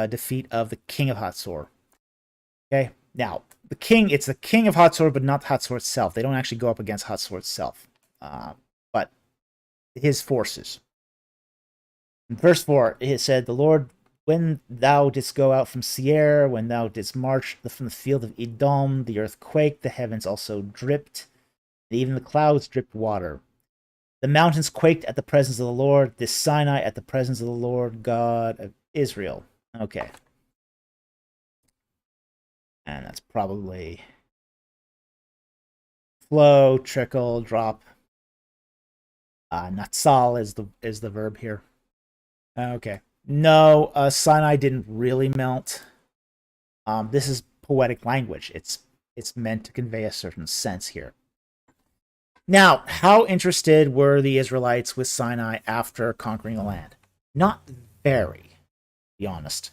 defeat of the king of Hatzor. Okay, now it's the king of Hatzor, but not Hatzor itself. They don't actually go up against Hatzor itself, but his forces. In verse 4, it said, "The Lord, when thou didst go out from Seir, when thou didst march from the field of Edom, the earth quaked, the heavens also dripped, and even the clouds dripped water. The mountains quaked at the presence of the Lord, this Sinai at the presence of the Lord God of Israel." Okay. And that's probably flow, trickle, drop. Natsal is the verb here. Okay. No, Sinai didn't really melt. This is poetic language. It's meant to convey a certain sense here. Now, how interested were the Israelites with Sinai after conquering the land? Not very, to be honest.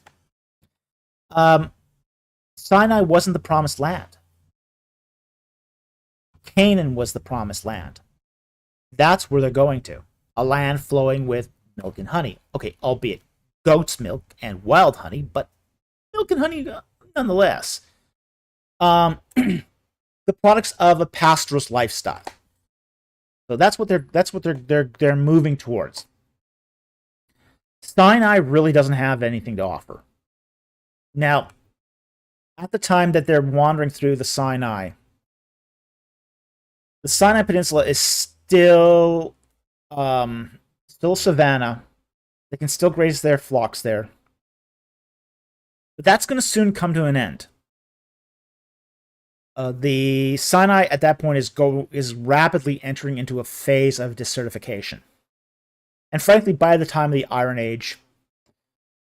Sinai wasn't the promised land. Canaan was the promised land. That's where they're going to. A land flowing with milk and honey. Okay, albeit goat's milk and wild honey, but milk and honey nonetheless. The products of a pastoralist lifestyle. So that's what they're moving towards. Sinai really doesn't have anything to offer. Now, at the time that they're wandering through the Sinai Peninsula is still savanna. They can still graze their flocks there. But that's going to soon come to an end. The Sinai at that point is rapidly entering into a phase of desertification. And frankly, by the time of the Iron Age,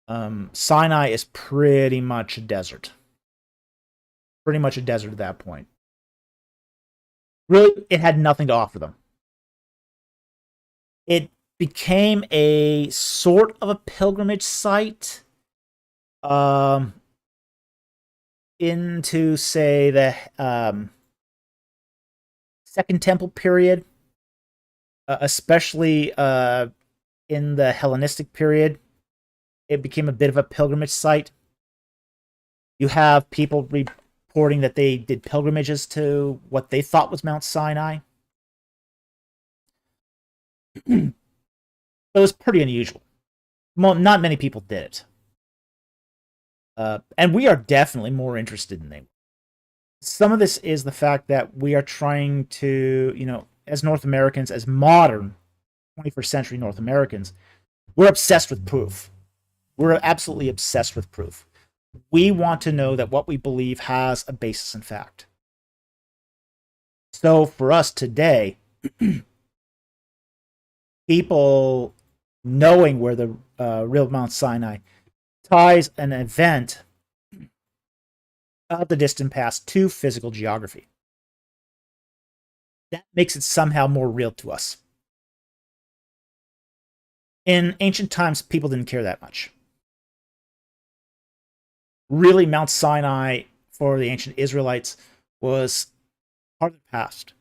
Sinai is pretty much a desert. Pretty much a desert at that point. Really, it had nothing to offer them. It became a sort of a pilgrimage site into, say, the Second Temple period, especially in the Hellenistic period, it became a bit of a pilgrimage site. You have people reporting that they did pilgrimages to what they thought was Mount Sinai. It was pretty unusual. Well, not many people did it. And we are definitely more interested in them. Some of this is the fact that we are trying to, as North Americans, as modern 21st century North Americans, we're obsessed with proof. We're absolutely obsessed with proof. We want to know that what we believe has a basis in fact. So for us today, people knowing where the real Mount Sinai ties an event of the distant past to physical geography. That makes it somehow more real to us. In ancient times, people didn't care that much. Really, Mount Sinai for the ancient Israelites was part of the past.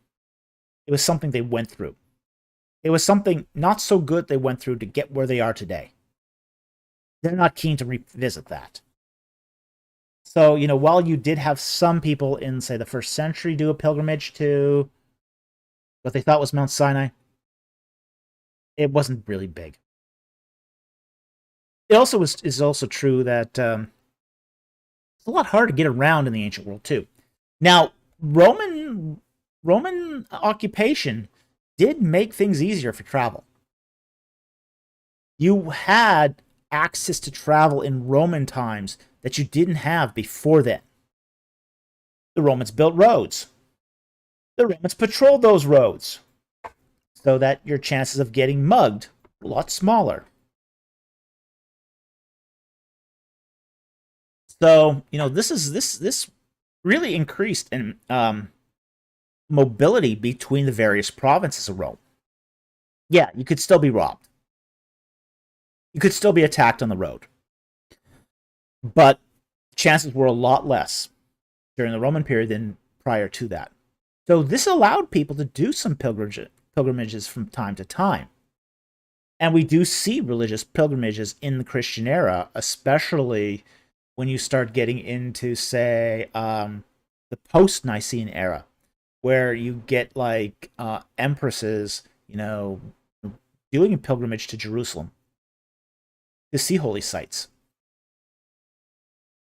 It was something they went through. It was something not so good they went through to get where they are today. They're not keen to revisit that. So, while you did have some people in, say, the first century do a pilgrimage to what they thought was Mount Sinai, it wasn't really big. It also is also true that it's a lot harder to get around in the ancient world too. Now, Roman occupation did make things easier for travel. You had access to travel in Roman times that you didn't have before then. The Romans built roads. The Romans patrolled those roads so that your chances of getting mugged were a lot smaller. So, this really increased in mobility between the various provinces of Rome. Yeah, you could still be robbed. You could still be attacked on the road. But chances were a lot less during the Roman period than prior to that. So this allowed people to do some pilgrimages from time to time. And we do see religious pilgrimages in the Christian era, especially when you start getting into, say, the post-Nicene era, where you get like empresses, doing a pilgrimage to Jerusalem to see holy sites.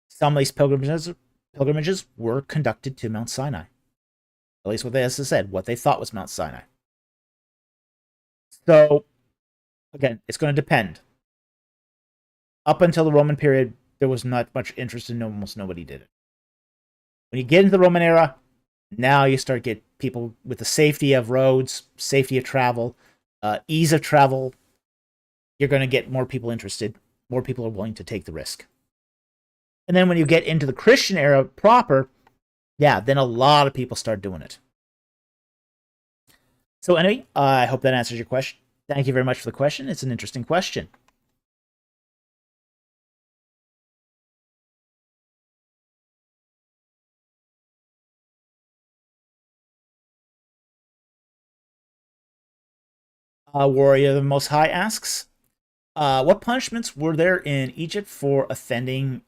Some of these pilgrimages were conducted to Mount Sinai. At least what they, as I said, what they thought was Mount Sinai. So, again, it's going to depend. Up until the Roman period, there was not much interest and almost nobody did it. When you get into the Roman era, now you start get people with the safety of roads, safety of travel, ease of travel. You're going to get more people interested. More people are willing to take the risk. And then when you get into the Christian era proper, yeah, then a lot of people start doing it. So anyway, I hope that answers your question. Thank you very much for the question. It's an interesting question. Warrior of the Most High asks, what punishments were there in Egypt for offending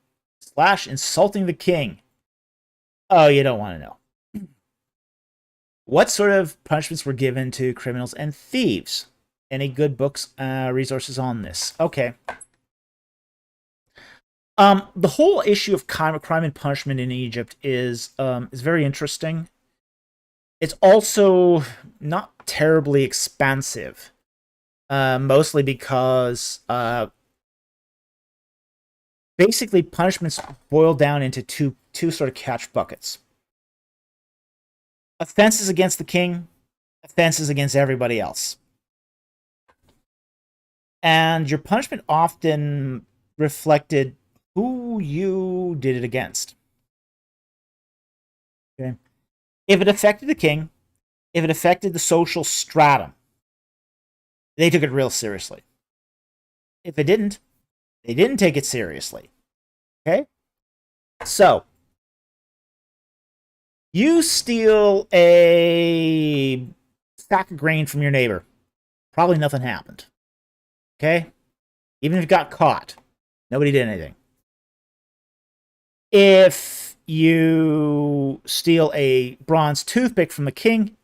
/ insulting the king? Oh, you don't want to know. What sort of punishments were given to criminals and thieves? Any good books, resources on this? Okay. The whole issue of crime and punishment in Egypt is very interesting. It's also not terribly expansive, mostly because basically punishments boil down into two sort of catch buckets. Offenses against the king, offenses against everybody else. And your punishment often reflected who you did it against. Okay. If it affected the king, if it affected the social stratum, they took it real seriously. If it didn't, they didn't take it seriously. Okay? So, You steal a sack of grain from your neighbor. Probably nothing happened. Okay? Even if you got caught, nobody did anything. If you steal a bronze toothpick from the king,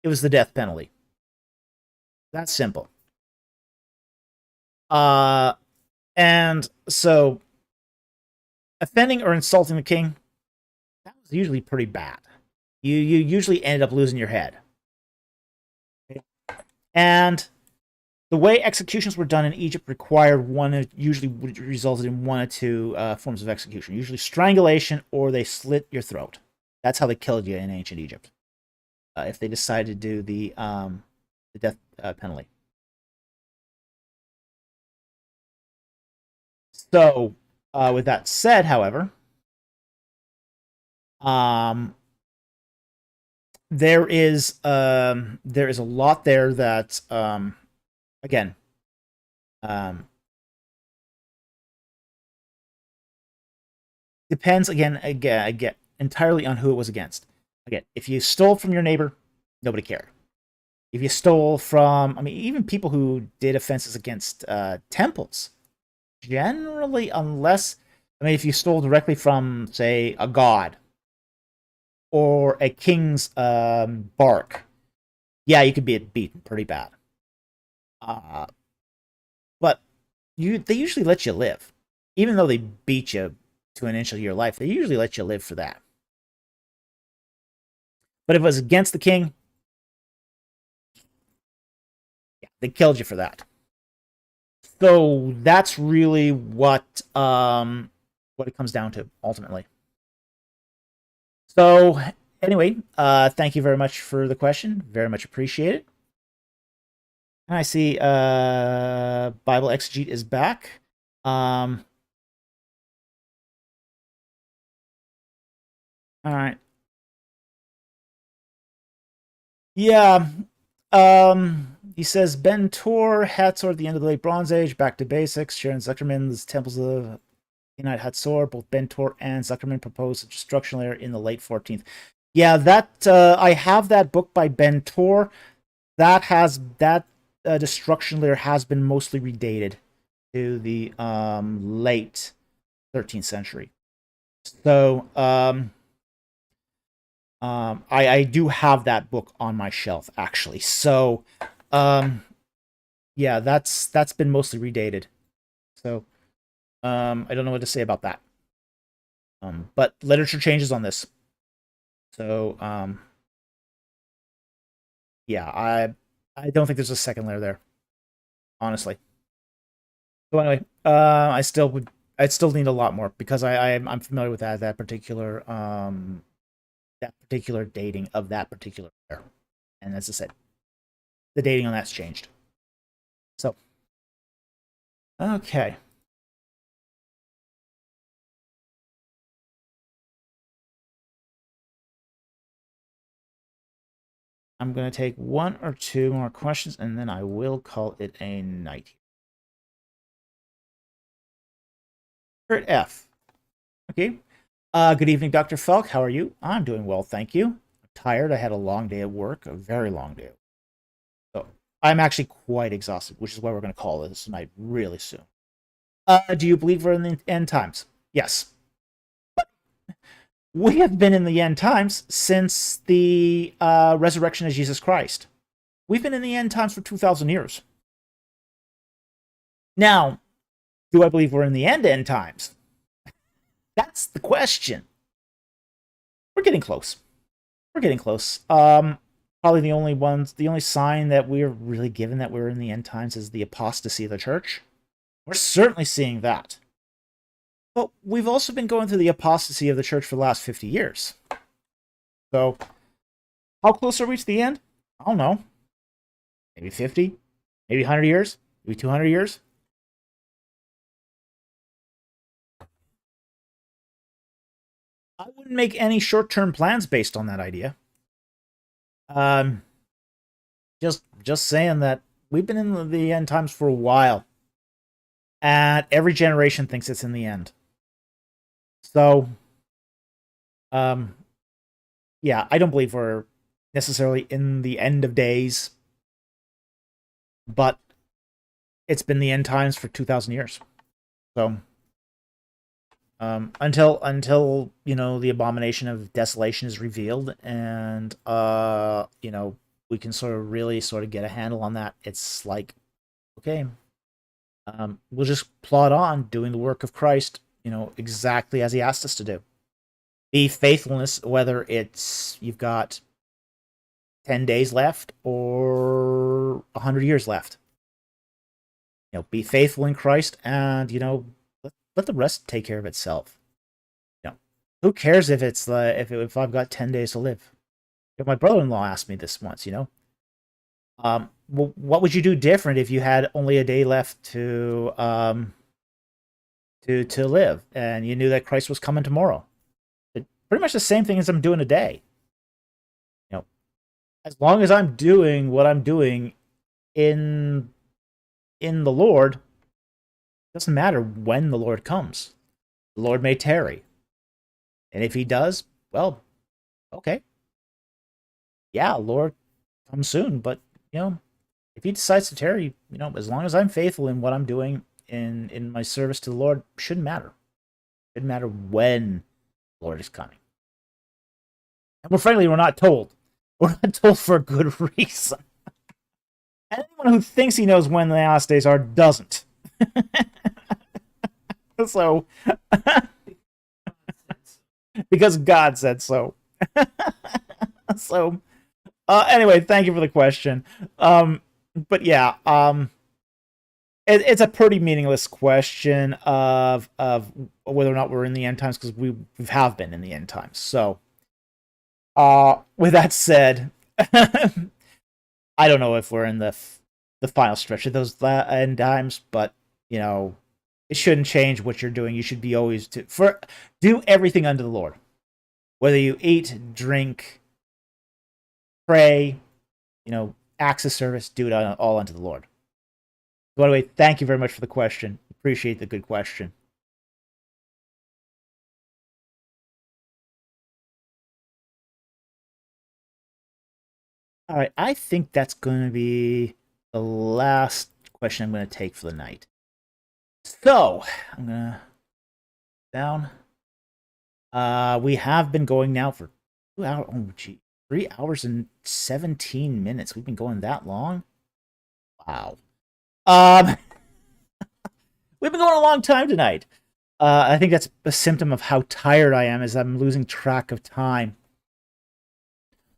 it was the death penalty. That's simple. And so offending or insulting the king, that was usually pretty bad. You usually ended up losing your head. And the way executions were done in Egypt required usually resulted in one or two forms of execution, usually strangulation or they slit your throat. That's how they killed you in ancient Egypt. If they decided to do the death penalty. So, with that said, however, there is a lot there that again depends again entirely on who it was against. Again, if you stole from your neighbor, nobody cared. If you stole from, I mean, even people who did offenses against temples, generally, unless, I mean, if you stole directly from, say, a god or a king's bark, yeah, you could be beaten pretty bad. But they usually let you live, even though they beat you to an inch of your life. They usually let you live for that. But if it was against the king, yeah, they killed you for that. So that's really what it comes down to ultimately. So anyway, thank you very much for the question. Very much appreciate it. And I see Bible Exegete is back. All right. Yeah. He says Ben Tor, Hatzor at the end of the Late Bronze Age, back to basics. Sharon Zuckerman's temples of Midianite Hatzor, both Ben Tor and Zuckerman proposed a destruction layer in the late 14th. Yeah, that I have that book by Ben Tor. That destruction layer has been mostly redated to the late 13th century. So I do have that book on my shelf actually. So yeah, that's been mostly redated. So I don't know what to say about that. But literature changes on this. So yeah, I don't think there's a second layer there, honestly. So anyway, I'd still need a lot more because I'm familiar with that particular dating of that particular layer. And as I said, the dating on that's changed. So okay. I'm going to take one or two more questions, and then I will call it a night. Kurt F. Okay. Good evening, Dr. Falk. How are you? I'm doing well, thank you. I'm tired. I had a long day at work, a very long day. So I'm actually quite exhausted, which is why we're going to call this night really soon. Do you believe we're in the end times? Yes. We have been in the end times since the resurrection of Jesus Christ. We've been in the end times for 2,000 years. Now, do I believe we're in the end times? That's the question. We're getting close. We're getting close. Probably the only sign that we're really given that we're in the end times is the apostasy of the church. We're certainly seeing that. But we've also been going through the apostasy of the church for the last 50 years. So, how close are we to the end? I don't know. Maybe 50? Maybe 100 years? Maybe 200 years? I wouldn't make any short-term plans based on that idea. Just saying that we've been in the end times for a while, and every generation thinks it's in the end. So, yeah, I don't believe we're necessarily in the end of days, but it's been the end times for 2,000 years. So until the abomination of desolation is revealed, and we can sort of really sort of get a handle on that, it's like, okay, we'll just plod on doing the work of Christ, exactly as he asked us to do. Be faithfulness, whether it's you've got 10 days left or 100 years left. Be faithful in Christ, and let the rest take care of itself. Who cares if it's if I've got 10 days to live? My brother-in-law asked me this once. Well, what would you do different if you had only a day left to live, and you knew that Christ was coming tomorrow? Pretty much the same thing as I'm doing today. As long as I'm doing what I'm doing in the Lord, it doesn't matter when the Lord comes. The Lord may tarry. And if he does, well, okay. Yeah, Lord, come soon. But, if he decides to tarry, as long as I'm faithful in what I'm doing in my service to the Lord, shouldn't matter. Shouldn't matter when the Lord is coming. And frankly, we're not told. We're not told for a good reason. Anyone who thinks he knows when the last days are doesn't. So, because God said so. So, anyway, thank you for the question. But yeah, it's a pretty meaningless question of whether or not we're in the end times, because we have been in the end times. So, with that said, I don't know if we're in the final stretch of those end times, but it shouldn't change what you're doing. You should be always do everything unto the Lord, whether you eat, drink, pray, acts of service, do it all unto the Lord. By the way, thank you very much for the question. Appreciate the good question. All right, I think that's going to be the last question I'm going to take for the night. So, I'm going to down. We have been going now for 2 hours. Oh, gee, 3 hours and 17 minutes. We've been going that long? Wow. We've been going a long time tonight. I think that's a symptom of how tired I am, as I'm losing track of time.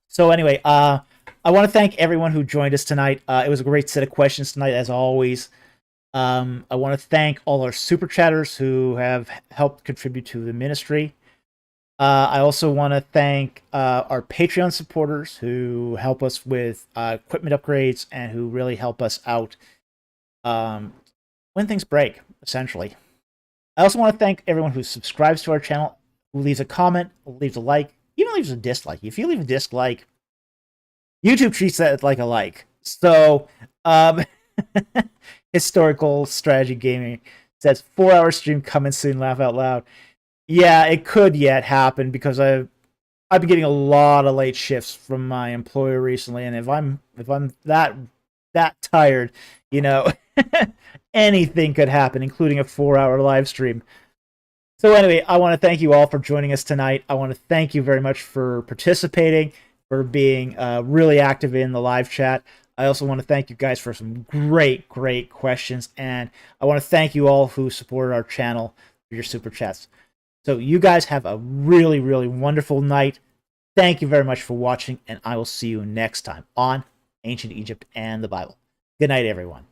So anyway, I want to thank everyone who joined us tonight. It was a great set of questions tonight, as always. I want to thank all our super chatters who have helped contribute to the ministry. I also want to thank our Patreon supporters who help us with equipment upgrades and who really help us out when things break, essentially. I also want to thank everyone who subscribes to our channel, who leaves a comment, leaves a like, even leaves a dislike. If you leave a dislike, YouTube treats that like a like. So, Historical Strategy Gaming says 4-hour stream coming soon. Laugh out loud. Yeah, it could yet happen, because I've been getting a lot of late shifts from my employer recently, and if I'm that tired, anything could happen, including a 4-hour live stream. So anyway, I want to thank you all for joining us tonight. I want to thank you very much for participating, for being really active in the live chat. I also want to thank you guys for some great questions, and I want to thank you all who supported our channel for your super chats. So you guys have a really wonderful night. Thank you very much for watching, and I will see you next time on Ancient Egypt and the Bible. Good night, everyone.